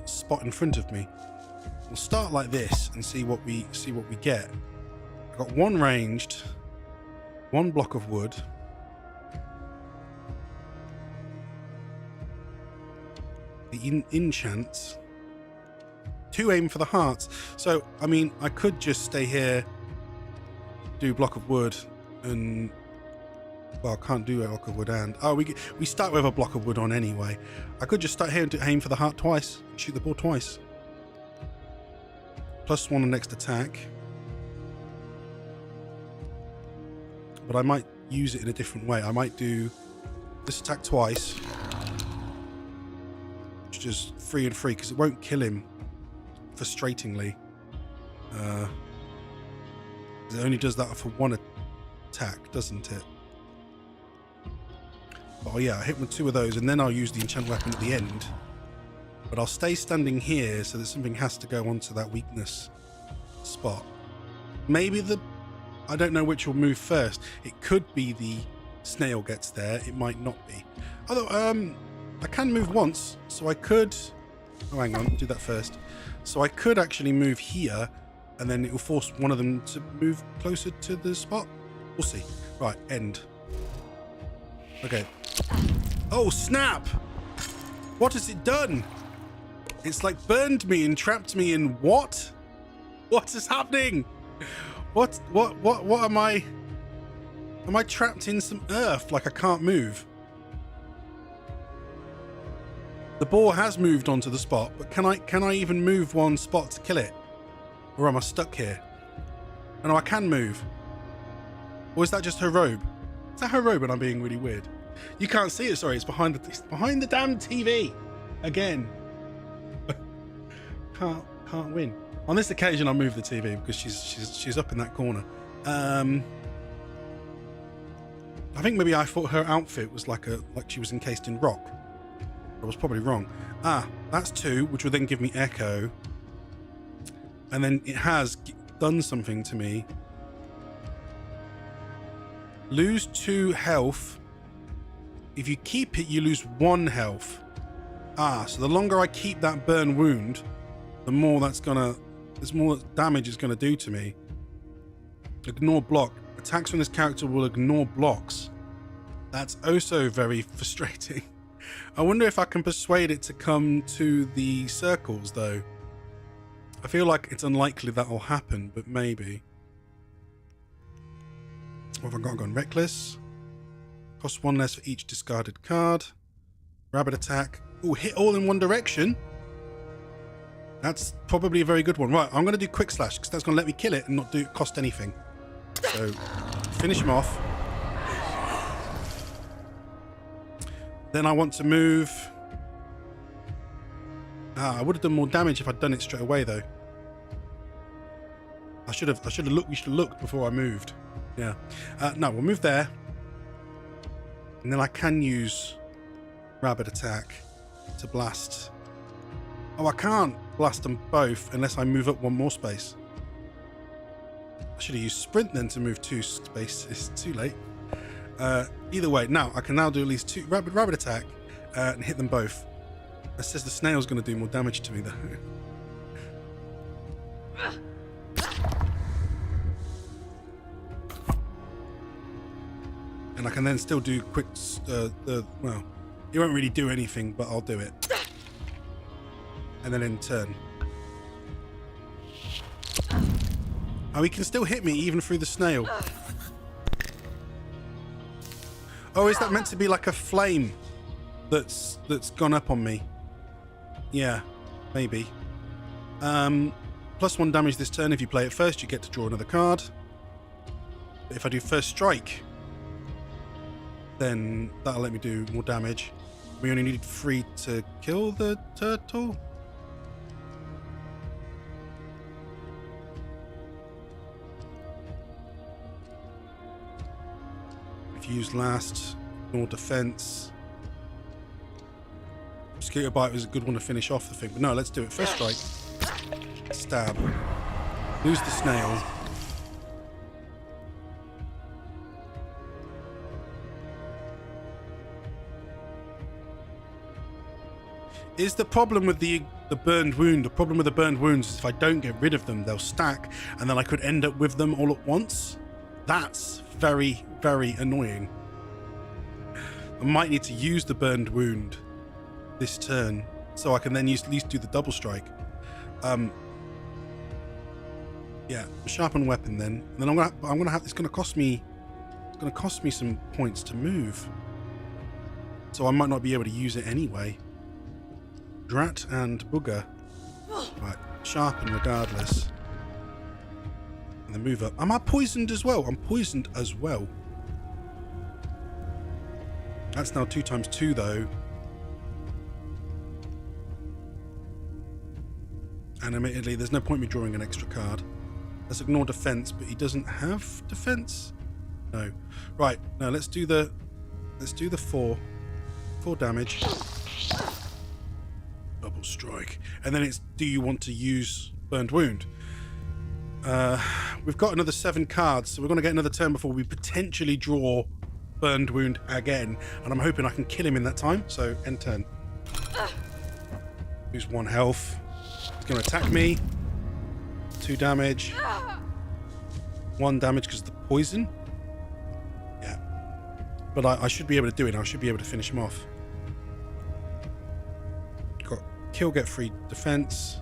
spot in front of me. We'll start like this and see what we get. I've got one ranged, one block of wood. The enchants. 2 aim for the hearts. So, I mean, I could just stay here, do block of wood, and well, I can't do a block of wood and we start with a block of wood on anyway. I could just start here and do aim for the heart twice, shoot the ball twice. +1 on next attack. But I might use it in a different way. I might do this attack twice, which is 3 and 3 because it won't kill him. Frustratingly, it only does that for 1 attack, doesn't it? Oh yeah, I hit with 2 of those, and then I'll use the enchant weapon at the end. But I'll stay standing here so that something has to go onto that weakness spot. Maybe I don't know which will move first. It could be the snail gets there. It might not be. Although I can move once, so I could. Oh, hang on, do that first. So I could actually move here, and then it will force one of them to move closer to the spot. We'll see. Right, end. Okay. Oh, snap! What has it done? It's like burned me and trapped me in what? What is happening? What am I? Am I trapped in some earth like I can't move? The boar has moved onto the spot, but can I even move 1 spot to kill it? Or am I stuck here? Oh no, I can move. Or is that just her robe? Is that her robe and I'm being really weird? You can't see it, sorry, it's behind the damn TV. Again. Can't win. On this occasion I'll move the TV because she's up in that corner. I think maybe I thought her outfit was like she was encased in rock. I was probably wrong. That's 2, which will then give me echo. And then it has done something to me. Lose 2 health. If you keep it, you lose 1 health. So the longer I keep that burn wound, the more there's more damage it's gonna do to me. Ignore block. Attacks from this character will ignore blocks. That's also very frustrating. I wonder if I can persuade it to come to the circles, though. I feel like it's unlikely that will happen, but maybe. What have I got? I've gone reckless. Cost 1 less for each discarded card. Rabbit attack. Oh, hit all in one direction. That's probably a very good one. Right, I'm going to do quick slash because that's going to let me kill it and not cost anything. So, finish him off. Then I want to move. I would have done more damage if I'd done it straight away, though. I should have looked. We should have looked before I moved. Yeah. No, we'll move there, and then I can use rabbit attack to blast. Oh, I can't blast them both unless I move up 1 more space. I should have used sprint then to move 2 spaces. Too late. Either way, now I can now do at least 2 rabbit attack and hit them both. It says the snail's going to do more damage to me though. And I can then still do quick. Well, it won't really do anything, but I'll do it. And then in turn. Oh, he can still hit me even through the snail. Oh, is that meant to be like a flame that's gone up on me? Yeah, maybe. +1 damage this turn. If you play it first, you get to draw another card. If I do first strike, then that'll let me do more damage. We only needed 3 to kill the turtle. If you use last, more defense. Mosquito bite was a good one to finish off the thing, but no, let's do it. First strike, stab, lose the snail. Is the problem with the burned wound? The problem with the burned wounds is if I don't get rid of them, they'll stack, and then I could end up with them all at once. That's very, very annoying. I might need to use the burned wound this turn, so I can then at least do the double strike. Yeah, sharpen weapon then. And then I'm gonna have. It's gonna cost me some points to move, so I might not be able to use it anyway. Drat and booger. Right, sharpen regardless. And then move up. Am I poisoned as well? I'm poisoned as well. That's now 2 times 2 though. And admittedly, there's no point me drawing an extra card. Let's ignore defense, but he doesn't have defense. No. Right, now let's do the 4 damage. Double strike. And then it's, do you want to use burned wound? We've got another 7 cards, so we're going to get another turn before we potentially draw burned wound again, and I'm hoping I can kill him in that time. So end turn. Lose 1 health. He's going to attack me. 2 damage. 1 damage because of the poison. Yeah, but I should be able to do it. I should be able to finish him off. Got kill, get free defense.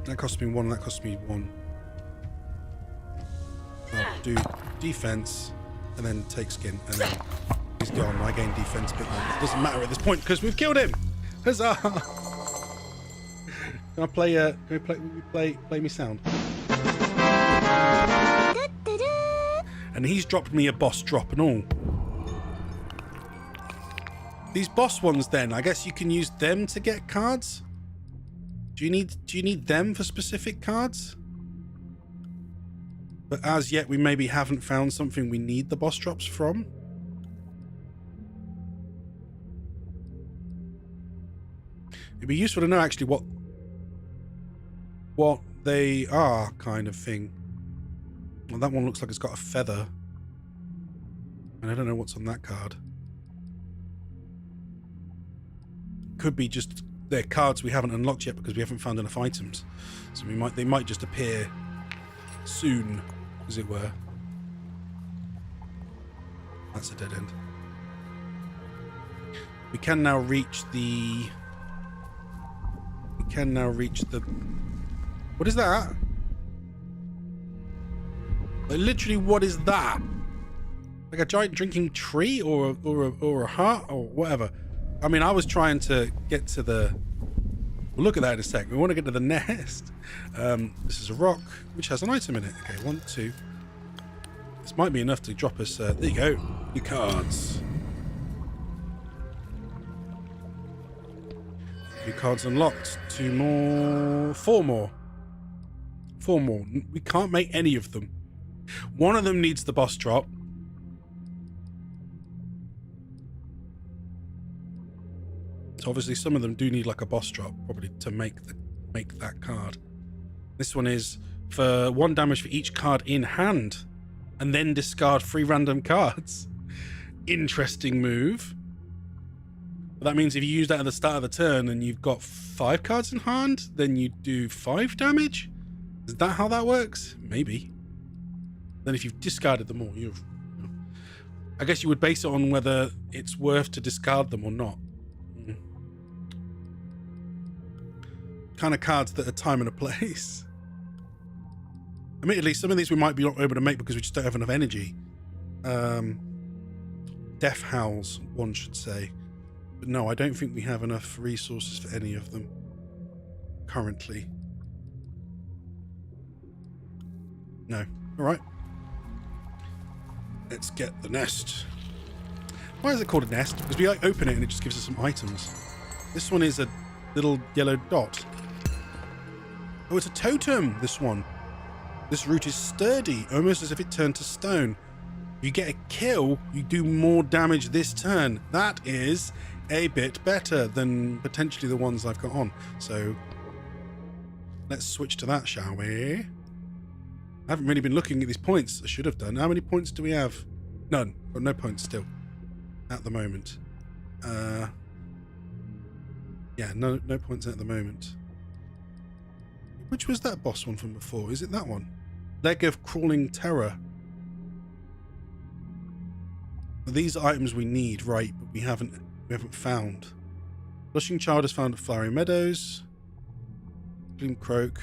That cost me 1, that cost me 1. I'll do defense and then take skin, and then he's gone. I gain defense, but it doesn't matter at this point because we've killed him. Huzzah! Can I play? Can we play me sound? And he's dropped me a boss drop and all. These boss ones, then I guess you can use them to get cards. Do you need them for specific cards? But as yet, we maybe haven't found something we need the boss drops from. It'd be useful to know actually what they are, kind of thing. Well, that one looks like it's got a feather. And I don't know what's on that card. Could be just they're cards we haven't unlocked yet because we haven't found enough items. So they might just appear soon, as it were. That's a dead end. We can now reach the... What is that? Like, literally, what is that? Like a giant drinking tree or a heart or whatever. I mean, I was trying to get to the... We'll look at that in a sec. We want to get to the nest. This is a rock, which has an item in it. Okay, 1, 2. This might be enough to drop us... there you go. Your cards. New cards unlocked. 2 more... 4 more. 4 more. We can't make any of them. One of them needs the boss drop. So obviously some of them do need like a boss drop probably to make that card. This one is for 1 damage for each card in hand and then discard 3 random cards. Interesting move. But that means if you use that at the start of the turn and you've got 5 cards in hand, then you do 5 damage? Is that how that works? Maybe. Then if you've discarded them all, I guess you would base it on whether it's worth to discard them or not. Kind of cards that are time and a place. Admittedly, some of these we might be not able to make because we just don't have enough energy. Death Howls, one should say. But no, I don't think we have enough resources for any of them currently. No. All right. Let's get the nest. Why is it called a nest? Because we open it and it just gives us some items. This one is a little yellow dot. Oh, it's a totem, this one. This root is sturdy, almost as if it turned to stone. If you get a kill, you do more damage this turn. That is a bit better than potentially the ones I've got on. So let's switch to that, shall we? I haven't really been looking at these points. I should have done. How many points do we have? None. Got no points still at the moment. Yeah, no points at the moment. Which was that boss one from before? Is it that one? Leg of Crawling Terror. These are items we need, right? But we haven't found. Blushing Child is found at Flowery Meadows. Gleam Croak.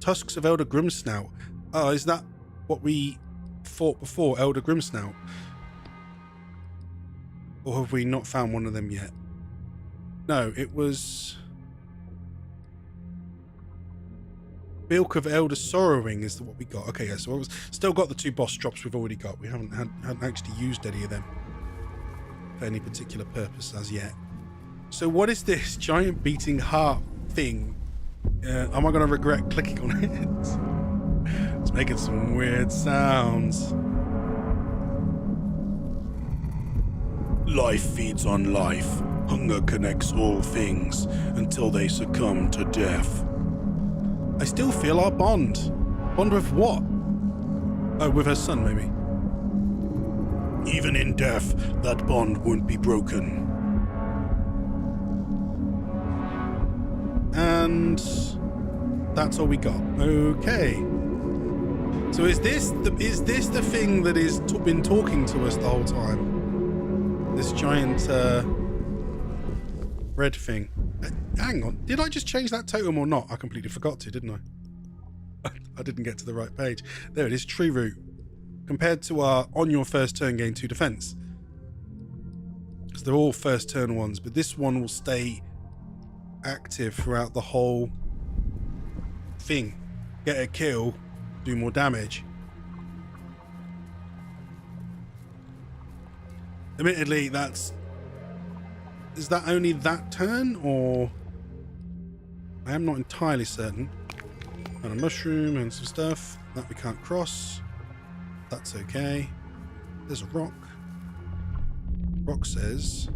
Tusks of Elder Grimsnout. Oh, is that what we fought before, Elder Grimsnout? Or have we not found one of them yet? No, it was... Bilk of Elder Sorrowing is what we got. Okay, yeah, so we've still got the 2 boss drops we've already got. We hadn't actually used any of them for any particular purpose as yet. So what is this giant beating heart thing? Am I going to regret clicking on it? It's making some weird sounds. Life feeds on life. Hunger connects all things until they succumb to death. I still feel our bond. Bond with what? Oh, with her son, maybe. Even in death, that bond won't be broken. And that's all we got. Okay. So is this the thing that is been talking to us the whole time? This giant red thing. Hang on, did I just change that totem or not? I completely forgot to, didn't I? I didn't get to the right page. There it is, tree root. Compared to our on your first turn gain 2 defense. Because they're all first turn ones, but this one will stay active throughout the whole thing. Get a kill, do more damage. Admittedly, is that only that turn, or I am not entirely certain. And a mushroom and some stuff that we can't cross. That's okay. There's a rock. Rock says,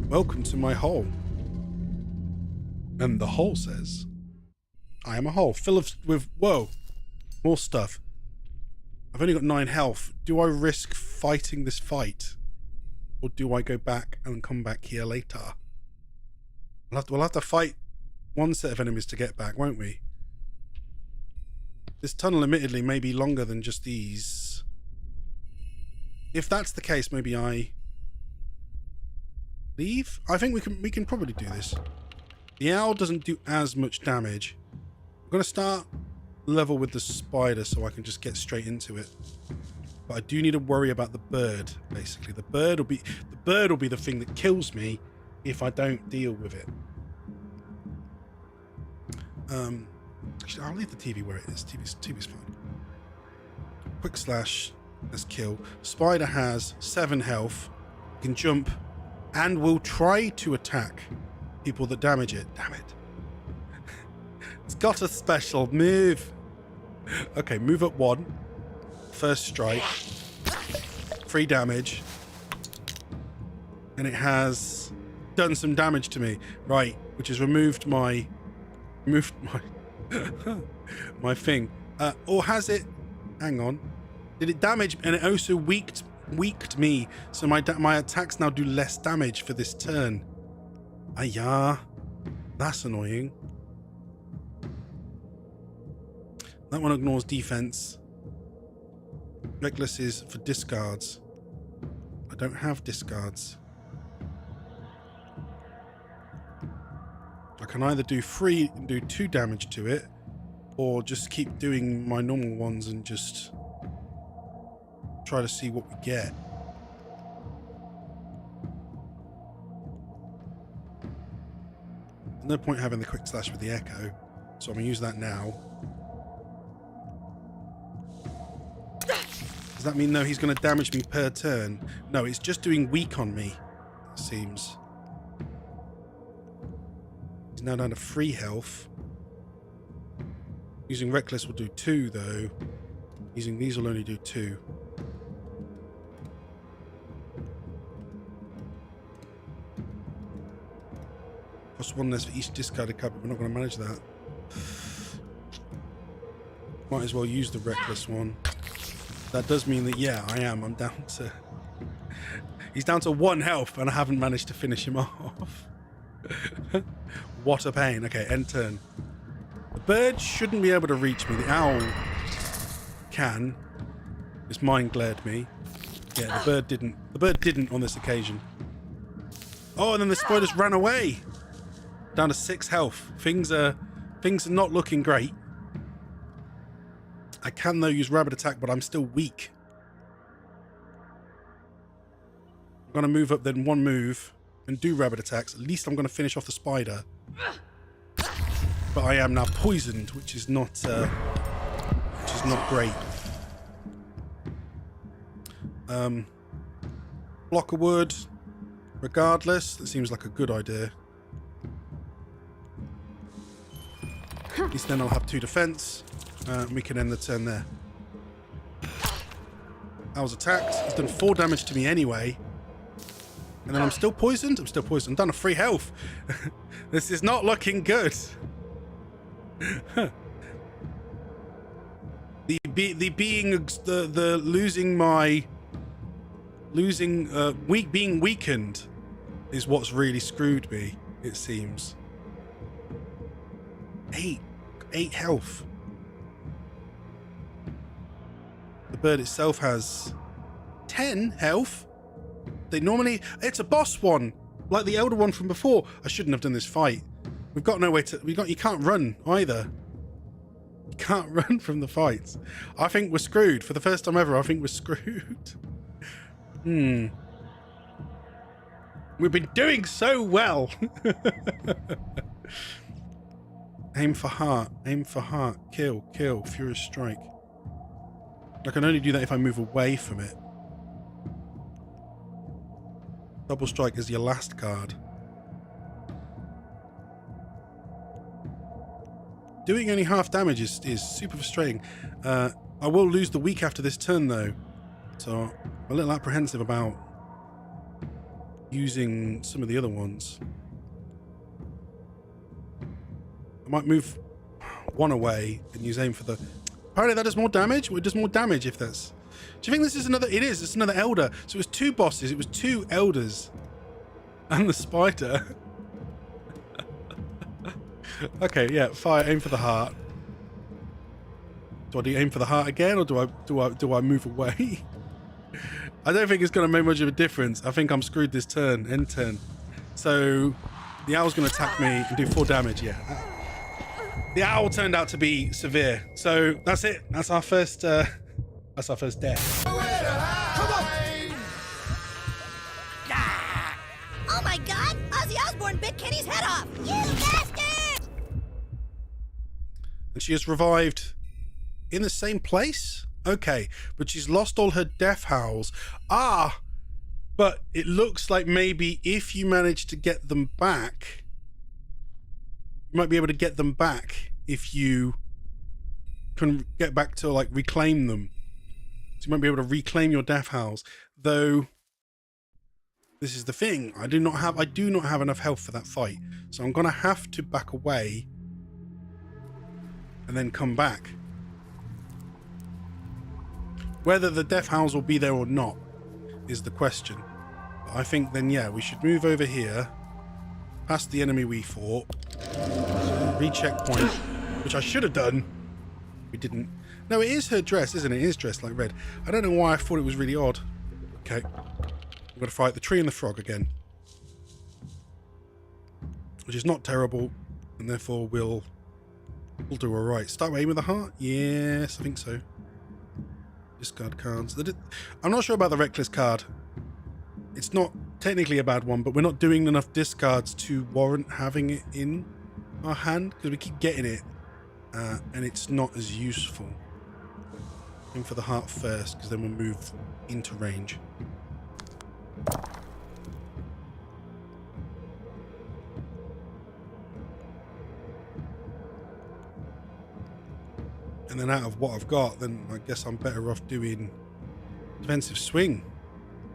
"Welcome to my hole." And the hole says, "I am a hole full with whoa, more stuff. I've only got 9 health. Do I risk fighting this fight, or do I go back and come back here later? We'll have to fight one set of enemies to get back, won't we? This tunnel, admittedly, may be longer than just these. If that's the case, maybe I leave. I think we can probably do this. The owl doesn't do as much damage. I'm gonna start level with the spider so I can just get straight into it. But I do need to worry about the bird, basically. The bird will be the thing that kills me if I don't deal with it. Actually, I'll leave the TV where it is. TV's fine. Quick slash, let's kill. Spider has 7 health, can jump, and will try to attack people that damage it. Damn it. It's got a special move. Okay, move up 1. First strike. 3 damage. And it has done some damage to me. Right, which has removed my my thing. Or has it... Hang on. Did it damage... And it also weaked me. So my attacks now do less damage for this turn. Ayah. That's annoying. That one ignores defense. Reckless is for discards. I don't have discards. I can either do 3 and do 2 damage to it, or just keep doing my normal ones and just try to see what we get. There's no point having the quick slash with the echo, so I'm going to use that now. Does that mean, though, he's going to damage me per turn? No, it's just doing weak on me, it seems. He's now down to 3 health. Using Reckless will do 2, though. Using these will only do 2. Cost 1 less for each discarded card, but we're not going to manage that. Might as well use the Reckless one. That does mean that, yeah, I am. I'm down to... He's down to 1 health, and I haven't managed to finish him off. What a pain. Okay, end turn. The bird shouldn't be able to reach me. The owl can. His mind glared me. Yeah, the bird didn't. The bird didn't on this occasion. Oh, and then the spiders ran away. Down to 6 health. Things are not looking great. I can, though, use Rabbit Attack, but I'm still weak. I'm going to move up then 1 move and do Rabbit Attacks. At least I'm going to finish off the spider. But I am now poisoned, which is not great. Block of wood. Regardless, that seems like a good idea. At least then I'll have 2 defense. We can end the turn there. I was attacked. He's done 4 damage to me anyway. And then I'm still poisoned. I'm still poisoned. I'm down to 3 health. This is not looking good. Being weakened is what's really screwed me, it seems. 8 health. The bird itself has 10 health. They normally... It's a boss one, like the elder one from before. I shouldn't have done this fight. We've got no way to... You can't run either. You can't run from the fights. I think we're screwed. For the first time ever, I think we're screwed. We've been doing so well. Aim for heart. Aim for heart. Kill. Kill. Furious strike. I can only do that if I move away from it. Double strike is your last card. Doing only half damage is super frustrating. I will lose the weak after this turn, though. So I'm a little apprehensive about using some of the other ones. I might move 1 away and use aim for the... Apparently that does more damage? Well, it does more damage if that's... Do you think this is another... It is. It's another elder. So it was 2 bosses. It was 2 elders. And the spider. Okay, yeah. Fire. Aim for the heart. Do I do aim for the heart again, or do I move away? I don't think it's going to make much of a difference. I think I'm screwed this turn. End turn. So the owl's going to attack me and do 4 damage. Yeah. The owl turned out to be severe. So that's it. That's our first. That's our first death. Come on! Oh my God! Ozzy Osbourne bit Kenny's head off! You bastard! And she has revived in the same place? Okay, but she's lost all her death howls. Ah! But it looks like maybe if you manage to get them back, you might be able to get them back if you can get back to, like, reclaim them. So you might be able to reclaim your death howls. Though, this is the thing. I do not have enough health for that fight. So I'm going to have to back away and then come back. Whether the death howls will be there or not is the question. But I think then, yeah, we should move over here, past the enemy we fought, recheck point, which I should have done. We didn't. No, it is her dress, isn't it? It is dressed like red. I don't know why I thought it was really odd. Okay. We've got to fight the tree and the frog again. Which is not terrible, and therefore we'll do alright. Start with aim with the heart? Yes, I think so. Discard cards. I'm not sure about the Reckless card. It's not technically a bad one, but we're not doing enough discards to warrant having it in our hand, because we keep getting it, and it's not as useful. Aim for the heart first, because then we'll move into range. And then out of what I've got, then I guess I'm better off doing defensive swing.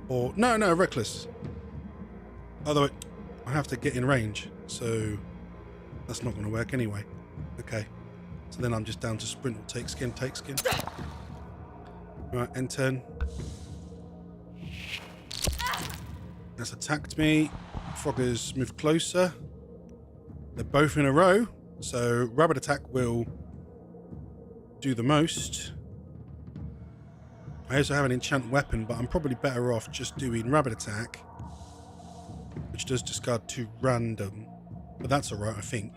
Or, no, reckless. Although I have to get in range, so that's not going to work anyway. Okay. So then I'm just down to sprint or take skin. Right, end turn. That's attacked me. Froggers move closer. They're both in a row, so rabbit attack will do the most. I also have an enchant weapon, but I'm probably better off just doing rabbit attack, which does discard 2 random, but that's alright, I think.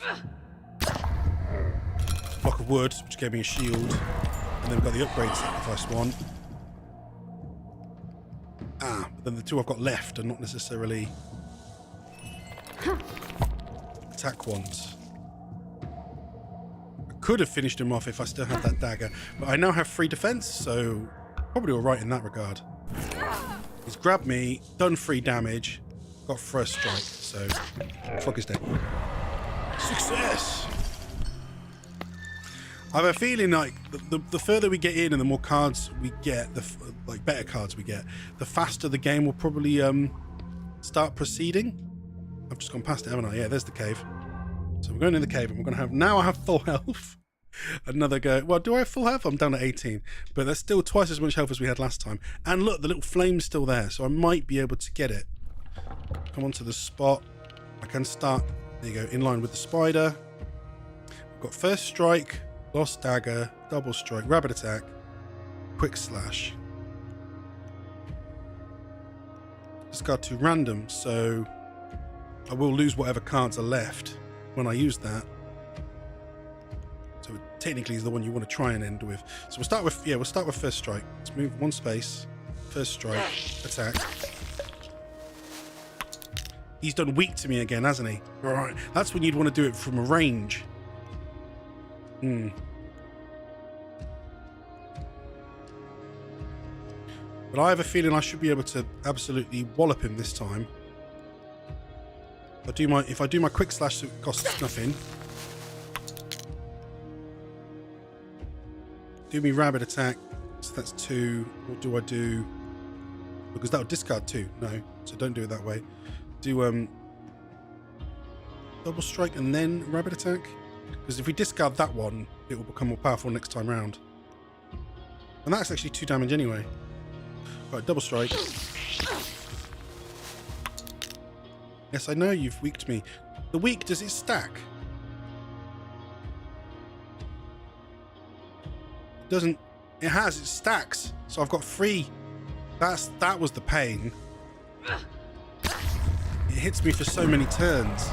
Block of wood, which gave me a shield, and then we've got the upgrade sacrifice one. But then the 2 I've got left are not necessarily attack ones. I could have finished him off if I still had that dagger, but I now have 3 defense, so probably alright in that regard. He's grabbed me, done 3 damage, got first strike, so Frog is dead. Success! I have a feeling like the further we get in and the more cards we get, the better cards we get, the faster the game will probably start proceeding. I've just gone past it, haven't I? Yeah, there's the cave. So we're going in the cave and we're going to have... Now I have full health. Another go. Well, do I have full health? I'm down to 18. But that's still twice as much health as we had last time. And look, the little flame's still there. So I might be able to get it. Come onto the spot. I can start... There you go. In line with the spider. We've got first strike... Lost dagger, double strike, rabbit attack, quick slash. Discard 2 random, so I will lose whatever cards are left when I use that. So it technically is the one you want to try and end with. So we'll start with first strike. Let's move 1 space. First strike, attack. He's done weak to me again, hasn't he? Alright, that's when you'd want to do it from a range. But I have a feeling I should be able to absolutely wallop him this time. If I do my quick slash, it costs nothing. Do me rabbit attack, so that's 2. What do I do? Because that would discard 2. No, so don't do it that way. Do double strike and then rabbit attack. Because if we discard that one, it will become more powerful next time round. And that's actually 2 damage anyway. Right, double strike. Yes, I know you've weaked me. The weak, does it stack? It doesn't. It has, it stacks. So I've got 3. That was the pain. It hits me for so many turns.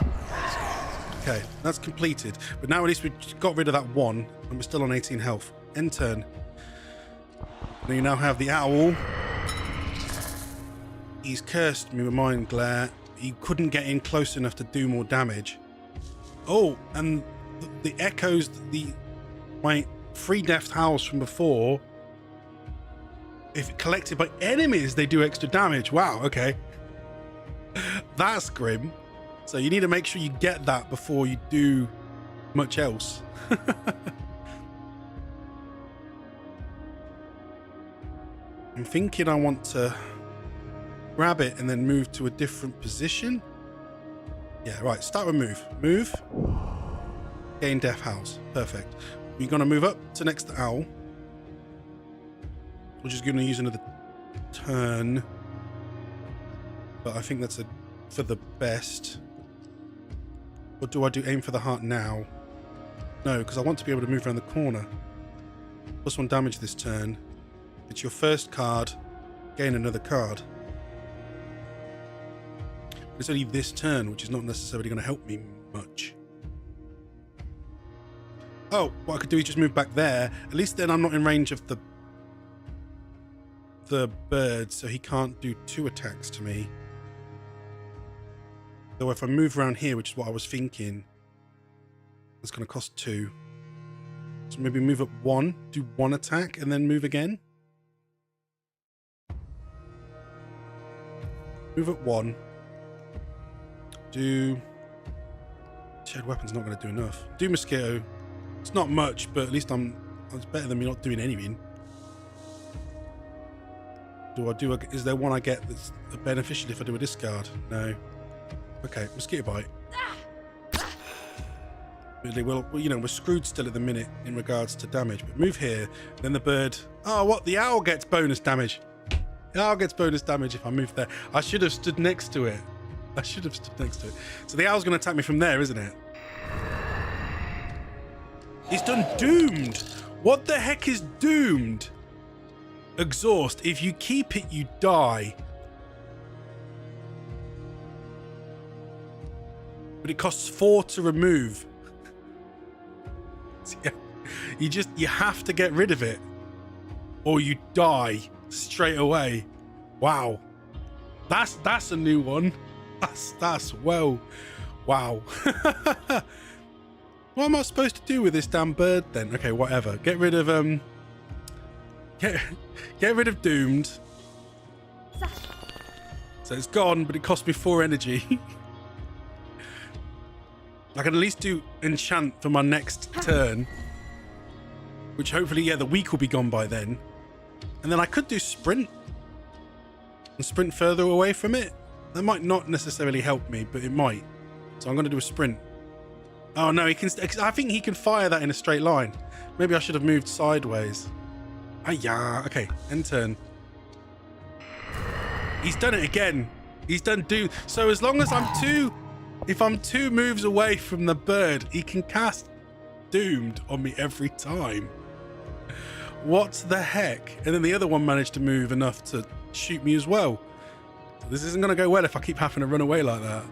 Okay, that's completed. But now at least we got rid of that 1, and we're still on 18 health. End turn. Now you now have the owl. He's cursed me with mind glare. He couldn't get in close enough to do more damage. Oh, and the echoes, my 3 death howls from before, if collected by enemies, they do extra damage. Wow, okay. That's grim. So you need to make sure you get that before you do much else. I'm thinking I want to grab it and then move to a different position. Yeah, right. Start with move. Move. Gain death howls. Perfect. We're going to move up to next to owl. We're just going to use another turn. But I think that's for the best. What do I do? Aim for the heart now? No, because I want to be able to move around the corner. +1 damage this turn. It's your first card. Gain another card. It's only this turn, which is not necessarily going to help me much. Oh, what I could do is just move back there. At least then I'm not in range of the bird, so he can't do 2 attacks to me. Though if I move around here, which is what I was thinking, it's going to cost 2. So maybe move up 1, do 1 attack, and then move again. Move up 1. Do... Shared weapon's not going to do enough. Do mosquito. It's not much, but at least it's better than me not doing anything. Is there one I get that's beneficial if I do a discard? No. Okay, mosquito bite. Really, well, you know, we're screwed still at the minute in regards to damage, but move here, then the bird. Oh, what? The owl gets bonus damage. The owl gets bonus damage if I move there. I should have stood next to it. So the owl's going to attack me from there, isn't it? He's done doomed. What the heck is doomed? Exhaust. If you keep it, you die. But it costs 4 to remove. You have to get rid of it, or you die straight away. Wow, that's a new one. That's well, wow. What am I supposed to do with this damn bird then? Okay, whatever. Get rid of get rid of doomed. So it's gone, but it cost me 4 energy. I can at least do enchant for my next turn, which hopefully, yeah, the week will be gone by then. And then I could do sprint and sprint further away from it. That might not necessarily help me, but it might. So I'm going to do a sprint. Oh no, he can. I think he can fire that in a straight line. Maybe I should have moved sideways. Ah, yeah. Okay, end turn. He's done it again. He's done do. So as long as if I'm 2 moves away from the bird, he can cast doomed on me every time. What the heck? And then the other one managed to move enough to shoot me as well. This isn't going to go well if I keep having to run away like that.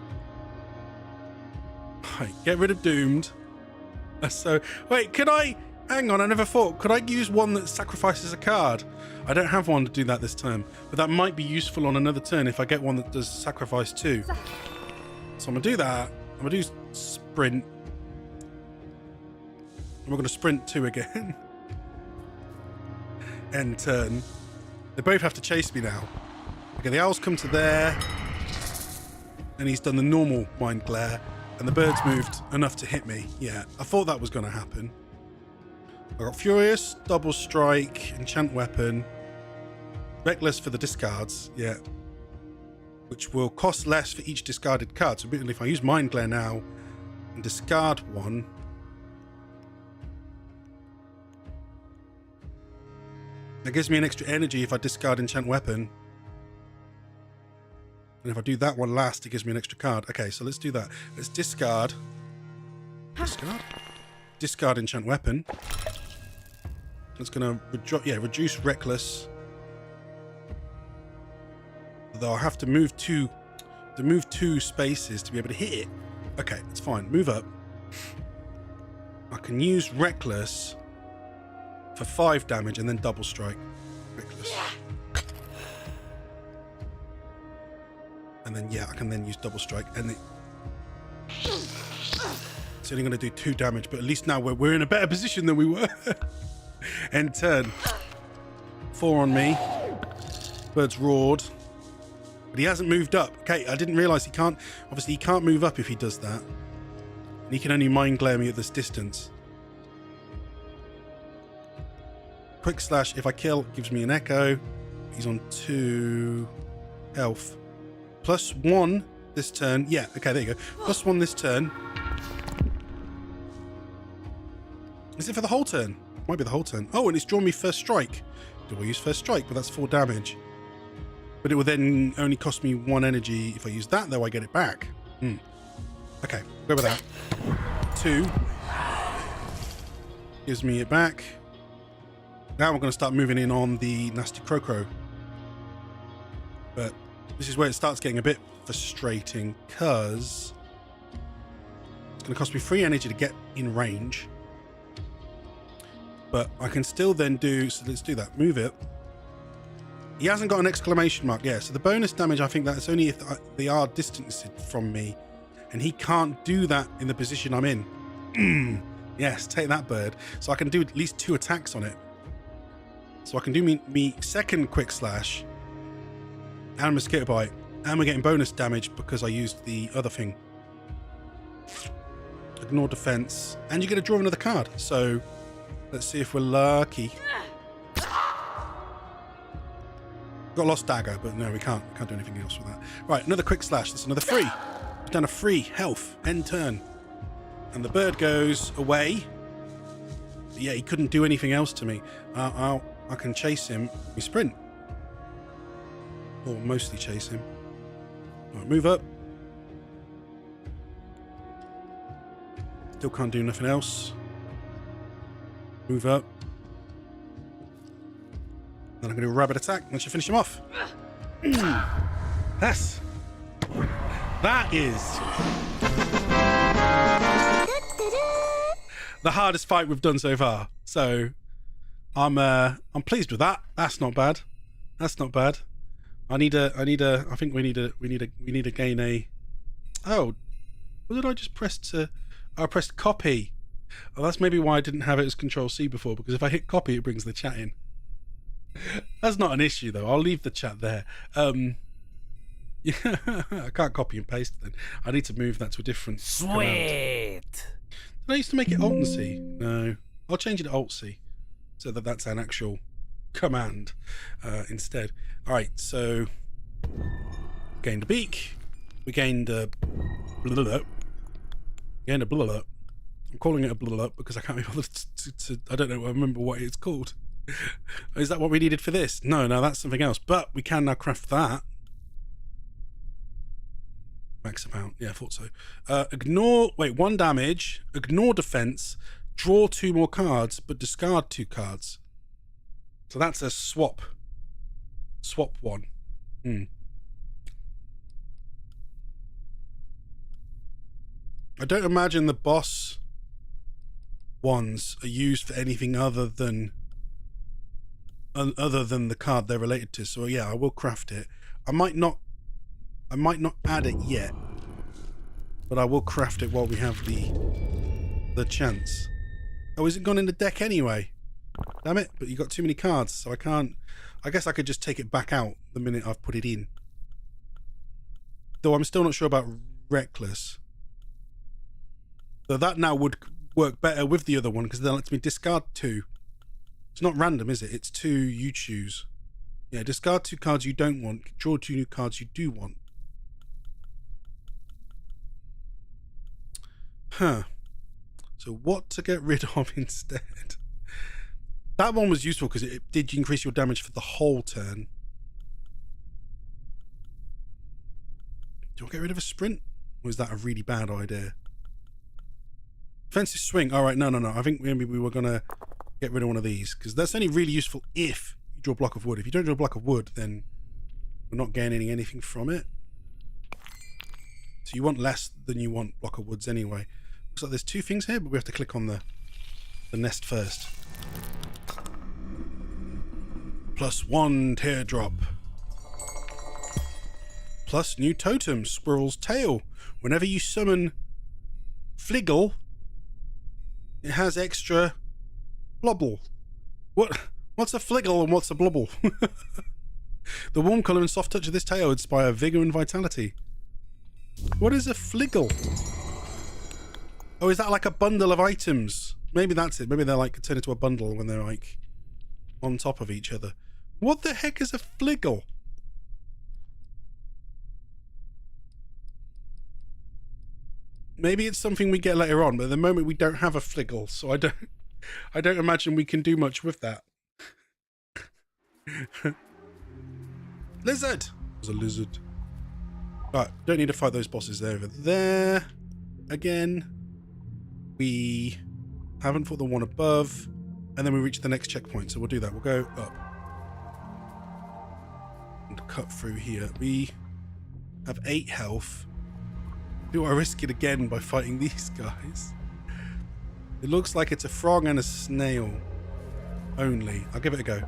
Right, get rid of doomed. So, wait, could I... Hang on, I never thought. Could I use one that sacrifices a card? I don't have one to do that this turn, but that might be useful on another turn if I get one that does sacrifice 2. So I'm going to do that. I'm going to do sprint. And we're going to sprint 2 again. End turn. They both have to chase me now. Okay, the owl's come to there. And he's done the normal mind glare. And the bird's moved enough to hit me. Yeah, I thought that was going to happen. I got Furious, Double Strike, Enchant Weapon. Reckless for the discards, yeah. Which will cost less for each discarded card. So if I use Mind Glare now and discard 1, that gives me an extra energy if I discard Enchant Weapon. And if I do that one last, it gives me an extra card. Okay, so let's do that. Let's discard. Discard Enchant Weapon. That's going to reduce Reckless. Though I have to move 2 spaces to be able to hit it. Okay, it's fine. Move up. I can use Reckless for 5 damage and then Double Strike. Reckless. And then, yeah, I can then use Double Strike. And it's only going to do 2 damage, but at least now we're in a better position than we were. End turn. 4 on me. Bird's roared. But he hasn't moved up. Okay, I didn't realise he can't... Obviously, he can't move up if he does that. And he can only Mind Glare me at this distance. Quick Slash, if I kill, gives me an Echo. He's on 2 health. +1 this turn. Yeah, okay, there you go. +1 this turn. Is it for the whole turn? Might be the whole turn. Oh, and it's drawn me First Strike. Do I use First Strike? But that's 4 damage. But it will then only cost me 1 energy. If I use that, though, I get it back. Okay, go with that. 2. Gives me it back. Now we're going to start moving in on the Nasty Crocro. But this is where it starts getting a bit frustrating, because it's going to cost me 3 energy to get in range. But I can still then do... So let's do that. Move it. He hasn't got an exclamation mark yet. So the bonus damage, I think that's only if they are distanced from me. And he can't do that in the position I'm in. Yes, take that bird. So I can do at least 2 attacks on it. So I can do me second quick slash and mosquito bite. And we're getting bonus damage because I used the other thing. Ignore defense. And you get to draw another card. So let's see if we're lucky. Got lost dagger, but no, we can't do anything else with that. Right, another quick slash. That's another 3. We've done a 3 health end turn. And the bird goes away. Yeah, he couldn't do anything else to me. I can chase him. We sprint. Or mostly chase him. All right, move up. Still can't do nothing else. Move up. Then I'm going to do a rabbit attack. That should finish him off. That is the hardest fight we've done so far. So I'm pleased with that. That's not bad. That's not bad. I think we need to gain a. Oh, what did I just press to? I pressed copy. Oh, that's maybe why I didn't have it as Control C before, because if I hit copy, it brings the chat in. That's not an issue though. I'll leave the chat there. Yeah, I can't copy and paste then. I need to move that to a different Sweet. Command. Did I used to make it Alt and C? No. I'll change it to Alt C so that that's an actual command instead. Alright, so gained a beak. We gained a blullup. Gained a blullup. I'm calling it a blullup because I can't be bothered to I don't know, I remember what it's called. Is that what we needed for this? No, that's something else. But we can now craft that. Max amount. Yeah, I thought so. Ignore 1 damage, ignore defense, draw 2 more cards, but discard 2 cards. So that's a swap. Swap 1. I don't imagine the boss ones are used for anything other than the card they're related to. So yeah, I will craft it. I might not add it yet, but I will craft it while we have the chance. Oh, is it gone in the deck anyway? Damn it, but you got too many cards, so I can't. I guess I could just take it back out the minute I've put it in. Though I'm still not sure about Reckless. So that now would work better with the other one, because that lets me discard 2. It's not random, is it? It's 2 you choose. Yeah, discard 2 cards you don't want, draw 2 new cards you do want. Huh. So what to get rid of instead? That one was useful because it did increase your damage for the whole turn. Do I get rid of a sprint? Or is that a really bad idea? Defensive swing. All right, no. I think maybe we were going to get rid of one of these, because that's only really useful if you draw a block of wood. If you don't draw a block of wood, then we're not gaining anything from it. So you want less than you want block of woods anyway. Looks like there's 2 things here, but we have to click on the nest first. +1 teardrop. Plus new totem, squirrel's tail. Whenever you summon Fliggle, it has extra blubble. What's a Fliggle and what's a blubble? The warm colour and soft touch of this tail inspire vigour and vitality. What is a Fliggle? Oh, is that like a bundle of items? Maybe that's it. Maybe they're like turn into a bundle when they're like on top of each other. What the heck is a Fliggle? Maybe it's something we get later on, but at the moment we don't have a Fliggle, so I don't imagine we can do much with that. Lizard! There's a lizard. Right, don't need to fight those bosses. They're over there. Again. We haven't fought the one above. And then we reach the next checkpoint, so we'll do that. We'll go up. And cut through here. We have 8 health. Do I risk it again by fighting these guys? It looks like it's a frog and a snail only. I'll give it a go.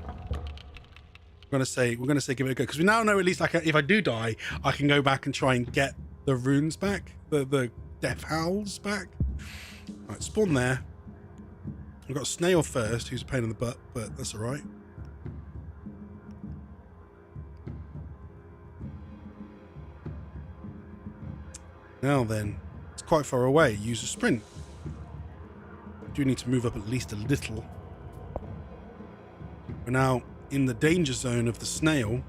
We're gonna say give it a go, because we now know at least like if I do die, I can go back and try and get the runes back, the death howls back. Right, spawn there. We've got Snail first, who's a pain in the butt, but that's alright. Now then, it's quite far away. Use a sprint. We do need to move up at least a little. We're now in the danger zone of the snail.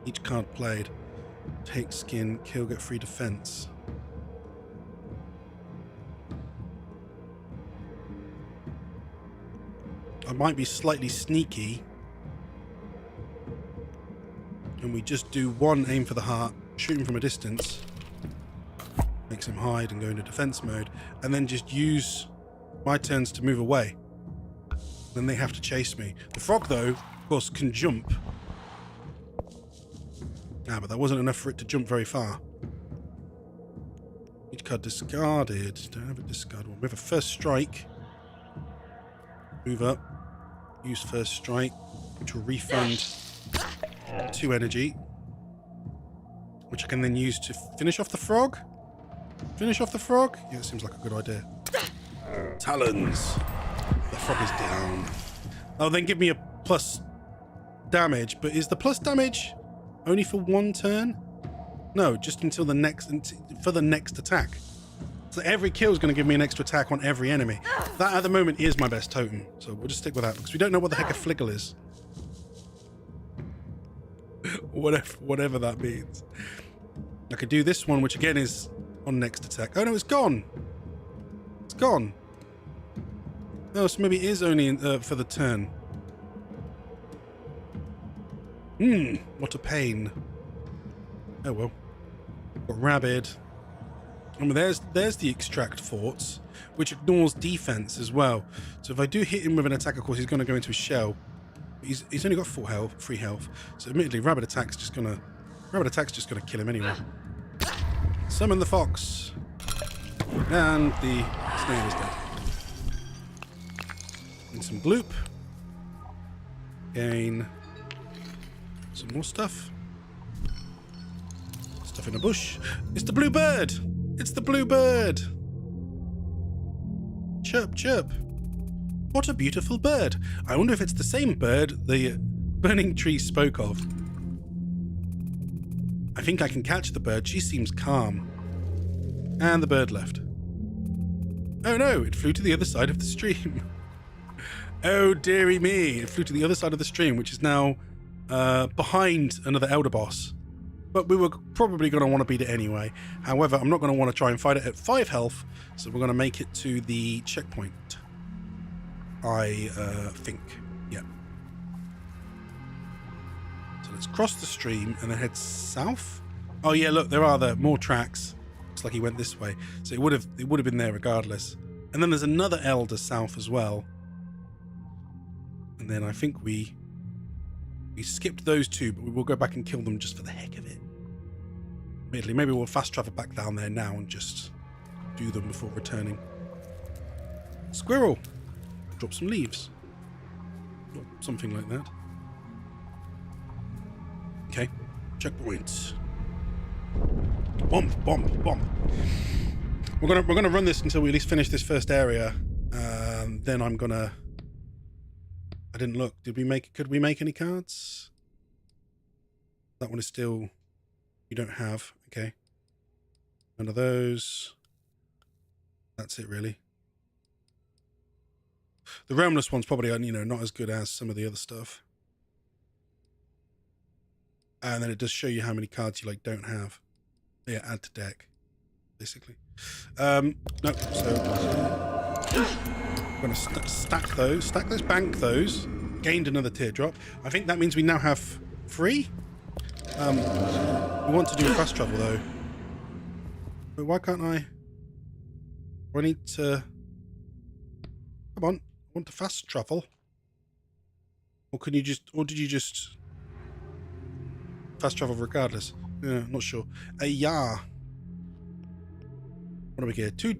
Each card played. Take skin, kill, get free defense. I might be slightly sneaky. And we just do one aim for the heart, shoot him from a distance. Makes him hide and go into defense mode. And then just use my turns to move away. Then they have to chase me. The frog, though, of course, can jump. Ah, but that wasn't enough for it to jump very far. Each card discarded. Don't have a discard one. We have a first strike. Move up. Use first strike, which will refund 2 energy. Which I can then use to finish off the frog. Finish off the frog? Yeah, it seems like a good idea. Talons. The frog is down. Oh, then give me a plus damage. But is the plus damage only for 1 turn? No, just until the next, for the next attack. So every kill is going to give me an extra attack on every enemy. That at the moment is my best totem. So we'll just stick with that because we don't know what the heck a fliggle is. Whatever that means. I could do this one, which again is on next attack. Oh no, it's gone. It's gone. No, so maybe it is only for the turn. What a pain. Oh well. Got Rabid. And there's the extract forts, which ignores defense as well. So if I do hit him with an attack, of course, he's going to go into a shell. He's only got full health, free health. So admittedly, Rabid attack's just gonna kill him anyway. Summon the fox, and the snail is dead. And some gloop. Gain some more stuff. Stuff in a bush. It's the blue bird. It's the blue bird. Chirp, chirp. What a beautiful bird. I wonder if it's the same bird the burning tree spoke of. I think I can catch the bird. She seems calm. And the bird left. Oh no, it flew to the other side of the stream. Oh dearie me. It flew to the other side of the stream, which is now behind another elder boss. But we were probably going to want to beat it anyway. However, I'm not going to want to try and fight it at 5 health, so we're going to make it to the checkpoint. I think. Yeah. So let's cross the stream and then head south. Oh yeah, look, there are more tracks. Looks like he went this way. So it would have been there regardless. And then there's another elder south as well. And then I think we skipped those 2, but we will go back and kill them just for the heck of it. Admittedly, maybe we'll fast travel back down there now and just do them before returning. Squirrel! Drop some leaves. Or something like that. Okay. Checkpoint. Bomb, bomb, bomb. We're gonna run this until we at least finish this first area. Then I'm gonna... I didn't look. Could we make any cards? That one is still, you don't have. Okay. None of those. That's it really. The Realmless one's probably, not as good as some of the other stuff. And then it does show you how many cards you don't have. Yeah, add to deck, basically. No, so I'm going to stack those, bank those. Gained another teardrop. I think that means we now have 3. We want to do fast travel though. But why can't I? Do I need to? Come on, I want to fast travel. Or can you just? Or did you just fast travel regardless? Yeah, not sure. Yeah. What do we get? Two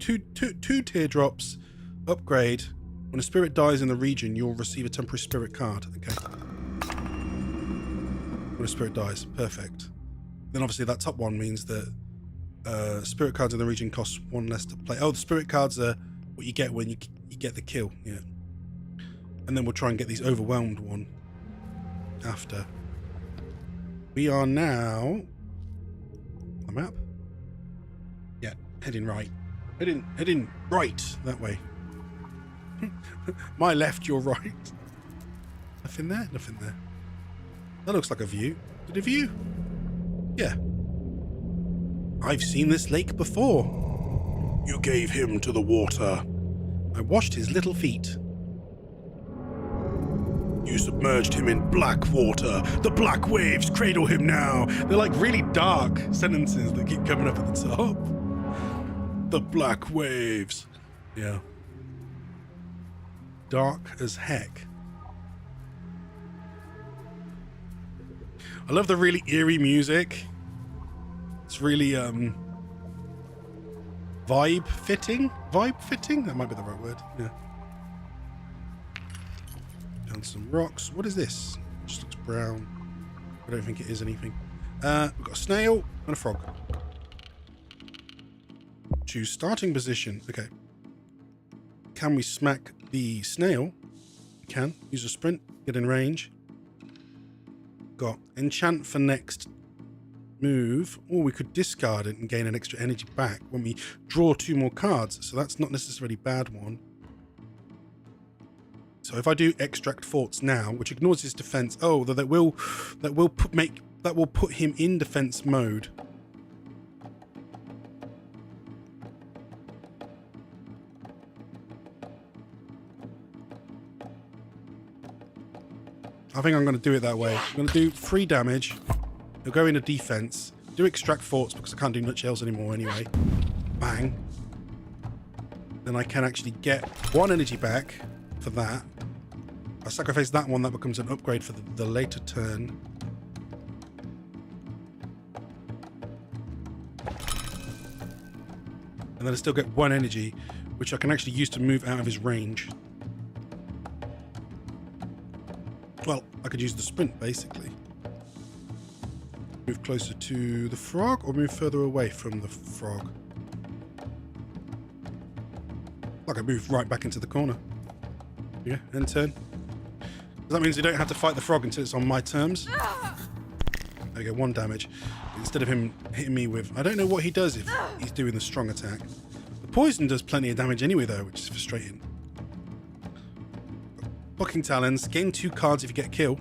teardrops. Upgrade. When a spirit dies in the region, you'll receive a temporary spirit card. Okay. When a spirit dies. Perfect. Then obviously that top one means that spirit cards in the region cost 1 less to play. Oh, the spirit cards are what you get when you get the kill. Yeah. And then we'll try and get these overwhelmed one after. We are now on the map. Yeah, heading right. Heading right that way. My left, your right. Nothing there? Nothing there. That looks like a view. Did a view? Yeah. I've seen this lake before. You gave him to the water. I washed his little feet. You submerged him in black water. The black waves cradle him now. They're like really dark sentences that keep coming up at the top. The black waves. Yeah. Dark as heck. I love the really eerie music. It's really vibe fitting. That might be the right word. Yeah. Down some rocks. What is this? Just looks brown. I don't think it is anything. We've got a snail and a frog. Choose starting position. Okay. Can we smack the snail? We can. Use a sprint. Get in range. Got enchant for next move, or we could discard it and gain an extra energy back when we draw 2 more cards, so that's not necessarily a bad one. So if I do extract thoughts now, which ignores his defense, oh, that will put him in defense mode. I think I'm going to do it that way. I'm going to do 3 damage. He'll go into defense. Do extract thoughts because I can't do much else anymore anyway. Bang. Then I can actually get 1 energy back for that. I sacrifice that one, that becomes an upgrade for the later turn. And then I still get 1 energy, which I can actually use to move out of his range. Well, I could use the sprint, basically. Move closer to the frog, or move further away from the frog. Like I move right back into the corner. Yeah, end turn. That means you don't have to fight the frog until it's on my terms. There we go, 1 damage. Instead of him hitting me with... I don't know what he does if he's doing the strong attack. The poison does plenty of damage anyway, though, which is frustrating. Blocking Talons. Gain 2 cards if you get a kill.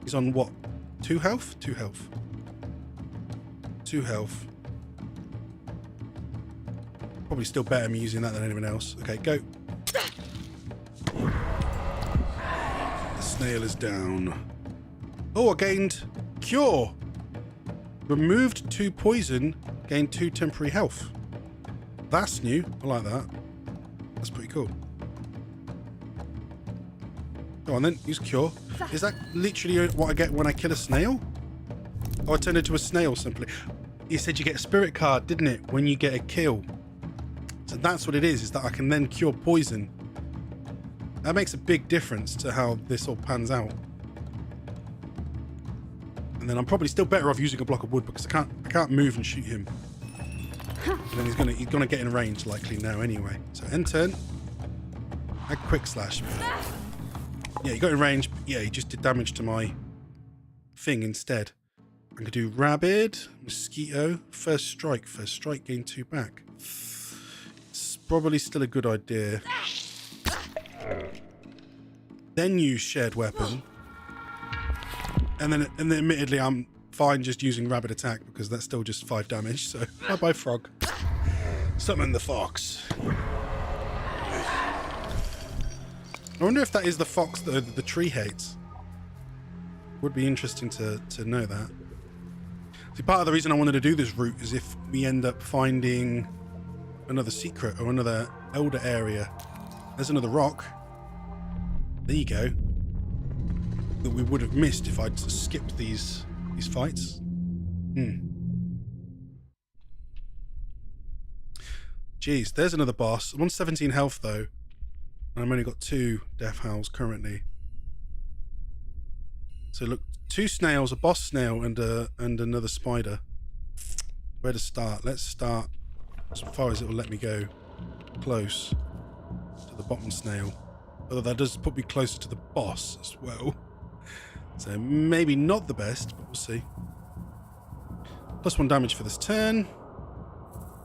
He's on what? 2 health? 2 health. 2 health. Probably still better me using that than anyone else. Okay, go. The snail is down. Oh, I gained Cure. Removed 2 poison, gained 2 temporary health. That's new. I like that. That's pretty cool. Go on then, use Cure. Is that literally what I get when I kill a snail? Oh, I turned into a snail simply. You said you get a spirit card, didn't it? When you get a kill. So that's what it is that I can then cure poison. That makes a big difference to how this all pans out. And then I'm probably still better off using a block of wood because I can't move and shoot him. And then he's gonna get in range likely now anyway. So end turn. Add quick slash. Yeah, he got in range. Yeah, he just did damage to my thing instead. I could do rabid, mosquito, first strike. First strike, gain 2 back. It's probably still a good idea. Then use shared weapon. And then admittedly I'm fine just using rabid attack because that's still just 5 damage. So bye bye frog. Summon the fox. I wonder if that is the fox that the tree hates. Would be interesting to know that. See, part of the reason I wanted to do this route is if we end up finding another secret or another elder area. There's another rock. There you go. That we would have missed if I'd skipped these fights. Jeez, there's another boss. I'm on 17 health though. And I've only got 2 death howls currently. So look, 2 snails, a boss snail, and another spider. Where to start? Let's start as far as it will let me go. Close. to the bottom snail. Although that does put me closer to the boss as well. So maybe not the best, but we'll see. +1 damage for this turn.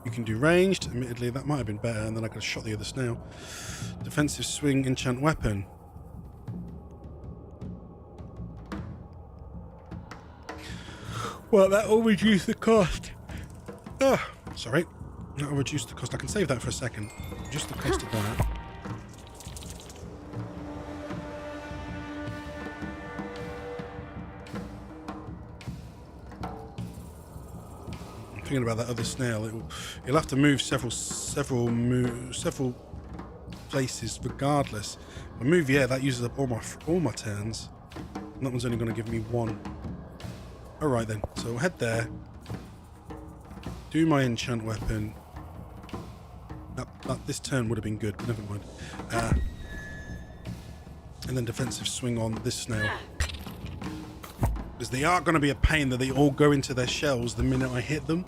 You can do ranged. Admittedly, that might have been better, and then I could have shot the other snail. Defensive swing, enchant weapon. Well, that will reduce the cost. Oh, sorry. That will reduce the cost. I can save that for a second. Reduce the cost of that. Thinking about that other snail, you'll have to move several places regardless. A move, yeah, that uses up all my turns, and that one's only going to give me 1. All right then, so I'll head there, do my enchant weapon. This turn would have been good, but never mind. And then defensive swing on this snail. Because they are going to be a pain that they all go into their shells the minute I hit them.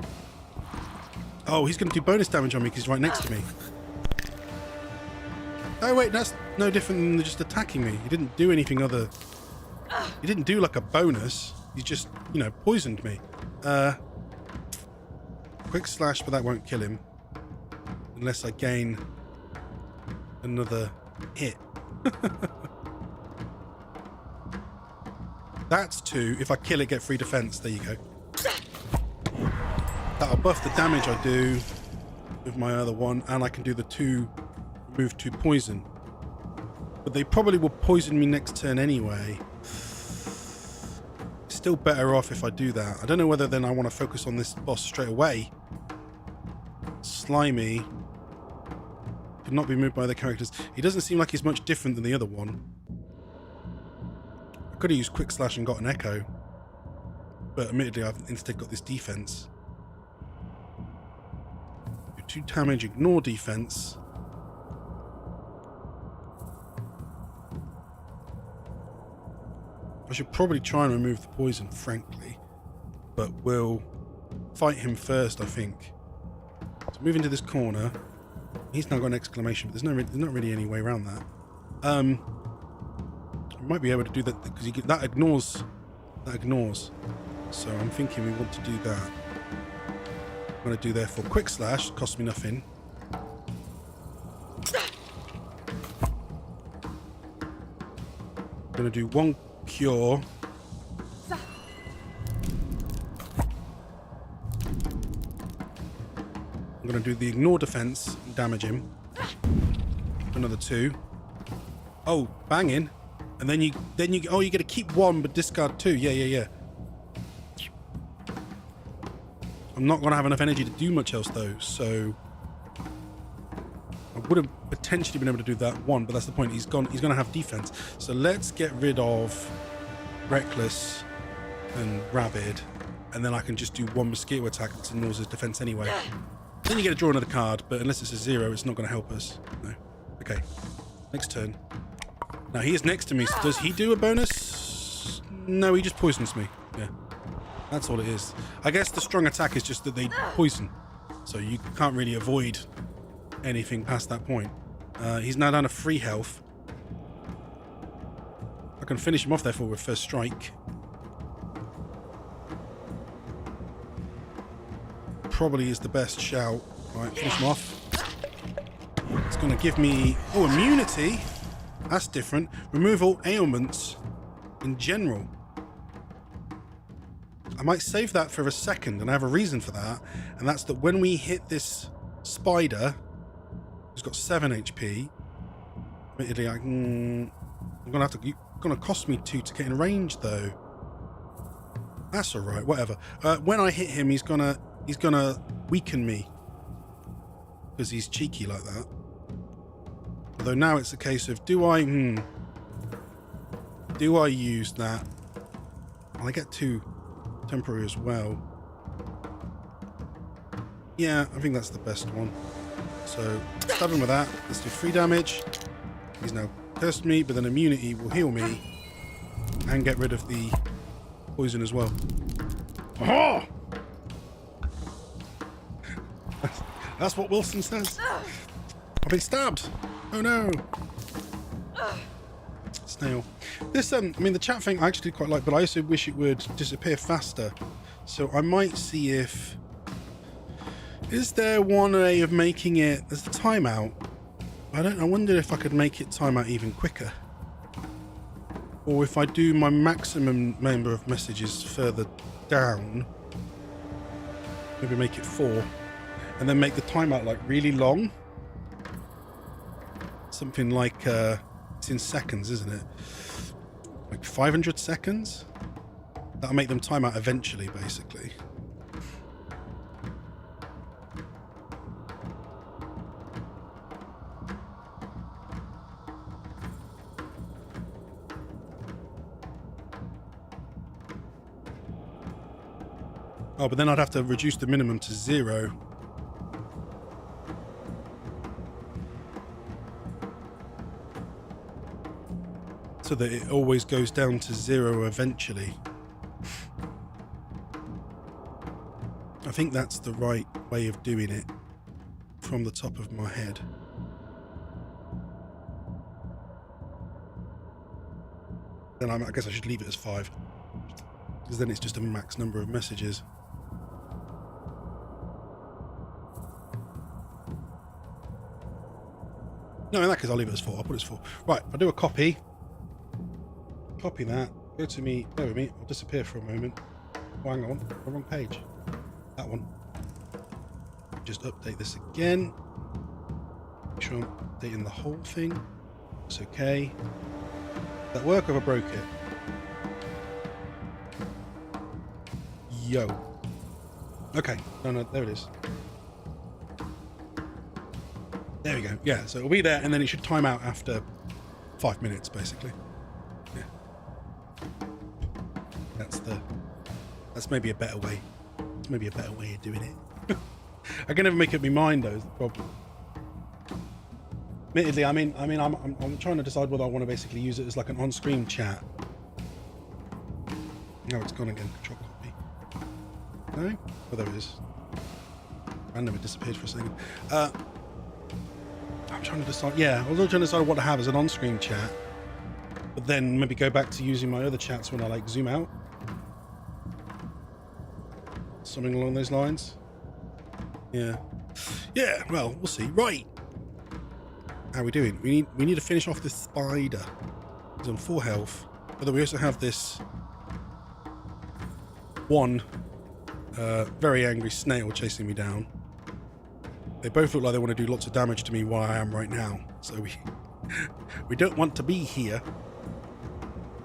Oh, he's going to do bonus damage on me because he's right next to me. Oh wait, that's no different than just attacking me. He didn't do anything other... He didn't do like a bonus. He just, you know, poisoned me. Quick slash, but that won't kill him. Unless I gain another hit. That's 2. If I kill it, get free defense. There you go. That'll buff the damage I do with my other one, and I can do the 2 move 2 poison. But they probably will poison me next turn anyway. Still better off if I do that. I don't know whether then I want to focus on this boss straight away. Slimy. Could not be moved by the characters. He doesn't seem like he's much different than the other one. I could have used quick slash and got an echo, but admittedly I've instead got this defense. Do 2 damage, ignore defense. I should probably try and remove the poison, frankly, but we'll fight him first, I think. So move into this corner. He's now got an exclamation, but there's not really any way around that. I might be able to do that because that ignores. So I'm thinking we want to do that. I'm going to do therefore quick slash. Costs me nothing. I'm going to do 1 cure. I'm going to do the ignore defense and damage him. Another 2. Oh, banging. And then you get to keep 1 but discard 2. Yeah. I'm not going to have enough energy to do much else though, so I would have potentially been able to do that 1, but that's the point. He's going to have defense. So let's get rid of Reckless and Rabid, and then I can just do 1 mosquito attack that ignores his defense anyway. Then you get to draw another card, but unless it's a 0, it's not going to help us. No. Okay. Next turn. Now he is next to me, so does he do a bonus? No, he just poisons me. Yeah. That's all it is. I guess the strong attack is just that they poison, so you can't really avoid anything past that point. He's now down to 3 health. I can finish him off therefore with first strike. Probably is the best shout. Right, finish him off. It's going to give me immunity. That's different. Remove all ailments in general. I might save that for a second, and I have a reason for that, and that's that when we hit this spider, who's got 7 HP, admittedly, I'm going to cost me 2 to get in range, though. That's all right. Whatever. When I hit him, he's gonna weaken me because he's cheeky like that. Although now it's a case of do I use that? Well, I get 2 temporary as well. Yeah, I think that's the best one. So stab him with that. Let's do 3 damage. He's now cursed me, but then immunity will heal me and get rid of the poison as well. Oh! That's what Wilson says. I've been stabbed. Oh no! Snail. This, I mean, the chat thing I actually quite like, but I also wish it would disappear faster. So I might see if... Is there one way of making it... There's the timeout. I wonder if I could make it timeout even quicker. Or if I do my maximum number of messages further down. Maybe make it 4. And then make the timeout like really long. Something like... it's in seconds, isn't it? Like 500 seconds? That'll make them time out eventually, basically. Oh, but then I'd have to reduce the minimum to 0. So that it always goes down to 0 eventually. I think that's the right way of doing it from the top of my head. Then I guess I should leave it as 5. Because then it's just a max number of messages. No, in that case I'll leave it as 4. I'll put it as 4. Right, I'll do a copy. Copy that. Go to me. Bear with me. I'll disappear for a moment. Oh, hang on. The wrong page. That one. Just update this again. Make sure I'm updating the whole thing. It's okay. Did that work or have I broke it? Yo. Okay. No, there it is. There we go. Yeah, so it'll be there and then it should time out after 5 minutes, basically. Yeah. That's maybe a better way. It's maybe a better way of doing it. I can never make up my mind, though, is the problem. Admittedly, I'm trying to decide whether I want to basically use it as like an on-screen chat. No, it's gone again. Control copy. No? Oh, there it is. Random, it disappeared for a second. I'm trying to decide. Yeah, I was trying to decide what to have as an on-screen chat, but then maybe go back to using my other chats when I like zoom out. Something along those lines. Yeah. Yeah. Well, we'll see. Right. How are we doing? We need to finish off this spider. He's on 4 health. But then we also have this one very angry snail chasing me down. They both look like they want to do lots of damage to me where I am right now. So we don't want to be here.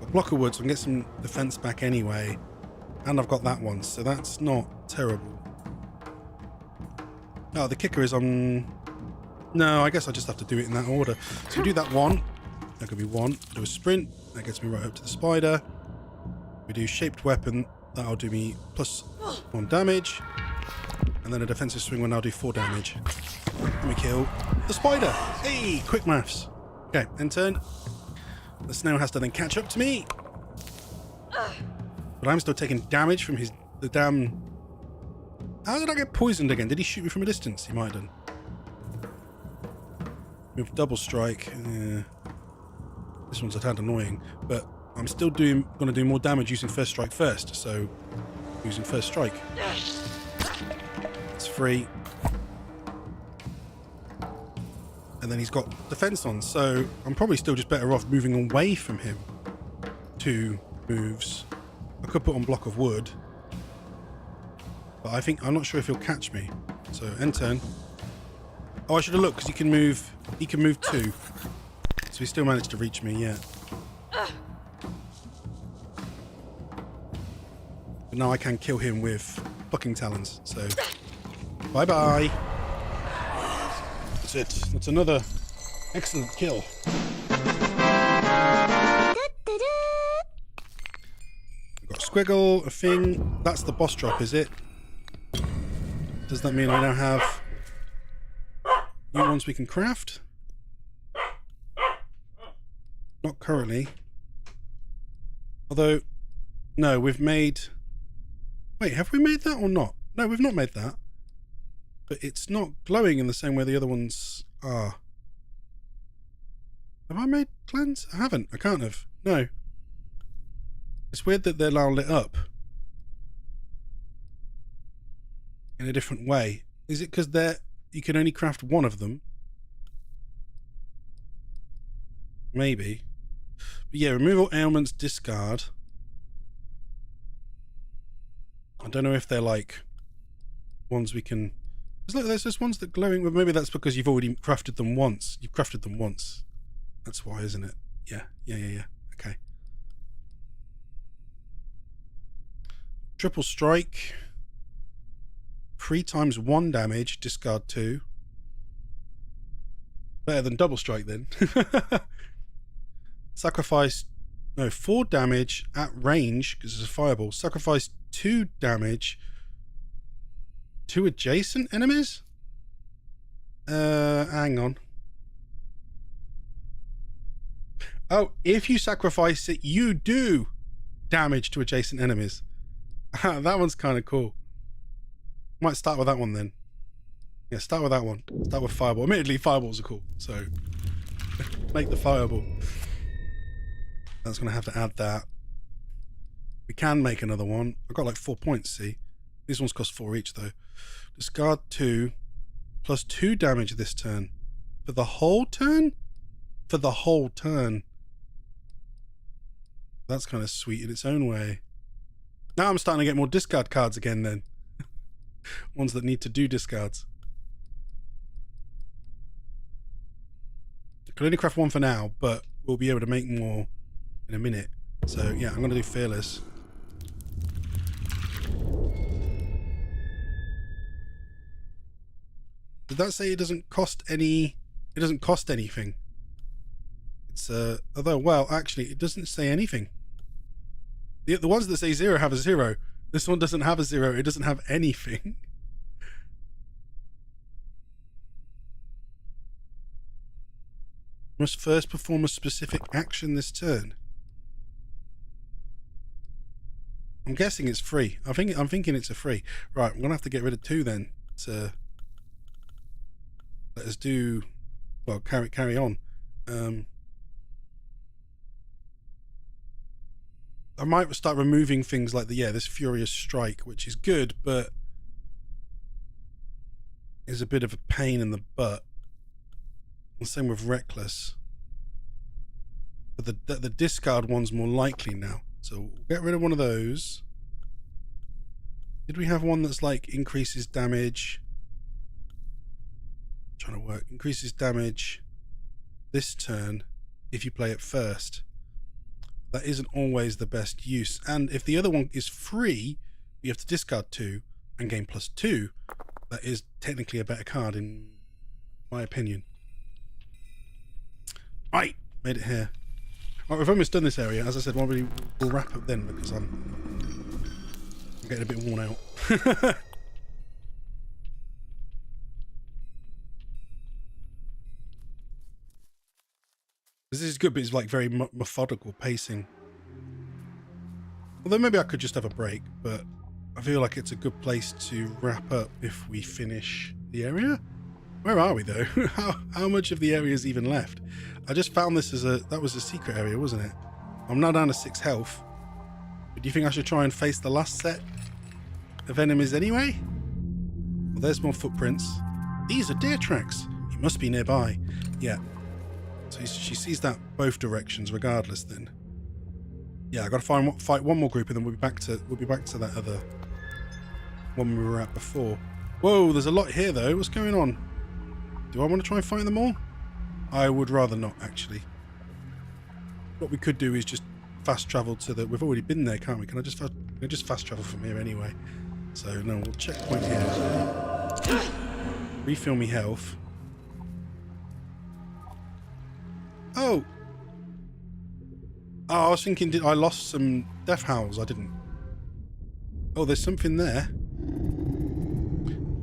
A block of wood, so I can get some defense back anyway. And I've got that one, so that's not terrible. Oh, the kicker is on... No, I guess I just have to do it in that order. So we do that one. That could be 1. Do a sprint. That gets me right up to the spider. We do shaped weapon. That'll do me +1 damage. And then a defensive swing one, I'll do 4 damage. Let me kill the spider. Hey, quick maths. Okay, end turn. The snail has to then catch up to me. But I'm still taking damage from the damn... How did I get poisoned again? Did he shoot me from a distance? He might have done. With double strike. This one's a tad annoying, but I'm still going to do more damage using first strike first. So, using first strike. It's free. And then he's got defense on, so I'm probably still just better off moving away from him. 2 moves. I could put on block of wood, but I'm not sure if he'll catch me. So end turn. Oh, I should have looked because he can move 2. So he still managed to reach me, yeah. But now I can kill him with plucking talons, so bye bye. That's it. That's another excellent kill. Squiggle, a thing. That's the boss drop, is it? Does that mean I now have new ones we can craft? Not currently. Although, no, we've made... Wait, have we made that or not? No, we've not made that. But it's not glowing in the same way the other ones are. Have I made cleanse? I haven't. I can't have. No. It's weird that they're now lit up in a different way. Is it because you can only craft one of them? Maybe. But yeah, remove all ailments, discard. I don't know if they're like ones we can... Look, there's just ones that glowing... Well, maybe that's because you've already crafted them once. You've crafted them once. That's why, isn't it? Yeah. Okay. Triple strike. 3 times 1 damage, discard 2. Better than double strike then. Sacrifice... No, 4 damage at range, because it's a fireball. Sacrifice 2 damage to adjacent enemies? Hang on. Oh, if you sacrifice it, you do damage to adjacent enemies. That one's kind of cool. Might start with that one then. Yeah, start with that one. Start with fireball. Admittedly, fireballs are cool, so make the fireball. That's going to have to add that. We can make another one. I've got like 4 points, see? These ones cost 4 each, though. Discard 2, plus 2 damage this turn. For the whole turn? For the whole turn. That's kind of sweet in its own way. Now I'm starting to get more discard cards again, then. Ones that need to do discards. I can only craft 1 for now, but we'll be able to make more in a minute. So yeah, I'm going to do Fearless. Did that say it doesn't cost any... It doesn't cost anything. It's although, well, actually it doesn't say anything. The ones that say 0 have a 0. This one doesn't have a 0. It doesn't have anything. Must first perform a specific action this turn. I'm guessing it's free. I'm thinking it's a free. Right, I'm gonna have to get rid of 2 then to let us do, well, carry on. I might start removing things like this Furious Strike, which is good, but is a bit of a pain in the butt. And same with Reckless. But the discard one's more likely now. So we'll get rid of one of those. Did we have one that's like increases damage? I'm trying to work. Increases damage this turn if you play it first. That isn't always the best use. And if the other one is free, you have to discard 2 and gain +2. That is technically a better card in my opinion. Right, made it here. Right, we've almost done this area. As I said, we'll wrap up then because I'm getting a bit worn out. This is good, but it's like very methodical pacing. Although maybe I could just have a break, but I feel like it's a good place to wrap up if we finish the area. Where are we though? How much of the area is even left? I just found this as that was a secret area, wasn't it? I'm now down to 6 health. But do you think I should try and face the last set of enemies anyway? Well, there's more footprints. These are deer tracks. You must be nearby. Yeah. So she sees that both directions regardless then. Yeah, I gotta fight one more group and then we'll be back to that other one we were at before. Whoa, there's a lot here though. What's going on? Do I want to try and fight them all? I would rather not, actually. What we could do is just fast travel to the... We've already been there, can't we? Can I just fast travel from here anyway? So, no, we'll checkpoint here. Refill me health. Oh! Oh, I was thinking, I lost some death howls? I didn't. Oh, there's something there.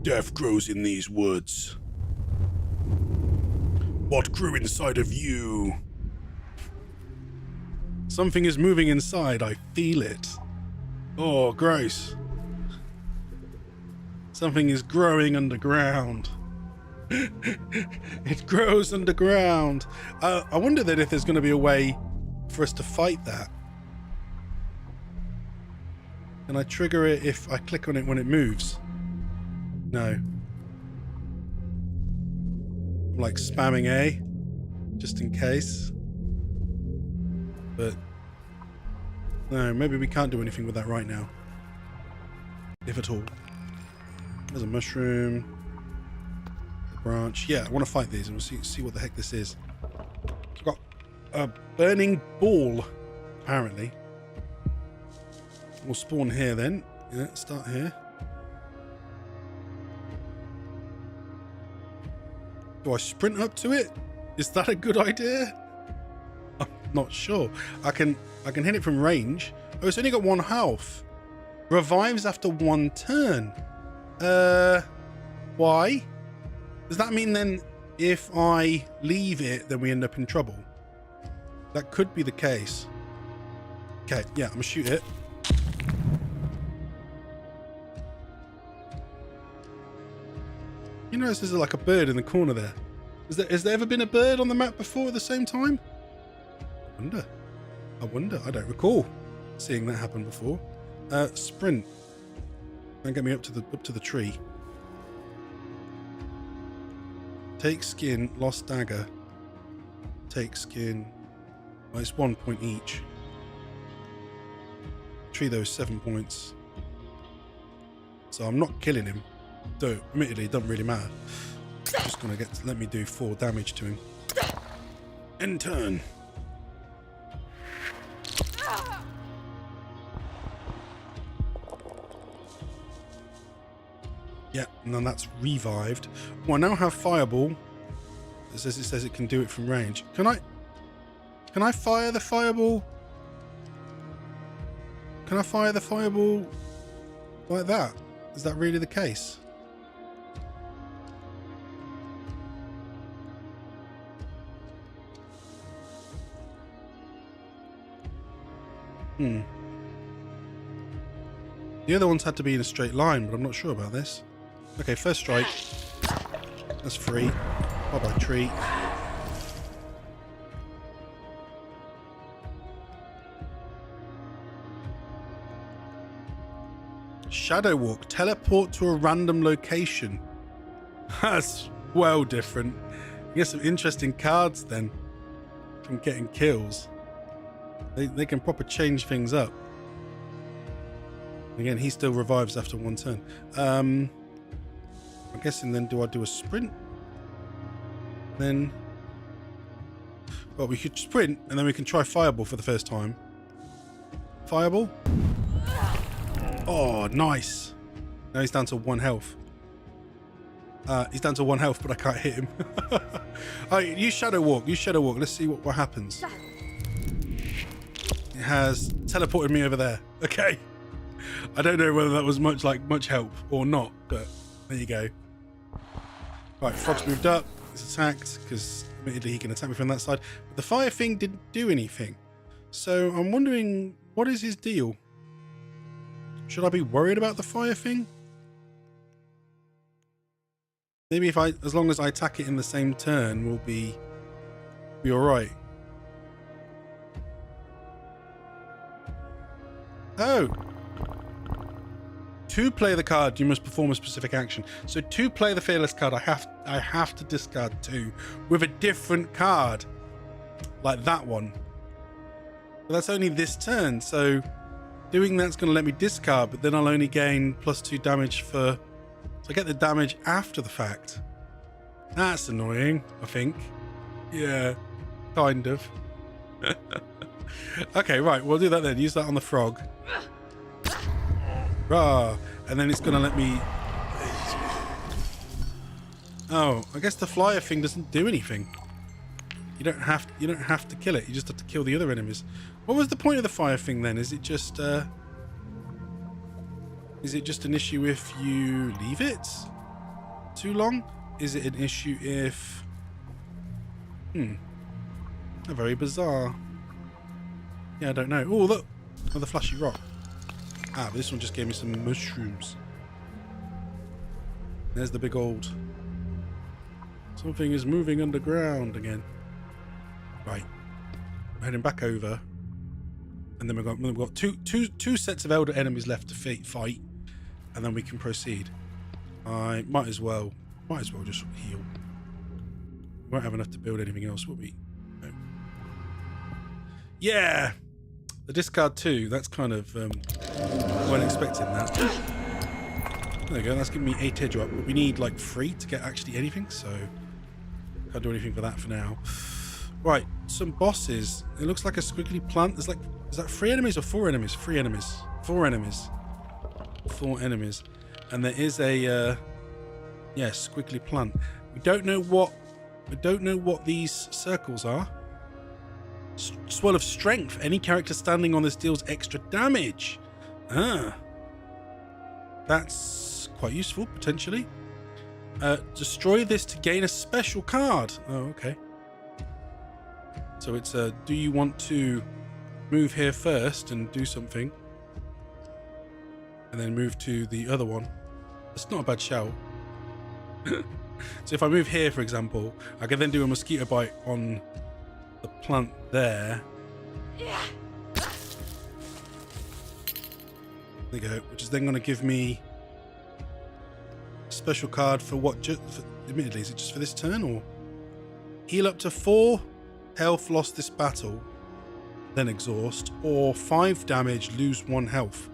Death grows in these woods. What grew inside of you? Something is moving inside. I feel it. Oh, gross. Something is growing underground. It grows underground. I wonder then if there's going to be a way for us to fight that. Can I trigger it if I click on it when it moves? No. I'm like spamming A, just in case. But no, maybe we can't do anything with that right now. If at all. There's a mushroom. A branch. Yeah, I want to fight these and we'll see what the heck this is. I've got a burning ball, apparently. We'll spawn here then. Yeah, start here. Do I sprint up to it? Is that a good idea? I'm not sure. I can hit it from range. Oh, it's only got 1 health. Revives after 1 turn. Why? Does that mean then if I leave it, then we end up in trouble? That could be the case. Okay, yeah, I'm gonna shoot it. You notice there's like a bird in the corner there. Has there ever been a bird on the map before at the same time? I wonder. I don't recall seeing that happen before. Sprint. And get me up to the tree. Take skin, lost dagger. Take skin. Well, it's 1 point each. Tree those 7 points. So I'm not killing him. Though, admittedly, it doesn't really matter. Just gonna let me do 4 damage to him. End turn. Yeah, and then that's revived. Well, I now have fireball. It says it can do it from range. Can I fire the fireball? Can I fire the fireball like that? Is that really the case? The other ones had to be in a straight line, but I'm not sure about this. Okay, first strike. That's free. Bye-bye, tree. Shadow walk. Teleport to a random location. That's well different. You get some interesting cards then from getting kills. They can proper change things up. Again, he still revives after 1 turn. I'm guessing then, do I do a sprint? Then, well, we could sprint and then we can try fireball for the first time. Fireball. Oh, nice. Now he's down to 1 health. He's down to 1 health, but I can't hit him. Alright, use shadow walk. Use shadow walk. Let's see what happens. It has teleported me over there. Okay. I don't know whether that was much help or not, but there you go. Right, Frog's moved up. He's attacked because admittedly he can attack me from that side. But the fire thing didn't do anything. So I'm wondering, what is his deal? Should I be worried about the fire thing? Maybe as long as I attack it in the same turn, we'll be all right. Oh. To play the card, you must perform a specific action. So to play the Fearless card, I have to discard 2 with a different card, like that one. But that's only this turn, so doing that's going to let me discard, but then I'll only gain +2 damage for. So I get the damage after the fact. That's annoying, I think. Yeah, kind of. Okay, right, we'll do that then. Use that on the frog. Rah, and then it's gonna let me. Oh, I guess the flyer thing doesn't do anything. You don't have to kill it. You just have to kill the other enemies. What was the point of the fire thing then? Is it just an issue if you leave it too long? Is it an issue if? Very bizarre. Yeah, I don't know. Oh, look, another flashy rock. Ah, but this one just gave me some mushrooms. There's the big old Something is moving underground again. Right. Heading back over. And then we've got two sets of elder enemies left to fight. And then we can proceed. I might as well just heal. We won't have enough to build anything else, will we? No. Yeah! The discard 2, that's kind of, weren't expecting that. There we go, that's giving me 8 edge up, but we need like 3 to get actually anything, so can't do anything for that for now. Right, some bosses. It looks like a squiggly plant. There's like, is that 3 enemies or 4 enemies? 3 enemies. 4 enemies. 4 enemies. And there is a, yeah, squiggly plant. We don't know what these circles are. Swell of strength. Any character standing on this deals extra damage. Ah. That's quite useful, potentially. Destroy this to gain a special card. Oh, okay. So it's do you want to move here first and do something? And then move to the other one. It's not a bad shout. So if I move here, for example, I can then do a mosquito bite on the plant there. There you go, which is then going to give me a special card for what? Admittedly, is it just for this turn, or heal up to 4 health lost this battle, then exhaust, or 5 damage, lose 1 health.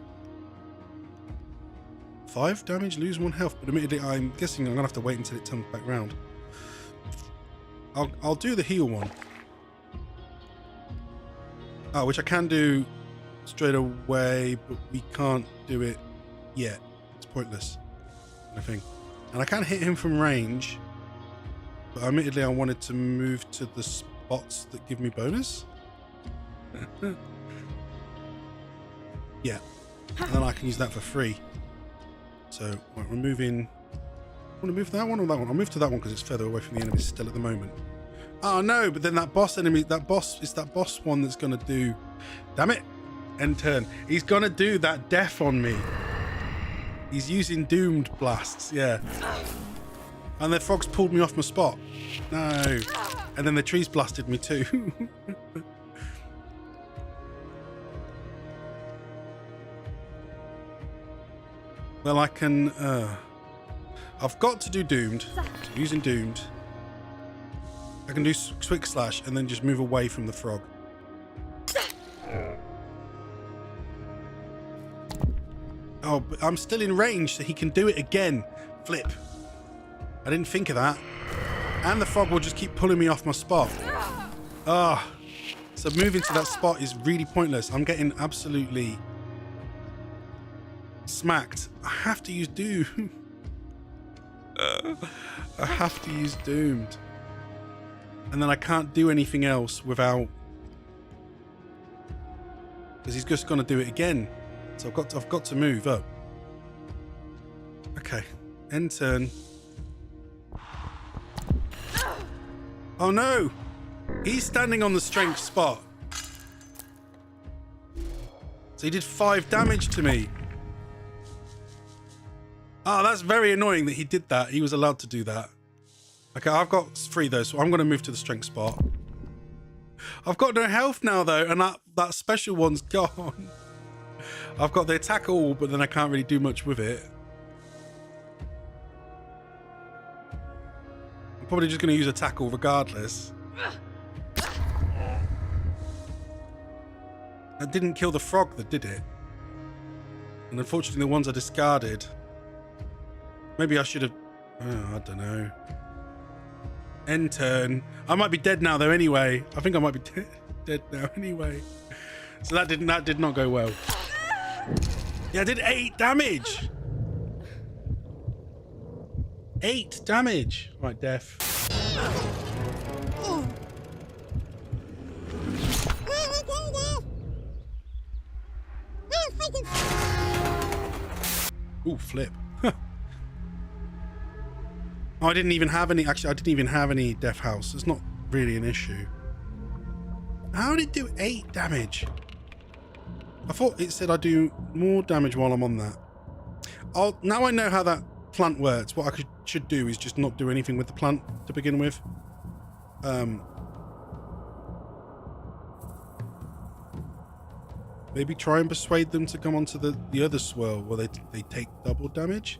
5 damage, lose 1 health, but admittedly, I'm guessing I'm gonna have to wait until it comes back round. I'll do the heal one. Oh, which I can do straight away, but we can't do it yet. It's pointless, I think. And I can hit him from range, but admittedly, I wanted to move to the spots that give me bonus. Yeah, and then I can use that for free. So, right, we're moving. I want to move that one or that one? I'll move to that one because it's further away from the enemies still at the moment. Oh no, but then that boss enemy, that boss one that's going to do. Damn it. End turn. He's going to do that death on me. He's using doomed blasts, yeah. And the frogs pulled me off my spot. No. And then the trees blasted me too. Well, I can, I've got to do doomed. So I'm using doomed. I can do quick slash and then just move away from the frog. Oh, but I'm still in range, so he can do it again. Flip. I didn't think of that. And the frog will just keep pulling me off my spot. Ah. Oh, so moving to that spot is really pointless. I'm getting absolutely smacked. I have to use Doom. I have to use Doomed. And then I can't do anything else without... Because he's just going to do it again. So I've got to move up. Okay. End turn. Oh no! He's standing on the strength spot. So he did 5 damage to me. Oh, that's very annoying that he did that. He was allowed to do that. Okay, I've got 3 though, so I'm going to move to the strength spot. I've got no health now though, and that special one's gone. I've got the attack all, but then I can't really do much with it. I'm probably just going to use a tackle regardless. That didn't kill the frog that did it. And unfortunately the ones I discarded. Maybe I should have... Oh, I don't know. End turn. I might be dead now though anyway. I think I might be dead now anyway. So that did not go well. Yeah, I did 8 damage. 8 damage. Right, death. Ooh, flip. Oh, I didn't even have any. Actually, I didn't even have any death house. It's not really an issue. How did it do 8 damage? I thought it said I do more damage while I'm on that. Oh, now I know how that plant works, what I should do is just not do anything with the plant to begin with. Maybe try and persuade them to come onto the other swirl where they take double damage.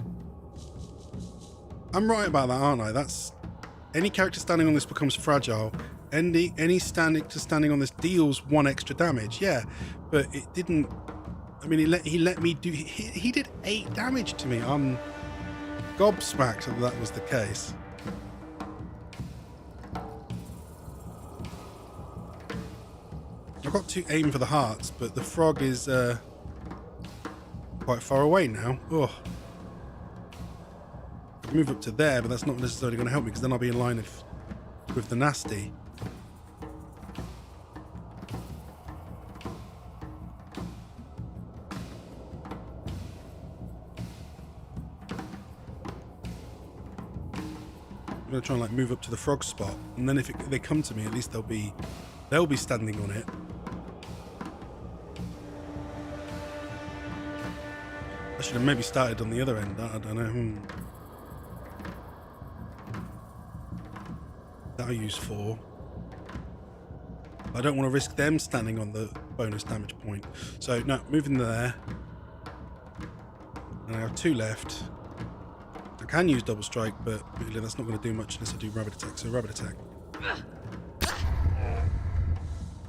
I'm right about that, aren't I? That's any character standing on this becomes fragile. Any standing on this deals 1 extra damage. Yeah, but it didn't. I mean, he let me do. He did 8 damage to me. I'm gobsmacked that was the case. I've got to aim for the hearts, but the frog is quite far away now. Oh. I can move up to there, but that's not necessarily going to help me because then I'll be in line with the nasty. I'm going to try and like move up to the frog spot, and then if they come to me, at least they'll be standing on it. I should have maybe started on the other end. I don't know. That I use 4. I don't want to risk them standing on the bonus damage point. So no, moving there. And I have 2 left. I can use double strike, but really that's not going to do much unless I do rabbit attack. So rabbit attack.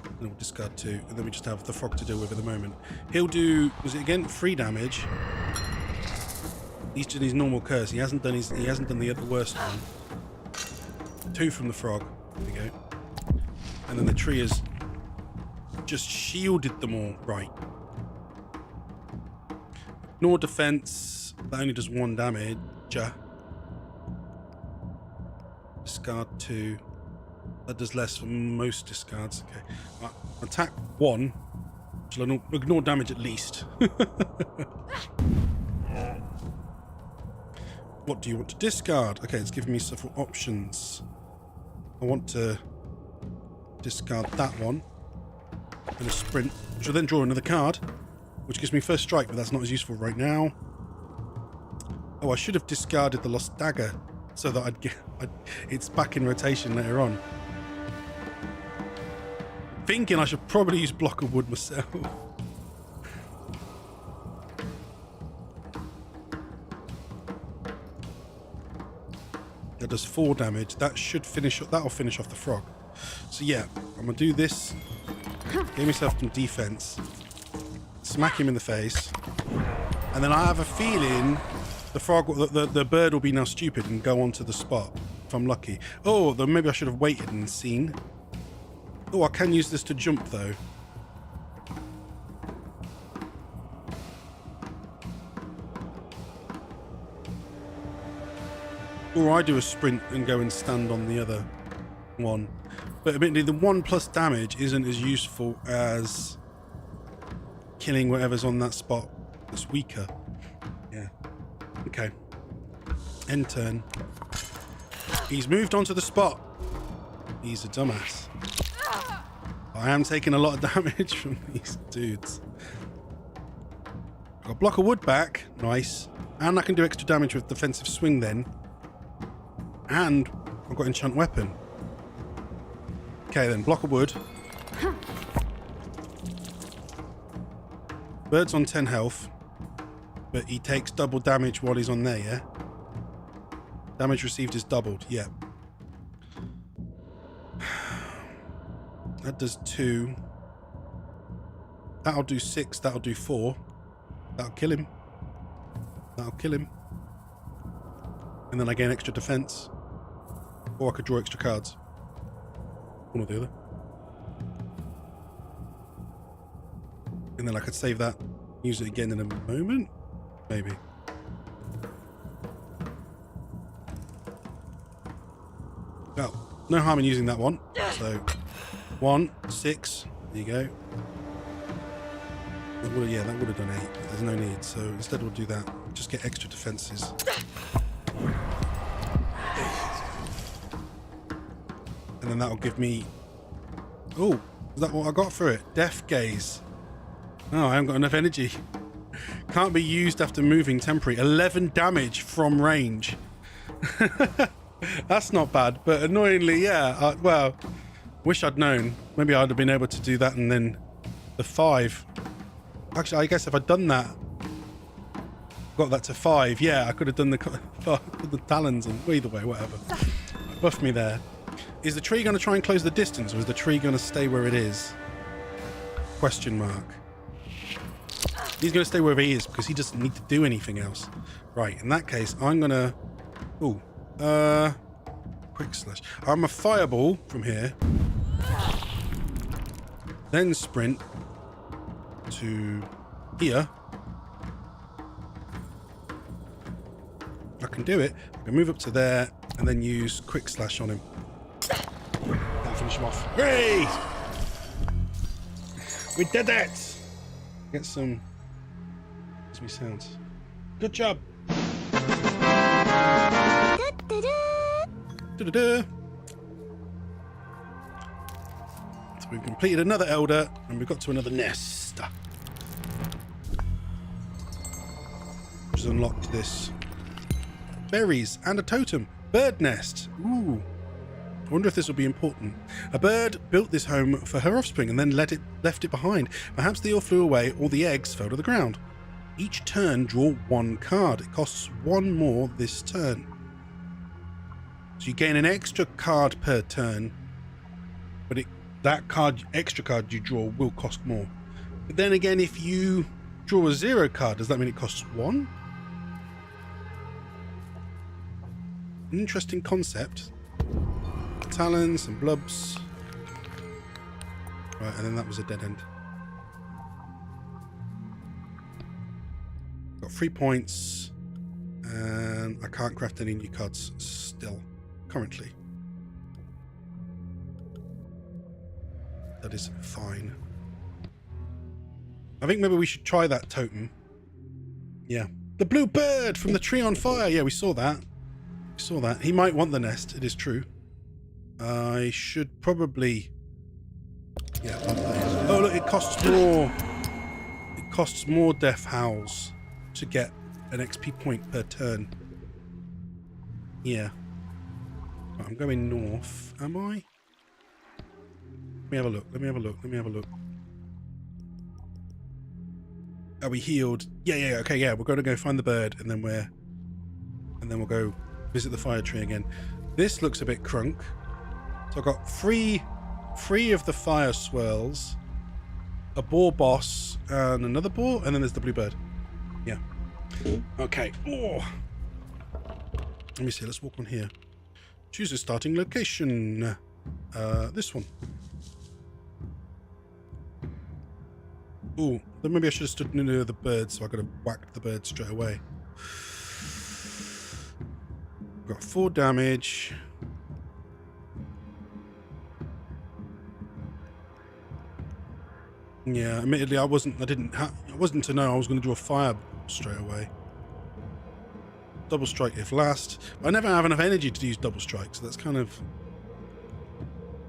And we'll discard 2, and then we just have the frog to deal with at the moment. He'll do, was it again 3 damage? He's just his normal curse. He hasn't done the other worst one. 2 from the frog. There we go. And then the tree has just shielded them all. Right. Ignore defense. That only does 1 damage. Discard 2. That does less for most discards. Okay. Right. Attack 1. Shall I ignore damage at least? What do you want to discard? Okay, it's giving me several options. I want to discard that one and a sprint, which will then draw another card, which gives me first strike, but that's not as useful right now. Oh, I should have discarded the lost dagger so that it's back in rotation later on. Thinking I should probably use block of wood myself. That does 4 damage. That should finish. That'll finish off the frog. So yeah, I'm gonna do this. Give myself some defense. Smack him in the face, and then I have a feeling the frog, the bird, will be now stupid and go onto the spot if I'm lucky. Oh, then maybe I should have waited and seen. Oh, I can use this to jump though. Or I do a sprint and go and stand on the other one. But admittedly, the 1+ damage isn't as useful as killing whatever's on that spot that's weaker. Yeah. Okay. End turn. He's moved onto the spot. He's a dumbass. I am taking a lot of damage from these dudes. I've got block of wood back. Nice. And I can do extra damage with defensive swing then. And I've got enchant weapon. Okay then, block of wood. Bird's on 10 health, but he takes double damage while he's on there, yeah? Damage received is doubled, yeah. That does 2. That'll do 6, that'll do 4. That'll kill him. That'll kill him. And then I gain extra defense. Or I could draw extra cards. One or the other. And then I could save that. Use it again in a moment. Maybe. Well, no harm in using that one. So, 1, 6. There you go. Yeah, that would have done 8. But there's no need. So instead we'll do that. Just get extra defenses. And then that'll give me... Oh, is that what I got for it? Death Gaze. Oh, I haven't got enough energy. Can't be used after moving temporary. 11 damage from range. That's not bad, but annoyingly, yeah. Well, wish I'd known. Maybe I'd have been able to do that and then the 5. Actually, I guess if I'd done that, got that to 5, yeah, I could have done the talons and either way, whatever. Buff me there. Is the tree going to try and close the distance, or is the tree going to stay where it is? Question mark. He's going to stay wherever he is because he doesn't need to do anything else. Right, in that case, I'm going to... Ooh. Quick slash. I'm a fireball from here. Then sprint to here. I can do it. I can move up to there and then use quick slash on him. That'll finish him off. Hooray! We did it! Get some sounds. Good job. Da-da-da. So we've completed another elder and we've got to another nest. Which has unlocked this. Berries and a totem. Bird nest. Ooh. I wonder if this will be important. A bird built this home for her offspring and then left it behind. Perhaps they all flew away or the eggs fell to the ground. Each turn, draw 1 card. It costs 1 more this turn. So you gain an extra card per turn, but that extra card you draw will cost more. But then again, if you draw a 0 card, does that mean it costs 1? An interesting concept. Talons and blubs. Right, and then that was a dead end. Got 3 points, and I can't craft any new cards still, currently. That is fine. I think maybe we should try that totem. Yeah. The blue bird from the tree on fire. Yeah, we saw that. We saw that. He might want the nest. It is true. I should probably... Yeah. Oh, look, it costs more. It costs more death howls to get an XP point per turn. Yeah. Right, I'm going north. Am I? Let me have a look. Let me have a look. Let me have a look. Are we healed? Yeah. Okay, yeah. We're going to go find the bird, and then we'll go visit the fire tree again. This looks a bit crunk. So I've got three of the fire swirls, a boar boss, and another boar, and then there's the blue bird. Yeah. Okay. Oh. Let me see. Let's walk on here. Choose a starting location. This one. Oh, then maybe I should have stood near the bird, so I could have whacked the bird straight away. Got 4 damage. Yeah, admittedly, I wasn't to know I was going to draw a fire straight away. Double strike if last. I never have enough energy to use double strike, so that's kind of...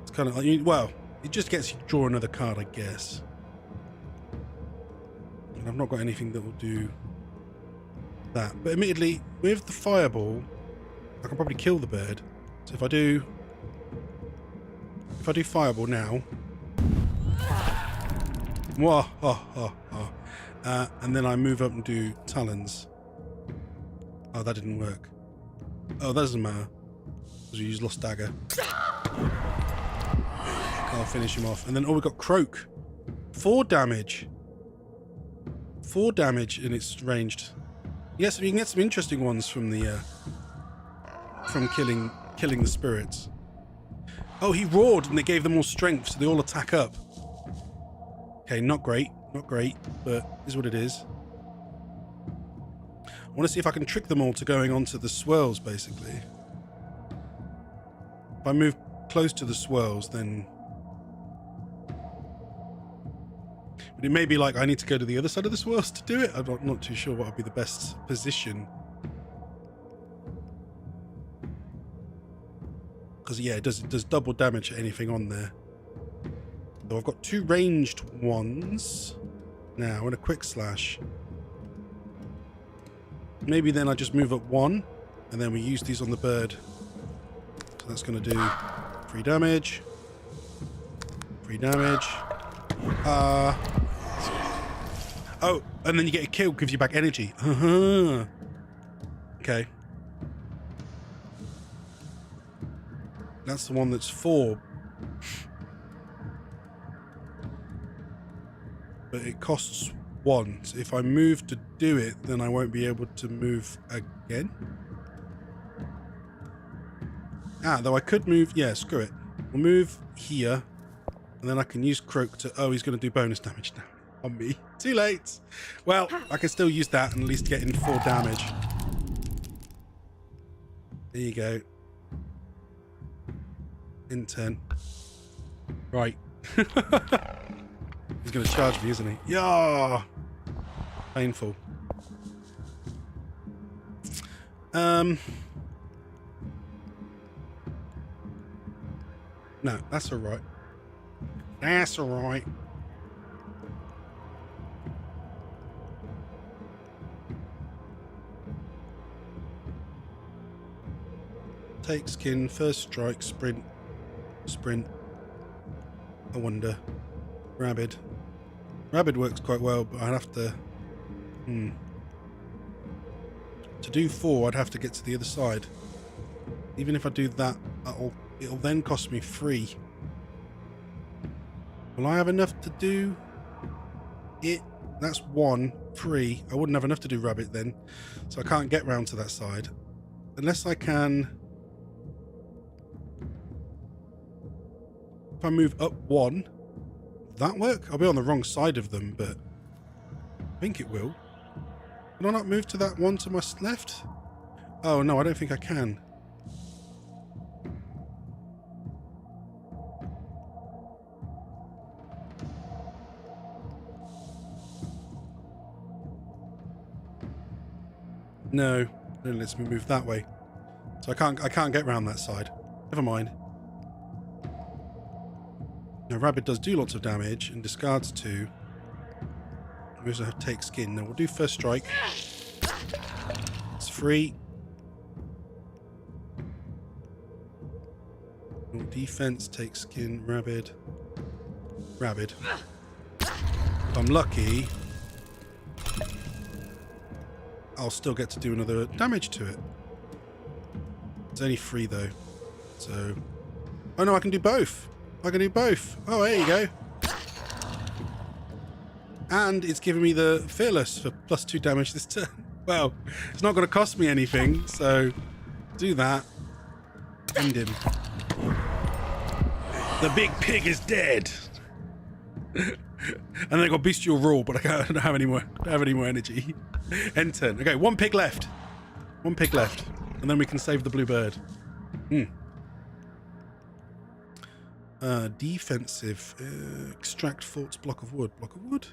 It's kind of like, well, it just gets you to draw another card, I guess. And I've not got anything that will do that. But admittedly, with the fireball, I can probably kill the bird. So if I do fireball now... Whoa, and then I move up and do talons. Oh, that didn't work. Oh, that doesn't matter. Because we used Lost Dagger. I'll finish him off. And then, oh, we got Croak. 4 damage. 4 damage and it's ranged. Yes, you can get some interesting ones from the from killing the spirits. Oh, he roared and they gave them all strength, so they all attack up. Okay, not great, but is what it is. I want to see if I can trick them all to going onto the swirls, basically. If I move close to the swirls, then... But it may be like I need to go to the other side of the swirls to do it. I'm not too sure what would be the best position. Because, yeah, it does double damage to anything on there. Though I've got 2 ranged ones now and a quick slash. Maybe then I just move up 1, and then we use these on the bird. So that's going to do 3 damage. 3 damage. Oh, and then you get a kill, gives you back energy. Okay. That's the one that's 4. But it costs 1. So if I move to do it, then I won't be able to move again. Though I could move. Yeah, screw it. We'll move here. And then I can use Croak to... Oh, he's going to do bonus damage now on me. Too late. Well, I can still use that and at least get in 4 damage. There you go. In 10. Right. He's going to charge me, isn't he? Yeah. Painful. No, that's all right. That's all right. Take skin, first strike, sprint. I wonder. Rabid. Rabid works quite well, but I'd have to... To do 4, I'd have to get to the other side. Even if I do that, it'll then cost me 3. Will I have enough to do it? That's 1, 3. I wouldn't have enough to do Rabbit then, so I can't get round to that side. Unless I can... If I move up 1, will that work? I'll be on the wrong side of them, but I think it will. Can I not move to that one to my left? Oh no, I don't think I can. No, then lets me move that way. So I can't get round that side. Never mind. Now Rabbit does do lots of damage and discards 2. We also have take skin. Now we'll do first strike. It's free. Defense, take skin, Rabbit. If I'm lucky, I'll still get to do another damage to it. It's only 3 though. So... Oh no, I can do both. I can do both. Oh, there you go. And it's giving me the Fearless for +2 damage this turn. Well, it's not going to cost me anything, so do that. End him. The big pig is dead. And then I got Bestial Rule, but I don't have any more. Don't have any more energy. End turn. Okay, 1 pig left. 1 pig left, and then we can save the blue bird. Defensive. Extract forts. Block of wood. Block of wood.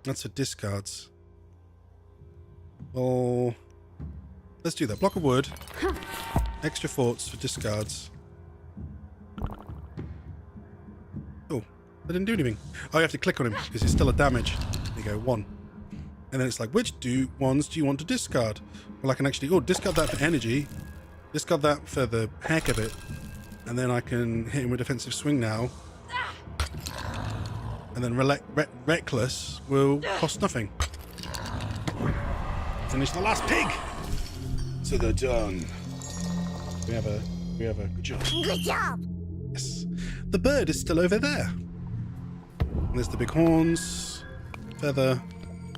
That's for discards. Oh, let's do that. Block of wood. Extra forts for discards. Oh, I didn't do anything. Oh, you have to click on him because it's still a damage. There you go, 1. And then it's like, which ones do you want to discard? Well, I can actually, discard that for energy. Discard that for the heck of it. And then I can hit him with defensive swing now. And then Reckless will cost nothing. Finish the last pig! So they're done. We have a good job. Good job! Yes. The bird is still over there. And there's the big horns, feather,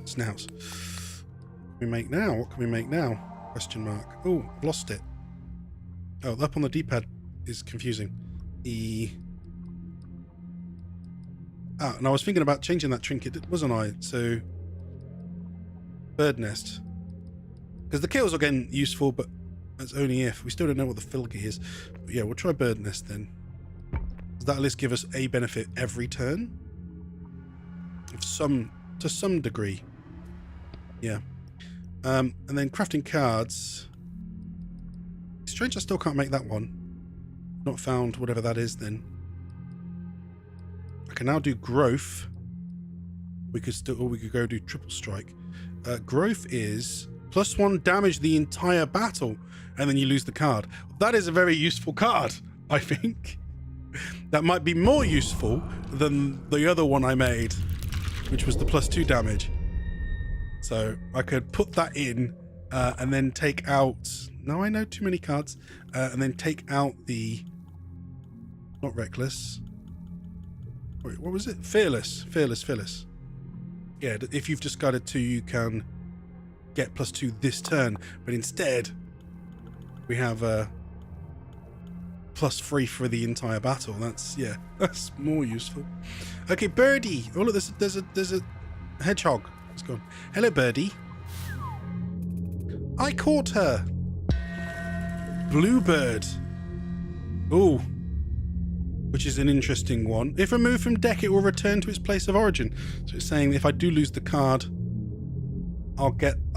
snouts. What can we make now? What can we make now? Question mark. Oh, I've lost it. Oh, up on the D-pad is confusing. And I was thinking about changing that trinket, wasn't I? So, bird nest. Because the kills are getting useful, but that's only if. We still don't know what the filgy is. But yeah, we'll try bird nest then. Does that at least give us a benefit every turn? To some degree. Yeah. And then crafting cards. Strange I still can't make that one. Not found whatever that is then. I can now do growth. We could go do triple strike. growth is +1 damage the entire battle, and then you lose the card. That is a very useful card, I think. That might be more useful than the other one I made, which was the +2 damage. So I could put that in and then take out... Now I know too many cards. And then take out the... Not reckless. Wait, what was it? Fearless. Fearless. Yeah, if you've discarded 2, you can get +2 this turn. But instead, we have +3 for the entire battle. That's more useful. Okay, Birdie. Oh look, there's a hedgehog. It's gone. Hello, Birdie. I caught her. Bluebird. Ooh. Which is an interesting one. If removed from deck, it will return to its place of origin. So it's saying if I do lose the card, I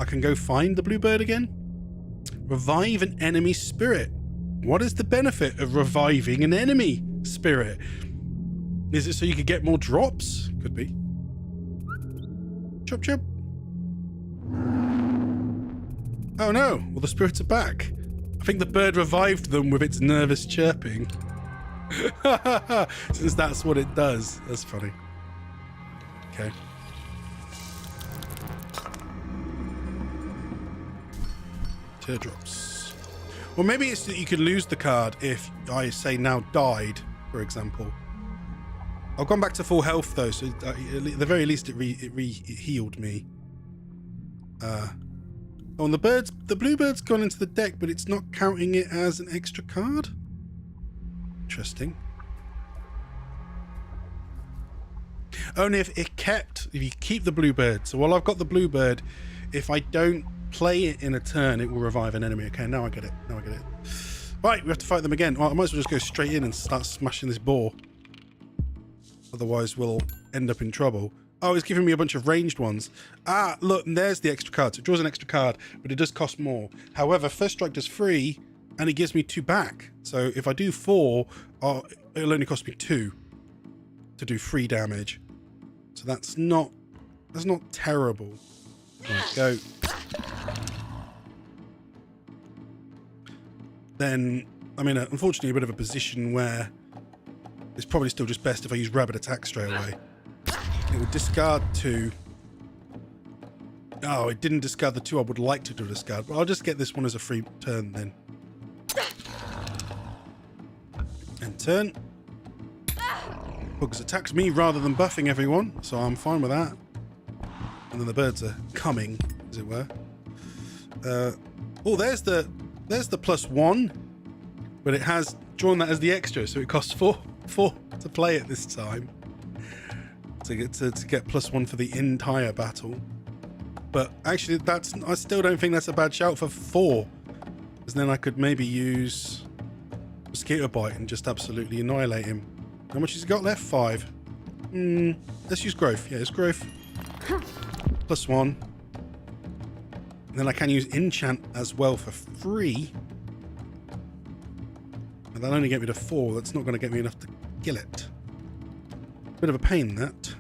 can go find the Bluebird again. Revive an enemy spirit. What is the benefit of reviving an enemy spirit? Is it so you could get more drops? Could be. Chop chop. Oh no, well the spirits are back. I think the bird revived them with its nervous chirping. Since that's what it does. That's funny. Okay. Teardrops. Well, maybe it's that you can lose the card if I say now died, for example. I've gone back to full health though, so at the very least it healed me. Oh, and the Bluebird's gone into the deck, but it's not counting it as an extra card? Interesting. Only if you keep the Bluebird. So while I've got the Bluebird, if I don't play it in a turn, it will revive an enemy. Okay, now I get it. Right, we have to fight them again. Well, I might as well just go straight in and start smashing this boar. Otherwise, we'll end up in trouble. Oh, it's giving me a bunch of ranged ones. Ah, look, and there's the extra card. So it draws an extra card, but it does cost more. However, First Strike does 3, and it gives me 2 back. So if I do 4, it'll only cost me 2 to do 3 damage. So that's not terrible. Right, go. Then I'm in, unfortunately, a bit of a position where it's probably still just best if I use Rabbit Attack straight away. It would discard 2. Oh, it didn't discard the 2 I would like to discard, but I'll just get this one as a free turn then. End turn. Bugs attacks me rather than buffing everyone, so I'm fine with that. And then the birds are coming, as it were. Oh, there's the +1, but it has drawn that as the extra, so it costs 4 to play it this time. To get +1 for the entire battle. But actually, I still don't think that's a bad shout for 4, because then I could maybe use Mosquito Bite and just absolutely annihilate him. How much has he got left? 5. Let's use growth. Yeah, it's growth. +1. And then I can use enchant as well for 3. And that'll only get me to 4. That's not going to get me enough to kill it. Bit of a pain, that.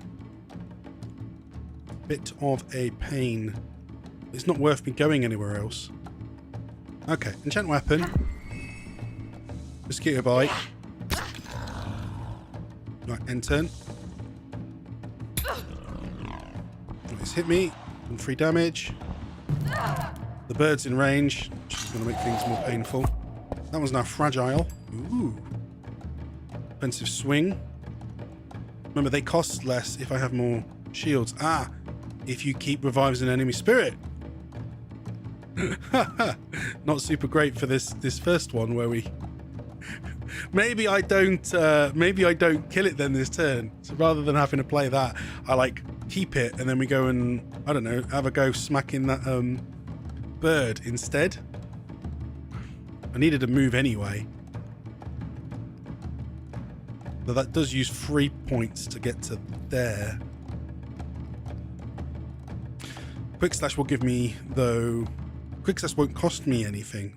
Bit of a pain. It's not worth me going anywhere else. Okay, enchant weapon. Mosquito Bite. Right, end turn. It's hit me. And 3 damage. The bird's in range, which is going to make things more painful. That one's now fragile. Ooh. Defensive swing. Remember, they cost less if I have more shields. Ah, if you keep revives an enemy spirit. Not super great for this first one where we... maybe I don't kill it then this turn. So rather than having to play that, I keep it and then we go and, I don't know, have a go smacking that bird instead. I needed to move anyway. But that does use 3 points to get to there. Quick Slash will give me, though... Quick Slash won't cost me anything.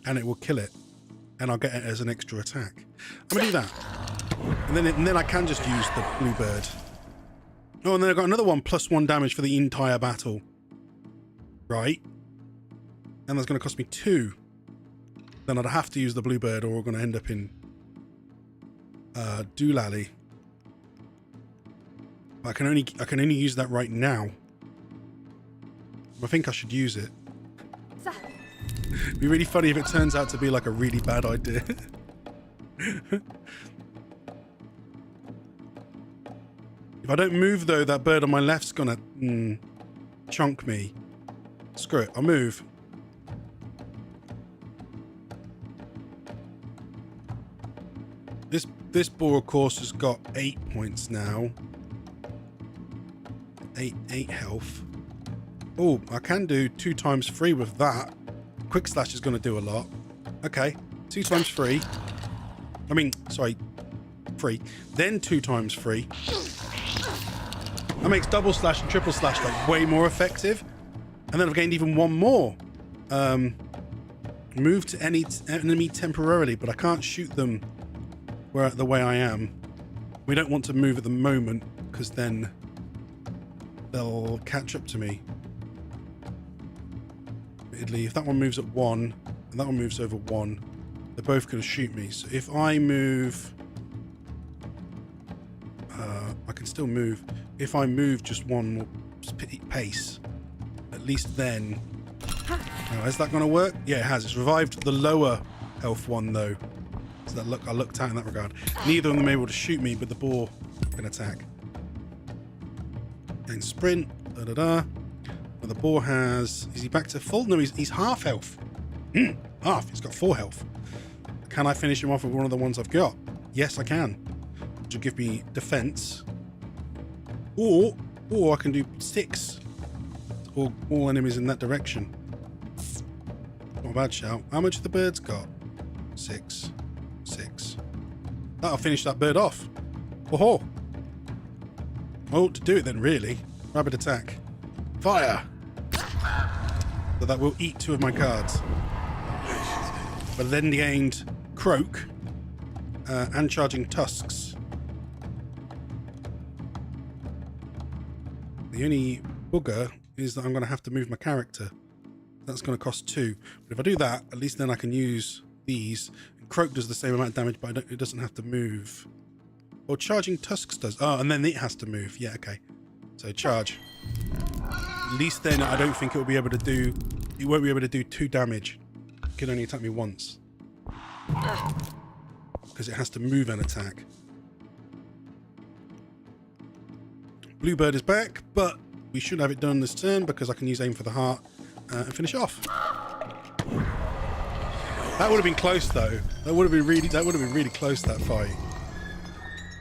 And it will kill it. And I'll get it as an extra attack. I'm going to do that. And then I can just use the Bluebird. Oh, and then I got another one, +1 damage for the entire battle. Right. And that's going to cost me 2. Then I'd have to use the bluebird, or we're going to end up in Doolally. I can only use that right now. I think I should use it. It'd be really funny if it turns out to be like a really bad idea. If I don't move though, that bird on my left's gonna chunk me. Screw it, I'll move. This boar, of course, has got 8 points now. 8 health. Oh, I can do 2 times 3 with that. Quick slash is going to do a lot. Okay, 2 times 3. I mean, sorry, 3. Then 2 times 3. That makes double slash and triple slash like way more effective. And then I've gained even 1 more. Move to any enemy temporarily, but I can't shoot them the way I am. We don't want to move at the moment because then they'll catch up to me. Admittedly, if that one moves at 1 and that one moves over 1, they're both going to shoot me. So if I move, I can still move. If I move just 1 more pace, at least then. Now, is that going to work? Yeah, it has. It's revived the lower health one though. So that I looked at in that regard. Neither of them are able to shoot me, but the boar can attack. And sprint. Da da da. But the boar has. Is he back to full? No, he's half health. Half. He's got 4 health. Can I finish him off with one of the ones I've got? Yes, I can. Which will give me defense. Or I can do 6. All enemies in that direction. Not a bad shout. How much have the birds got? 6. That'll finish that bird off. Oh, well, to do it then, really. Rapid attack. Fire! So that will eat 2 of my cards. But then gained Croak and Charging Tusks. The only bugger is that I'm going to have to move my character. That's going to cost 2. But if I do that, at least then I can use these. And Croak does the same amount of damage, but it doesn't have to move. Or Charging Tusks does. Oh, and then it has to move. Yeah, okay. So charge. At least then I don't think it will be able to do... It won't be able to do 2 damage. It can only attack me once. Because it has to move and attack. Bluebird is back, but we should have it done this turn because I can use aim for the heart and finish off. That would have been close though. That would have been really close, that fight.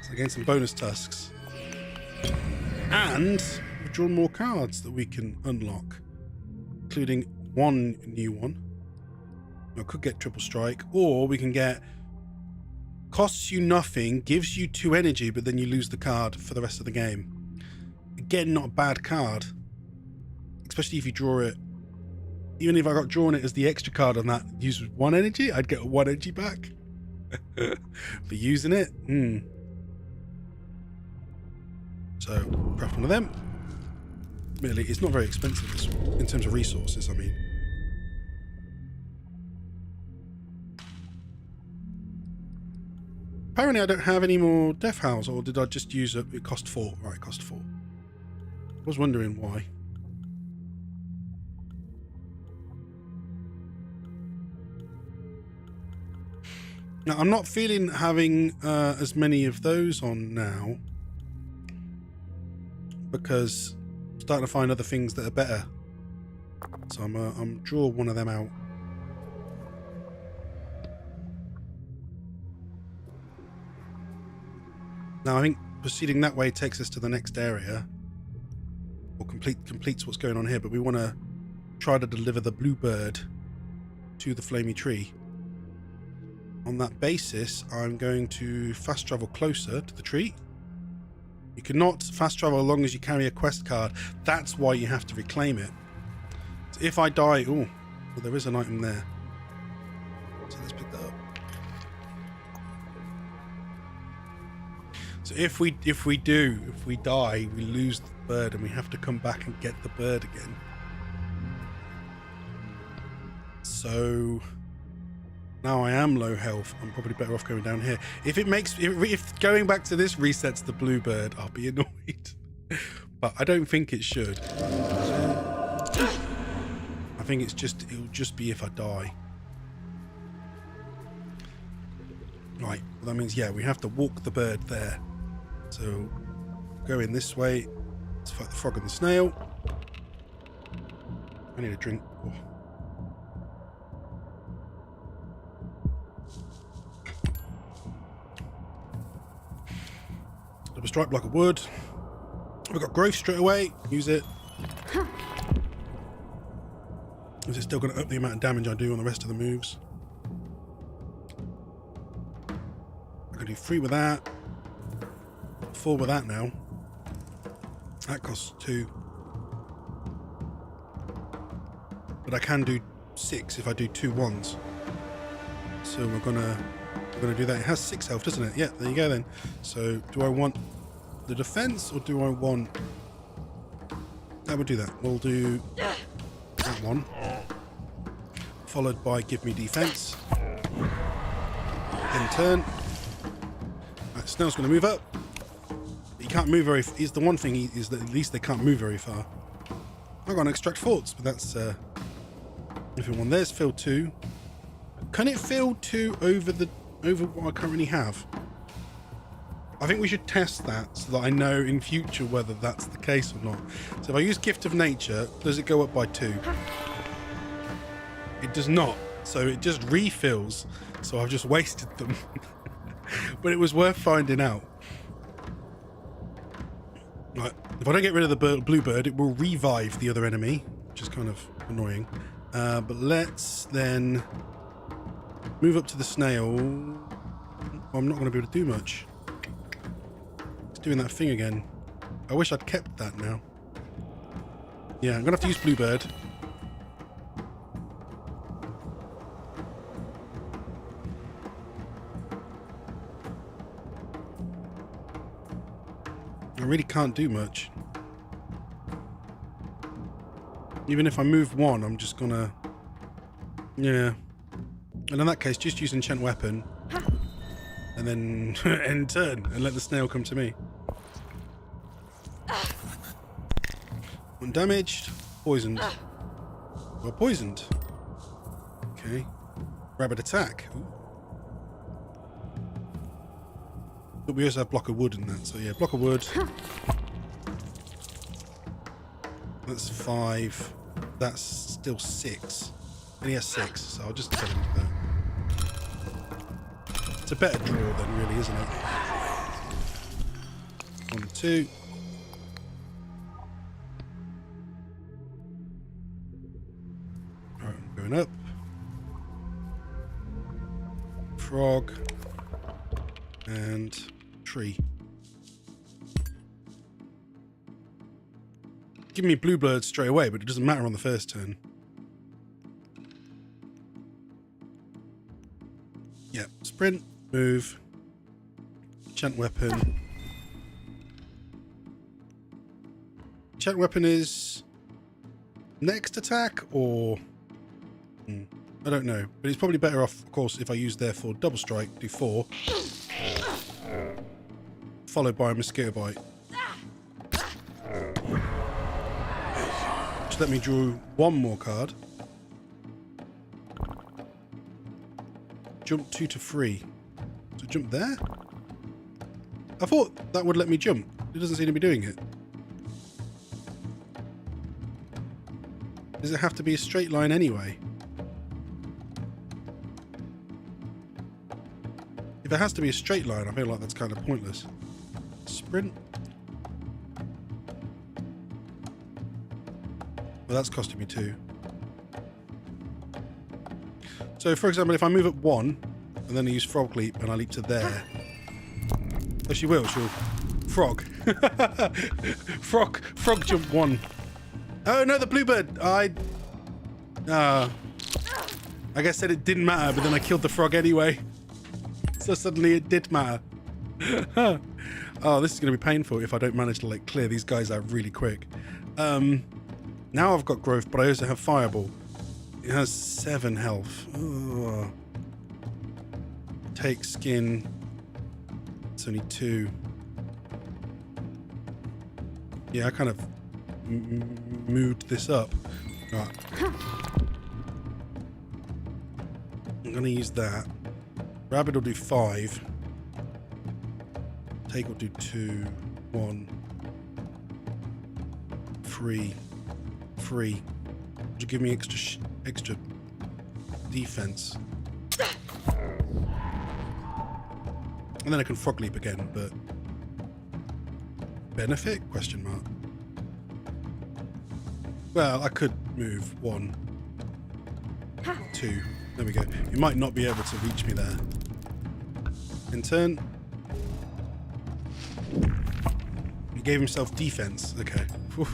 So again, some bonus tusks. And we've drawn more cards that we can unlock, including 1 new one. I could get triple strike, or we can get costs you nothing, gives you 2 energy, but then you lose the card for the rest of the game. Again, not a bad card, especially if you draw it. Even if I got drawn it as the extra card on that, uses 1 energy, I'd get 1 energy back for using it. So, craft one of them. Admittedly, it's not very expensive this one, in terms of resources, I mean. Apparently I don't have any more Death Howls, or did I just use it? It cost 4. Right, it cost 4. I was wondering why. Now, I'm not feeling having as many of those on now, because I'm starting to find other things that are better. So I'm draw one of them out. Now I think proceeding that way takes us to the next area, or completes what's going on here. But we want to try to deliver the bluebird to the flamey tree. On that basis, I'm going to fast travel closer to the tree. You cannot fast travel as long as you carry a quest card. That's why you have to reclaim it. So if I die... Oh, well, there is an item there. So let's pick that up. So if we die, we lose the bird and we have to come back and get the bird again. So now I am low health. I'm probably better off going down here. If going back to this resets the blue bird, I'll be annoyed. But I don't think it should. I think it'll just be if I die. Right, well, that means, yeah, we have to walk the bird there. So, go in this way. Let's fight the frog and the snail. I need a drink. Oh. Double strike, block of wood. We've got growth straight away. Use it. Is it still going to up the amount of damage I do on the rest of the moves? I can do 3 with that. 4 with that now. That costs 2. But I can do 6 if I do 2 ones. So we're gonna do that. It has 6 health, doesn't it? Yeah, there you go then. So do I want the defense or do I want... I would do that. We'll do that one. Followed by give me defense. In turn. Right, Snail's going to move up. He can't move very... Is the one thing is that at least they can't move very far. I've got to extract forts, but that's... if one there's fill 2. Can it fill 2 over what I currently have? I think we should test that so that I know in future whether that's the case or not. So if I use Gift of Nature, does it go up by 2? It does not. So it just refills. So I've just wasted them. But it was worth finding out. Right. If I don't get rid of the blue bird, it will revive the other enemy, which is kind of annoying. But let's then move up to the snail. I'm not going to be able to do much. It's doing that thing again. I wish I'd kept that now. Yeah, I'm going to have to use blue bird. I really can't do much. Even if I move 1, I'm just gonna... Yeah. And in that case, just use enchant weapon. And then end turn and let the snail come to me. 1 damaged. Poisoned. Well, poisoned. Okay. Rabbit attack. Ooh. But we also have block of wood in that, so yeah, block of wood. That's 5. That's still 6. And he has 6, so I'll just tell him that. It's a better draw then, really, isn't it? 1, 2. Alright, I'm going up. Frog. And tree. Give me blue bird straight away, but it doesn't matter on the first turn. Yeah, sprint, move, enchant weapon. Enchant weapon is next attack or... I don't know, but it's probably better off, of course, if I use therefore double strike, do 4. Followed by a mosquito bite. Just let me draw 1 more card. Jump 2 to 3. So jump there? I thought that would let me jump. It doesn't seem to be doing it. Does it have to be a straight line anyway? If it has to be a straight line, I feel like that's kind of pointless. Sprint. Well, that's costing me 2. So, for example, if I move up 1, and then I use frog leap, and I leap to there. Oh, she will. She'll... Frog. Frog jump 1. Oh, no, the bluebird. I guess said it didn't matter, but then I killed the frog anyway. So suddenly it did matter. Oh, this is going to be painful if I don't manage to like clear these guys out really quick. Now I've got growth, but I also have fireball. It has 7 health. Ugh. Take skin. It's only 2. Yeah, I kind of moved this up. Right. I'm going to use that. Rabbit will do 5. Take will do 2, 1, 3. Would you give me extra defense? And then I can frog leap again, but benefit? Question mark. Well, I could move 1, 2. There we go. You might not be able to reach me there. In turn. He gave himself defense. Okay. Whew.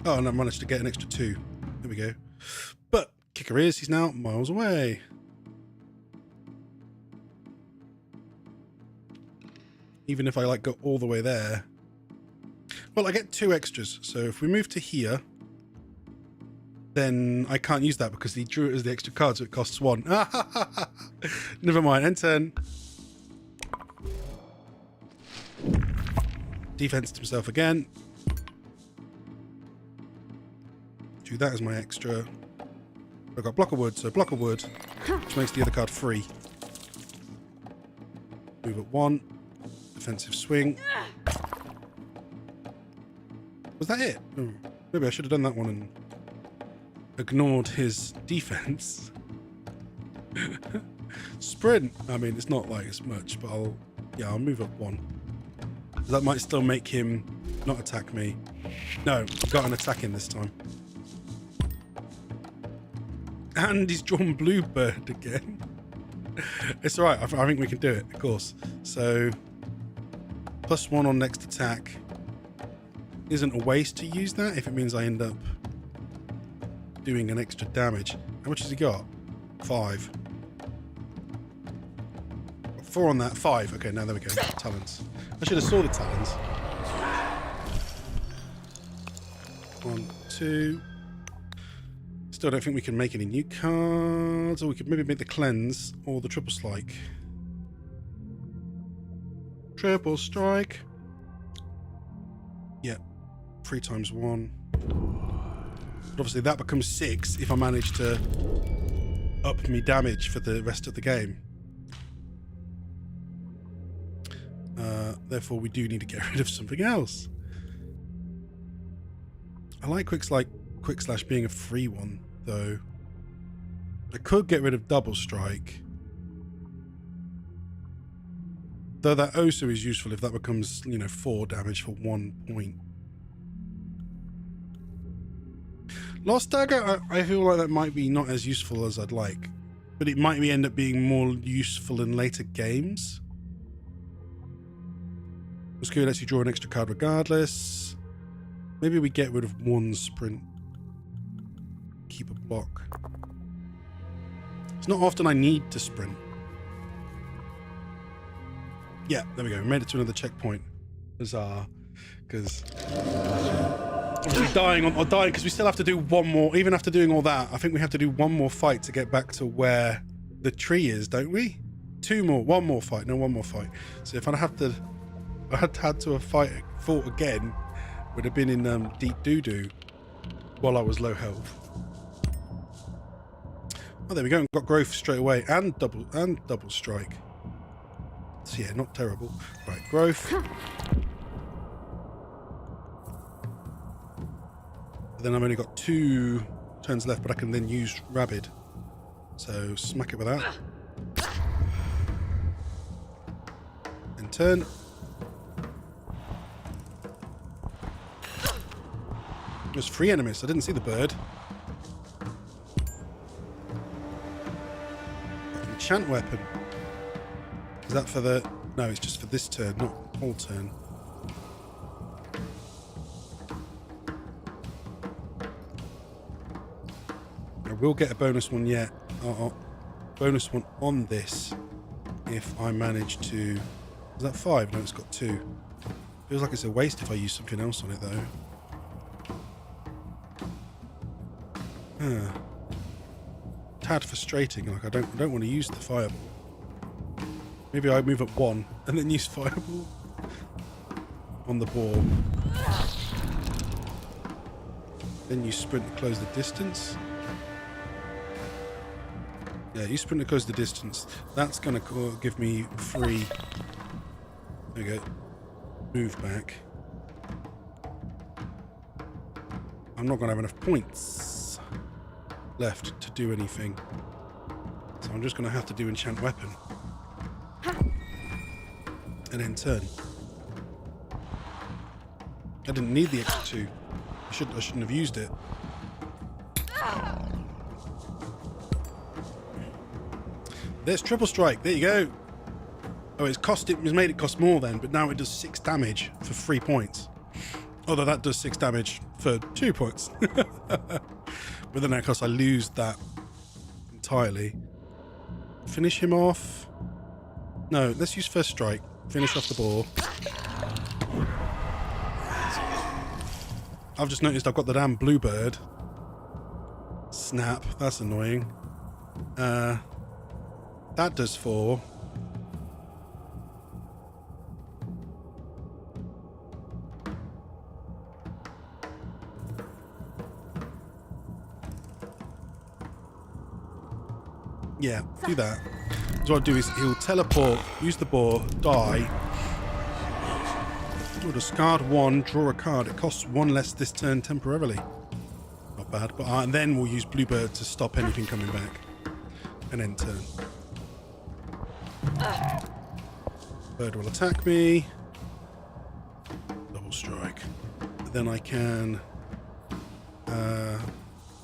Oh, and I managed to get an extra 2. There we go. But kicker is, he's now miles away. Even if I like go all the way there. Well, I get 2 extras. So if we move to here, then I can't use that because he drew it as the extra card, so it costs 1. Never mind. End turn. Defense to himself again. Do that as my extra. I've got block of wood, so block of wood, which makes the other card free. Move at 1. Defensive swing. Was that it? Oh, maybe I should have done that one and ignored his defense. Sprint. I mean, it's not like it's much, but I'll move up 1. That might still make him not attack me. No, got an attack in this time. And he's drawn Bluebird again. It's alright, I think we can do it, of course. So, +1 on next attack. Isn't a waste to use that if it means I end up doing an extra damage. How much has he got? 5. 4 on that, 5. Okay, now there we go. Talons. I should have saw the talons. 1, 2. Still don't think we can make any new cards, or we could maybe make the cleanse or the triple strike. Triple strike. Yeah, 3 times 1. But obviously that becomes 6 if I manage to up me damage for the rest of the game. Therefore, we do need to get rid of something else. I like quick slash being a free one, though. I could get rid of double strike. Though that also is useful if that becomes, 4 damage for 1 point. Lost Dagger, I feel like that might be not as useful as I'd like. But it might end up being more useful in later games. Musketeer lets you draw an extra card regardless. Maybe we get rid of 1 sprint. Keep a block. It's not often I need to sprint. Yeah, there we go. We made it to another checkpoint. Huzzah. Because obviously dying because we still have to do 1 more. Even after doing all that, I think we have to do 1 more fight to get back to where the tree is, don't we? 2 more. 1 more fight. No, 1 more fight. So if I had to have fought again, would have been in deep doo-doo while I was low health. Oh, there we go. Got growth straight away and double strike. So yeah, not terrible. Right, growth. But then I've only got 2 turns left, but I can then use Rabid. So smack it with that. And turn. There's 3 enemies. I didn't see the bird. Enchant weapon. Is that for the... No, it's just for this turn, not whole turn. I will get a bonus one yet. Bonus one on this. if I manage to... Is that 5? No, it's got 2. Feels like it's a waste if I use something else on it, though. Tad frustrating. Like I don't want to use the fireball. Maybe I move up 1 and then use fireball on the ball. Then you sprint to close the distance. Yeah, you sprint to close the distance. That's gonna give me 3. There we go. Move back. I'm not gonna have enough points left to do anything, so I'm just gonna have to do enchant weapon and then turn. I didn't need the extra 2. I shouldn't have used it. There's triple strike. There you go. Oh, it's made it cost more then, but now it does 6 damage for 3 points. Although that does 6 damage for 2 points. But then of course I lose that entirely. Finish him off. No, let's use first strike. Finish off the ball. I've just noticed I've got the damn bluebird. Snap, that's annoying. That does 4. Yeah, do that. So what I'll do is he'll teleport, use the ball, die. Oh, discard 1, draw a card. It costs 1 less this turn temporarily. Not bad. But and then we'll use Bluebird to stop anything coming back. And end turn. Bird will attack me. Double strike. Then I can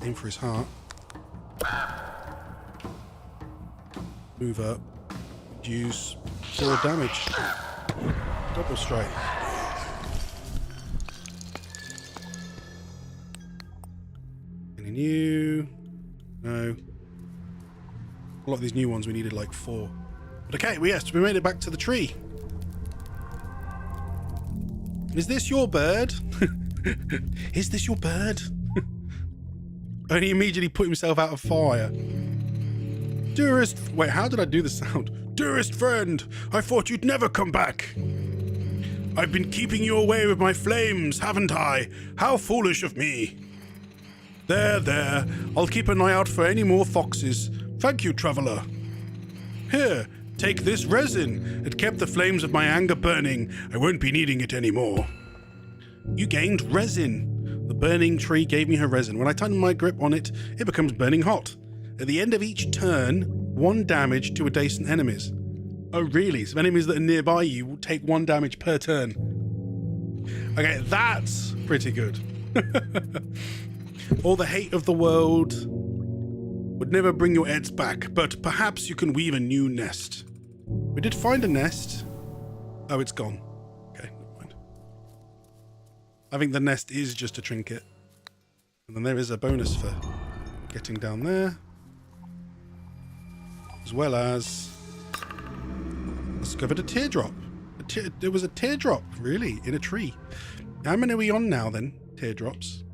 aim for his heart. Move up. Use 4 damage. Double strike. Any new? No. A lot of these new ones we needed like 4. But okay, yes, we made it back to the tree. Is this your bird? Is this your bird? And he immediately put himself out of fire. Dearest... Wait, how did I do the sound? Dearest friend, I thought you'd never come back. I've been keeping you away with my flames, haven't I? How foolish of me. There. I'll keep an eye out for any more foxes. Thank you, traveler. Here, take this resin. It kept the flames of my anger burning. I won't be needing it anymore. You gained resin. The burning tree gave me her resin. When I tighten my grip on it, it becomes burning hot. At the end of each turn, 1 damage to adjacent enemies. Oh, really? So enemies that are nearby you will take 1 damage per turn. Okay, that's pretty good. All the hate of the world would never bring your eggs back, but perhaps you can weave a new nest. We did find a nest. Oh, it's gone. Okay, never mind. I think the nest is just a trinket. And then there is a bonus for getting down there. As well as discovered a teardrop. There was a teardrop, really, in a tree. How many are we on now, then? Teardrops.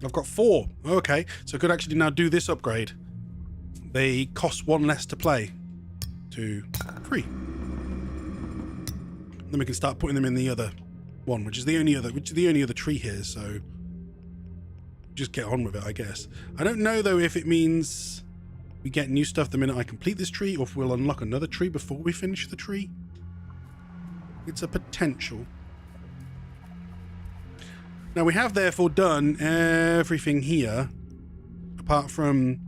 I've got 4. Okay, so I could actually now do this upgrade. They cost 1 less to play. 2, 3. Then we can start putting them in the other one, which is the only other tree here. So just get on with it, I guess. I don't know though if it means we get new stuff the minute I complete this tree, or if we'll unlock another tree before we finish the tree. It's a potential. Now we have therefore done everything here, apart from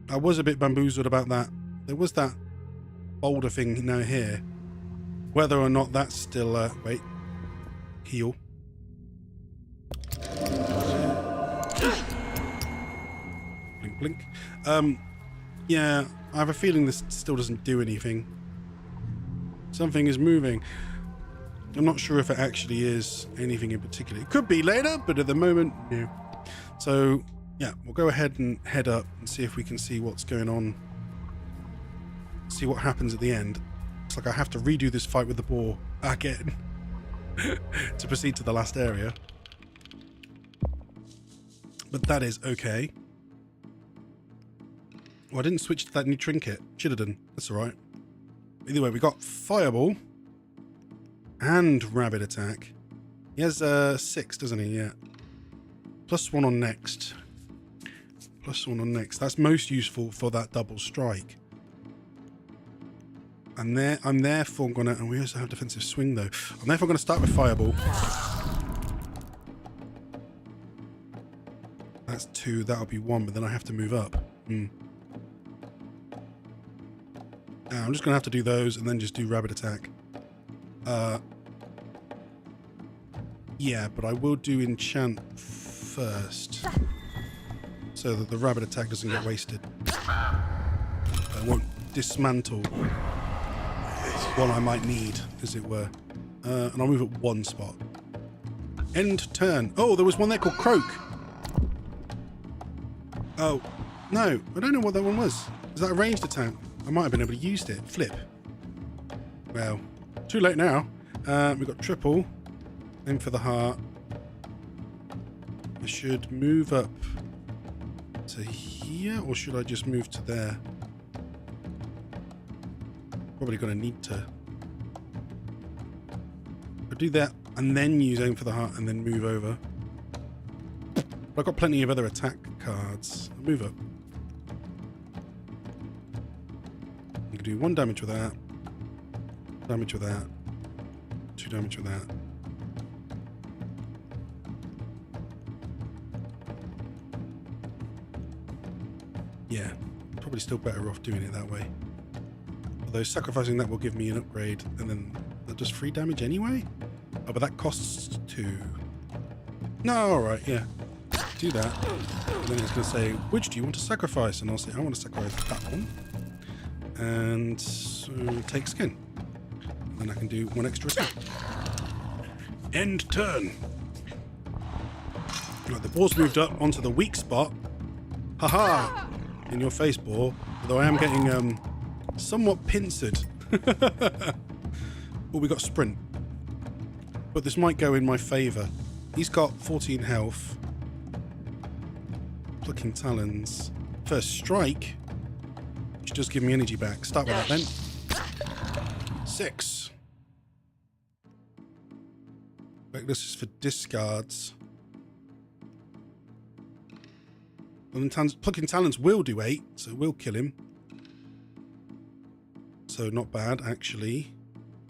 I was a bit bamboozled about that. There was that boulder thing now here. Whether or not that's still wait, heal. Blink, blink. Yeah, I have a feeling this still doesn't do anything. Something is moving. I'm not sure if it actually is anything in particular. It could be later, but at the moment, no. So Yeah, we'll go ahead and head up and see if we can see what's going on. See what happens at the end. Looks like I have to redo this fight with the boar again to proceed to the last area. But that is okay. Well, I didn't switch to that new trinket. Should have done. That's alright. Either way, we got Fireball and Rabbit Attack. He has 6, doesn't he? Yeah. +1 on next. +1 on next. That's most useful for that double strike. And I'm therefore gonna, and we also have defensive swing though. I'm therefore gonna start with Fireball. That's 2. That'll be 1, but then I have to move up. I'm just gonna have to do those and then just do Rabbit Attack. Yeah, but I will do Enchant first, so that the Rabbit Attack doesn't get wasted. I won't dismantle what I might need, as it were. And I'll move at 1 spot. End turn. Oh, there was one there called Croak. Oh, no, I don't know what that one was. Is that a ranged attack? I might have been able to use it. Flip. Well, too late now. We've got triple. Aim for the heart. I should move up to here, or should I just move to there? Probably going to need to. I'll do that and then use aim for the heart and then move over. But I've got plenty of other attack cards. I'll move up. You can do 1 damage with that. Damage with that. 2 damage with that. Yeah, probably still better off doing it that way. Although sacrificing that will give me an upgrade, and then that does 3 damage anyway? Oh, but that costs 2. No, alright, yeah. Do that. And then it's going to say, which do you want to sacrifice? And I'll say, I want to sacrifice that one. And so take skin. And then I can do 1 extra attack. End turn. Right, the boar's moved up onto the weak spot. Haha! In your face, boar. Although I am getting somewhat pincered. Oh, we got sprint. But this might go in my favour. He's got 14 health. Plucking talons. First strike, which does give me energy back. Start with that then. 6. This is for discards. And then plucking talons will do 8, so we'll kill him. So not bad, actually.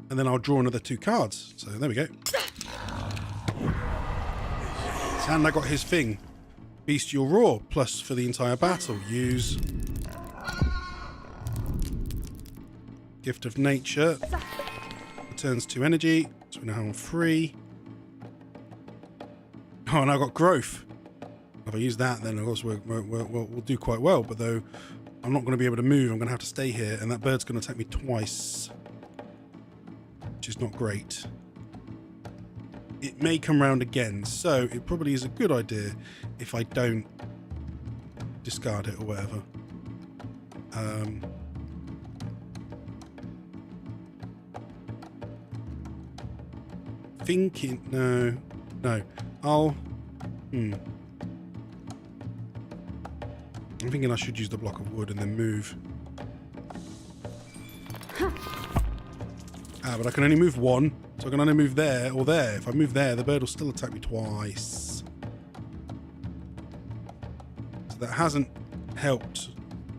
And then I'll draw another 2 cards. So there we go. And I got his thing. Bestial Roar, plus for the entire battle. Use Gift of Nature. Returns 2 energy. So we now have 3. Oh, and I got Growth. If I use that, then of course we'll do quite well. But though I'm not going to be able to move, I'm going to have to stay here, and that bird's going to attack me twice, which is not great. It may come round again, so it probably is a good idea if I don't discard it or whatever. Thinking, no, I'll. I'm thinking I should use the block of wood and then move. But I can only move 1, so I can only move there or there. If I move there, the bird will still attack me twice. So that hasn't helped,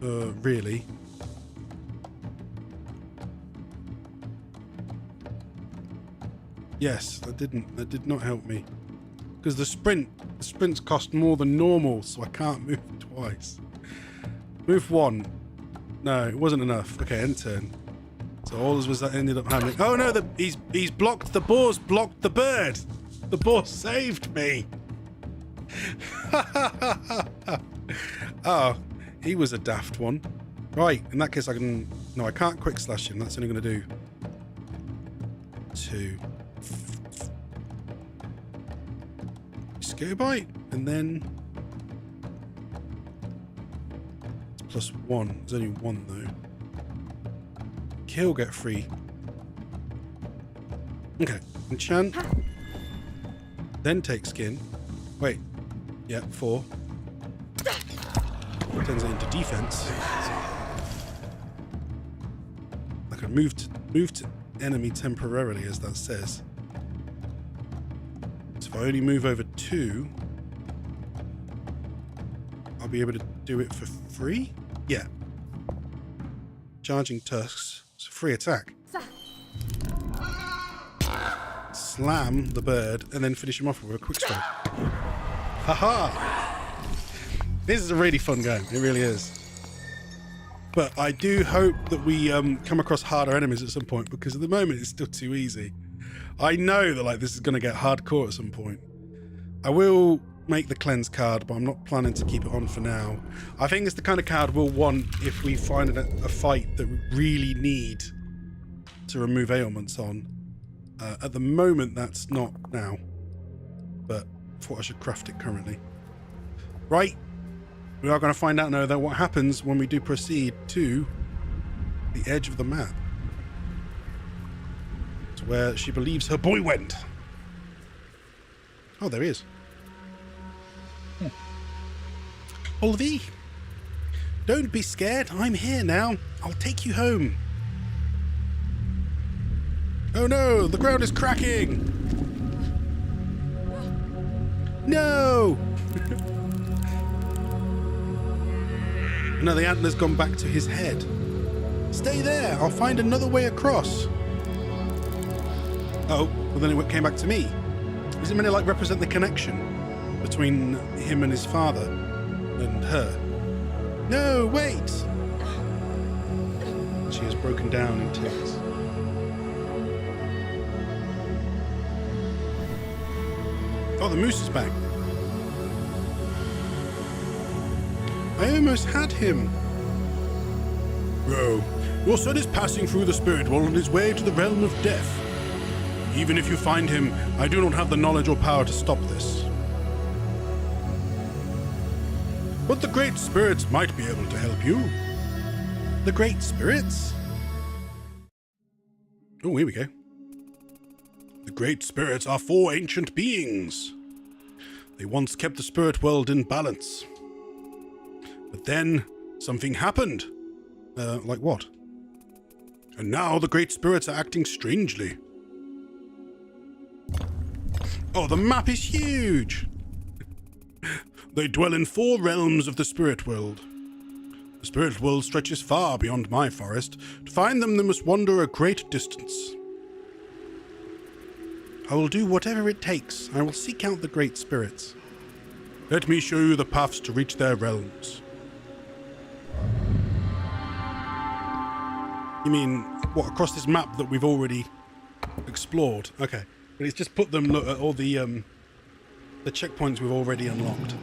really. Yes, that did not help me. Because the sprints cost more than normal, so I can't move twice. Move 1. No, it wasn't enough. Okay, end turn. So all was that ended up happening. Oh no, he's blocked. The boar's blocked the bird. The boar saved me. Oh, he was a daft one. Right, in that case I can. No, I can't quick slash him. That's only going to do 2. Scare bite, and then +1. There's only 1 though. Kill, get free. Okay. Enchant. Then take skin. Wait. Yeah, 4. Turns it into defense. I can move to enemy temporarily, as that says. So if I only move over 2, I'll be able to do it for free? Yeah. Charging tusks. It's a free attack. Slam the bird and then finish him off with a quick strike. Haha! This is a really fun game. It really is. But I do hope that we come across harder enemies at some point, because at the moment it's still too easy. I know that like this is going to get hardcore at some point. I will make the cleanse card, but I'm not planning to keep it on for now. I think it's the kind of card we'll want if we find a fight that we really need to remove ailments on. At the moment, that's not now, but I thought I should craft it currently. Right, we are going to find out now that what happens when we do proceed to the edge of the map. To where she believes her boy went. Oh, there he is. Olivie, don't be scared. I'm here now. I'll take you home. Oh no, the ground is cracking. No! No, the antler's gone back to his head. Stay there. I'll find another way across. Oh, well then it came back to me. Is it meant to like represent the connection between him and his father and her? No, wait! She has broken down in tears. Oh, the moose is back. I almost had him. Bro, your son is passing through the spirit world on his way to the realm of death. Even if you find him, I do not have the knowledge or power to stop this. But the great spirits might be able to help you. The great spirits? Oh, here we go. The great spirits are 4 ancient beings. They once kept the spirit world in balance. But then something happened. Like what? And now the great spirits are acting strangely. Oh, the map is huge! They dwell in 4 realms of the spirit world. The spirit world stretches far beyond my forest. To find them, they must wander a great distance. I will do whatever it takes. I will seek out the great spirits. Let me show you the paths to reach their realms. You mean, what, across this map that we've already explored? Okay. But it's just put them, look at all the checkpoints we've already unlocked.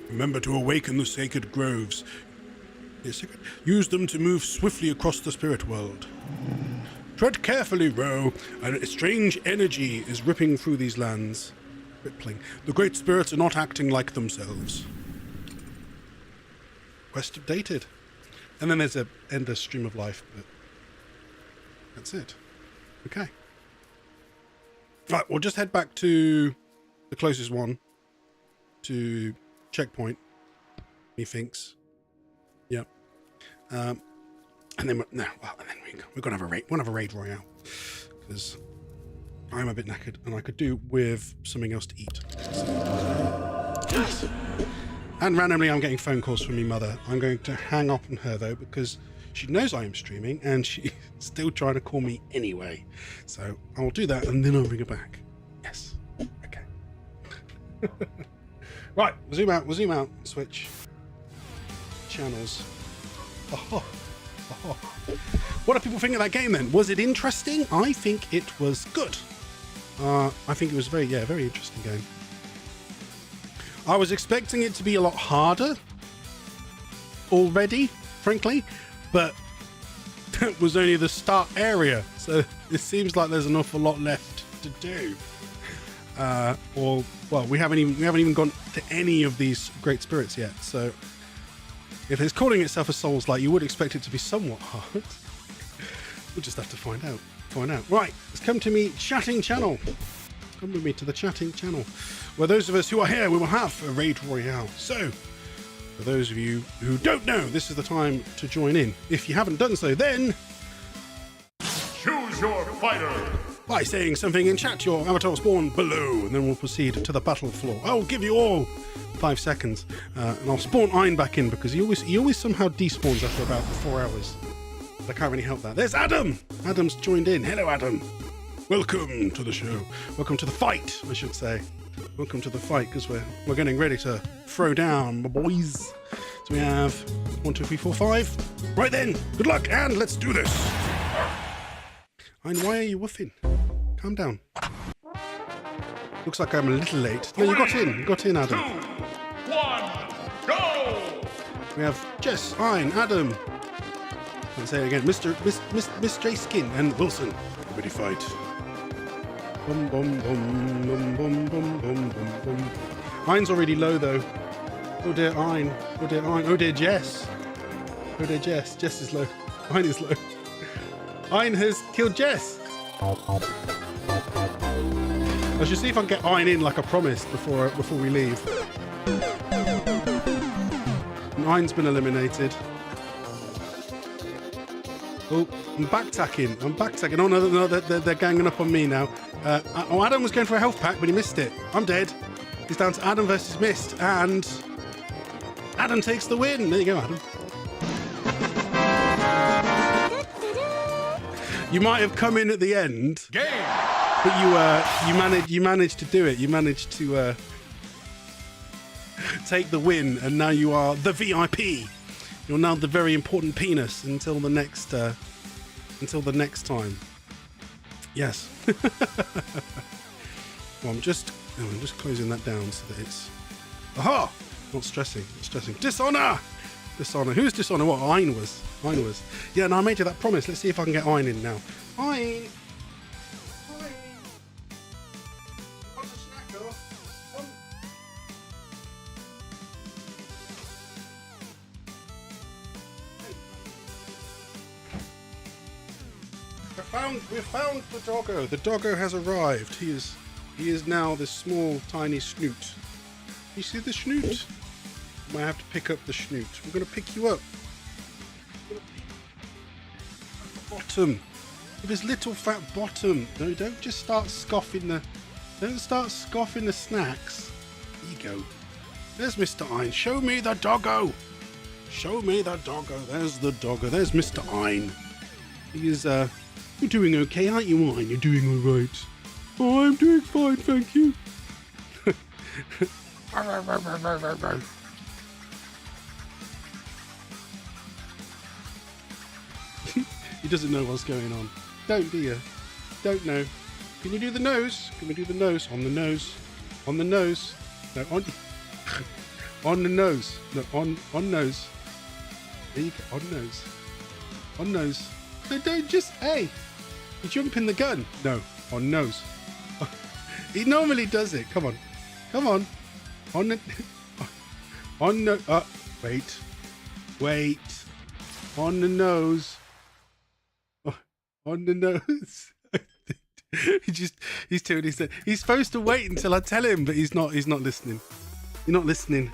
Remember to awaken the sacred groves. Use them to move swiftly across the spirit world. Tread carefully, Ro. A strange energy is ripping through these lands. Rippling. The great spirits are not acting like themselves. Quest updated. And then there's a endless stream of life, but that's it. Okay. Right, we'll just head back to the closest one. To checkpoint. He thinks. Yep. And then we're gonna have a raid. We're gonna have a raid royale because I'm a bit knackered and I could do with something else to eat. So, and randomly, I'm getting phone calls from my mother. I'm going to hang up on her though because she knows I am streaming and she's still trying to call me anyway. So I will do that and then I'll ring her back. Yes. Okay. Right. We'll zoom out. Switch channels. Oh. What do people think of that game then? Was it interesting? I think it was good. I think it was very interesting game. I was expecting it to be a lot harder already, frankly, but that was only the start area. So it seems like there's an awful lot left to do. We haven't even gone to any of these great spirits yet. So If it's calling itself a Souls-like, you would expect it to be somewhat hard. We'll just have to find out. Right, let's come to me chatting channel. Come with me to the chatting channel, where those of us who are here, we will have a Raid Royale. So, for those of you who don't know, this is the time to join in. If you haven't done so, then choose your fighter by saying something in chat, your avatar will spawn below, and then we'll proceed to the battle floor. I'll give you all 5 seconds, and I'll spawn Ein back in because he always somehow despawns after about 4 hours. But I can't really help that. There's Adam! Adam's joined in. Hello, Adam. Welcome to the show. Welcome to the fight, I should say. Welcome to the fight, because we're getting ready to throw down, my boys. So we have 1, 2, 3, 4, 5. Right then, good luck, and let's do this. Ein, why are you woofing? Calm down. Looks like I'm a little late. No, you got in. You got in, Adam. 2, 1, go! We have Jess, Ein, Adam. Let's say it again. Miss J Skin and Wilson. Everybody fight. Bum bum bum bum bum bum bum bum bum. Ein's already low though. Oh dear Ein. Oh dear Ein. Oh dear Jess. Oh dear Jess. Jess is low. Ein is low. Ein has killed Jess. I should see if I can get Ein in like I promised before we leave. And Ein's been eliminated. Oh, I'm backtacking. Oh no, they're ganging up on me now. Adam was going for a health pack, but he missed it. I'm dead. It's down to Adam versus Mist, and Adam takes the win. There you go, Adam. You might have come in at the end, Game. but you managed to do it. You managed to take the win, and now you are the VIP. You're now the very important penis until the next time. Yes. Well, I'm just closing that down so that it's. Aha! Not stressing. Dishonor. Who's Dishonor? What? Ein was. Yeah, no, I made you that promise. Let's see if I can get Ein in now. Ein. What's a snack, girl? We found the doggo. The doggo has arrived. He is now this small, tiny snoot. You see the snoot? I might have to pick up the snoot. We're going to pick you up. Bottom. With his little fat bottom. No, don't just start scoffing the. Don't start scoffing the snacks. There you go. There's Mr. Ein. Show me the doggo. Show me the doggo. There's the doggo. There's Mr. Ein. He is You're doing okay, aren't you, Ein? You're doing all right. Oh, I'm doing fine, thank you. He doesn't know what's going on. Don't, do you? Don't know. Can you do the nose? Can we do the nose? On the nose. On the nose. No, on... on the nose. No, on nose. There you go. On nose. On nose. No, don't just... Hey! You jump in the gun. No. On nose. He normally does it. Come on. Come on. On the... on the... wait. Wait. On the nose. On the nose. He's doing his thing. He's supposed to wait until I tell him, but he's not listening. You're not listening.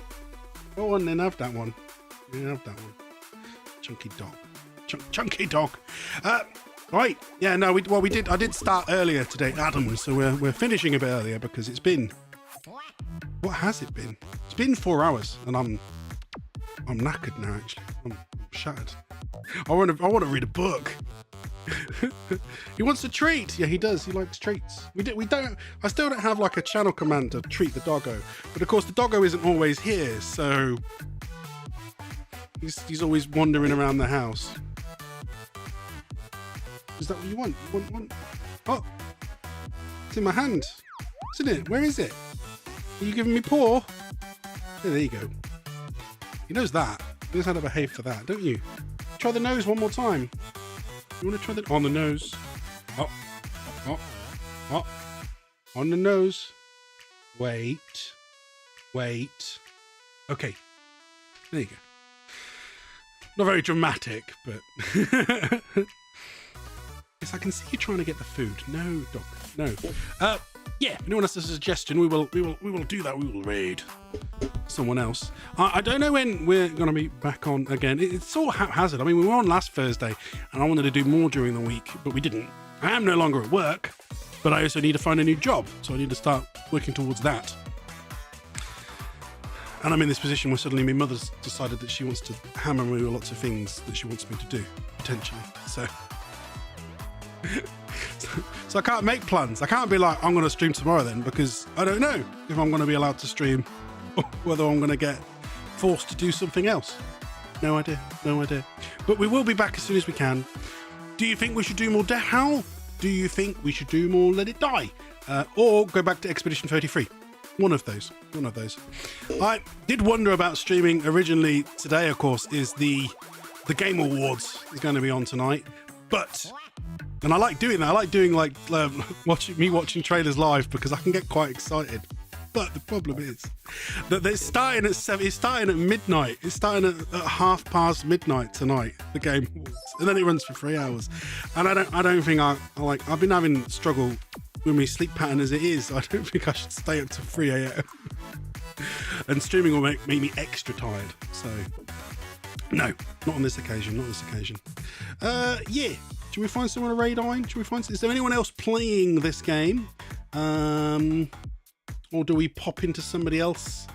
Go on then, have that one. Yeah, have that one. Chunky dog. Chunky dog. Right. Yeah, no, I did start earlier today, Adam, so we're finishing a bit earlier because it's been... What has it been? It's been 4 hours, and I'm knackered now, actually. I'm shattered. I want to read a book. He wants a treat. Yeah, he does. He likes treats. We don't. I still don't have like a channel command to treat the doggo, but of course the doggo isn't always here, so he's always wandering around the house. Is that what you want? You want one? Oh, it's in my hand, isn't it? Where is it? Are you giving me paw? Yeah, there you go. He knows that. He knows how to behave for that, don't you? Try the nose one more time. You want to try that on the nose? Oh, oh, oh, on the nose. Wait. Okay. There you go. Not very dramatic, but yes, I can see you trying to get the food. No, Doc, no. Yeah, if anyone has a suggestion, we will do that. We will raid someone else. I don't know when we're going to be back on again. It's sort of haphazard. I mean, we were on last Thursday, and I wanted to do more during the week, but we didn't. I am no longer at work, but I also need to find a new job, so I need to start working towards that. And I'm in this position where suddenly my mother's decided that she wants to hammer me with lots of things that she wants me to do, potentially. So I can't make plans. I can't be like, I'm going to stream tomorrow then, because I don't know if I'm going to be allowed to stream or whether I'm going to get forced to do something else. No idea. But we will be back as soon as we can. Do you think we should do more Death Howl? Do you think we should do more Let It Die? Or go back to Expedition 33? One of those. I did wonder about streaming originally today, of course, is the Game Awards is going to be on tonight. And I like doing that. I like doing watching trailers live because I can get quite excited. But the problem is that it's starting at midnight. It's starting at midnight midnight tonight, the Game Awards. And then it runs for 3 hours. And I don't think I've been having struggle with my sleep pattern as it is. I don't think I should stay up to 3 a.m. And streaming will make me extra tired. So no, not on this occasion. Yeah. Should we find someone to raid on? Is there anyone else playing this game? Or do we pop into somebody else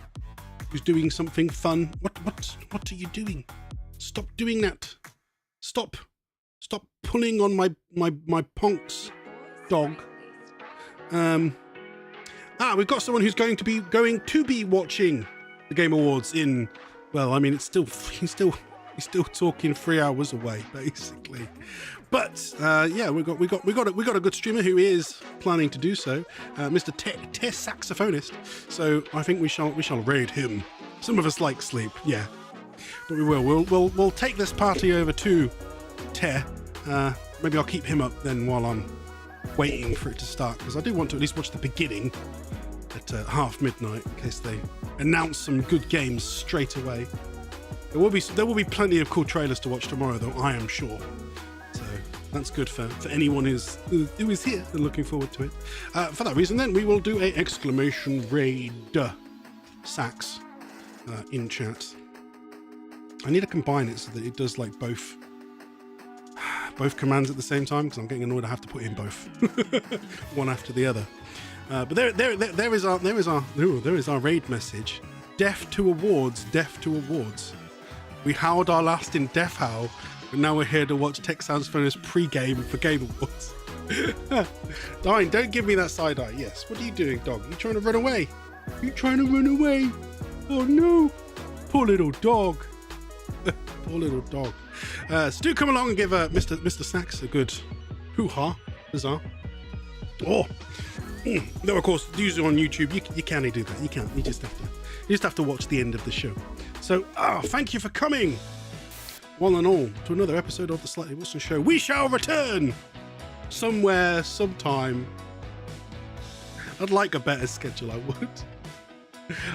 who's doing something fun? What are you doing? Stop doing that. Stop pulling on my ponks, dog. We've got someone who's going to be watching the Game Awards in, well, I mean, he's still talking 3 hours away, basically. But yeah, we got a good streamer who is planning to do so, Mr. Tess Saxophonist. So I think we shall raid him. Some of us like sleep, yeah, but we will. We'll take this party over to Te. Maybe I'll keep him up then while I'm waiting for it to start, because I do want to at least watch the beginning at midnight in case they announce some good games straight away. There will be plenty of cool trailers to watch tomorrow, though, I am sure. So that's good for anyone who is here and looking forward to it. For that reason, then, we will do a exclamation raid sax in chat. I need to combine it so that it does like both commands at the same time, because I'm getting annoyed I have to put in both, one after the other. But there is our raid message. Deaf to awards. We howled our last in Death Howl, but now we're here to watch Tech Sounds Phone's pre-game for Game Awards. Dine, don't give me that side eye. Yes, what are you doing, dog? You trying to run away? Oh no, poor little dog. So do come along and give Mr. Sax a good hoo-ha, bizarre. Oh, though of course, usually on YouTube, you can't do that. You can't. You just have to watch the end of the show. So, thank you for coming, one and all, to another episode of the Slightly Wilson Show. We shall return somewhere, sometime. I'd like a better schedule, I would.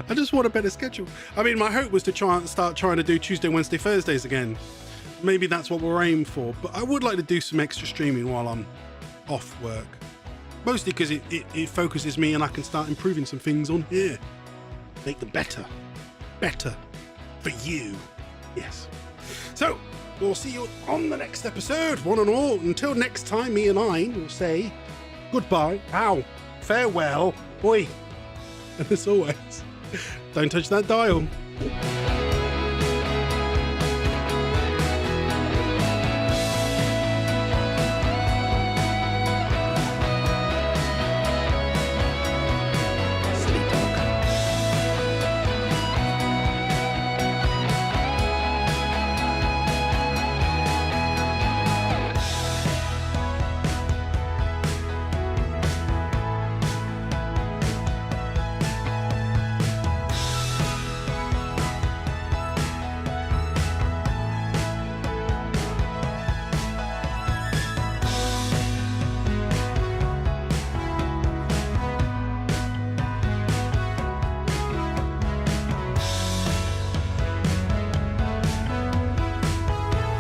I just want a better schedule. I mean, my hope was to start trying to do Tuesday, Wednesday, Thursdays again. Maybe that's what we're aiming for, but I would like to do some extra streaming while I'm off work. Mostly because it focuses me and I can start improving some things on here. Make them better for you. Yes. So, we'll see you on the next episode, one and all. Until next time, me and I will say goodbye, farewell, oi. And as always, don't touch that dial.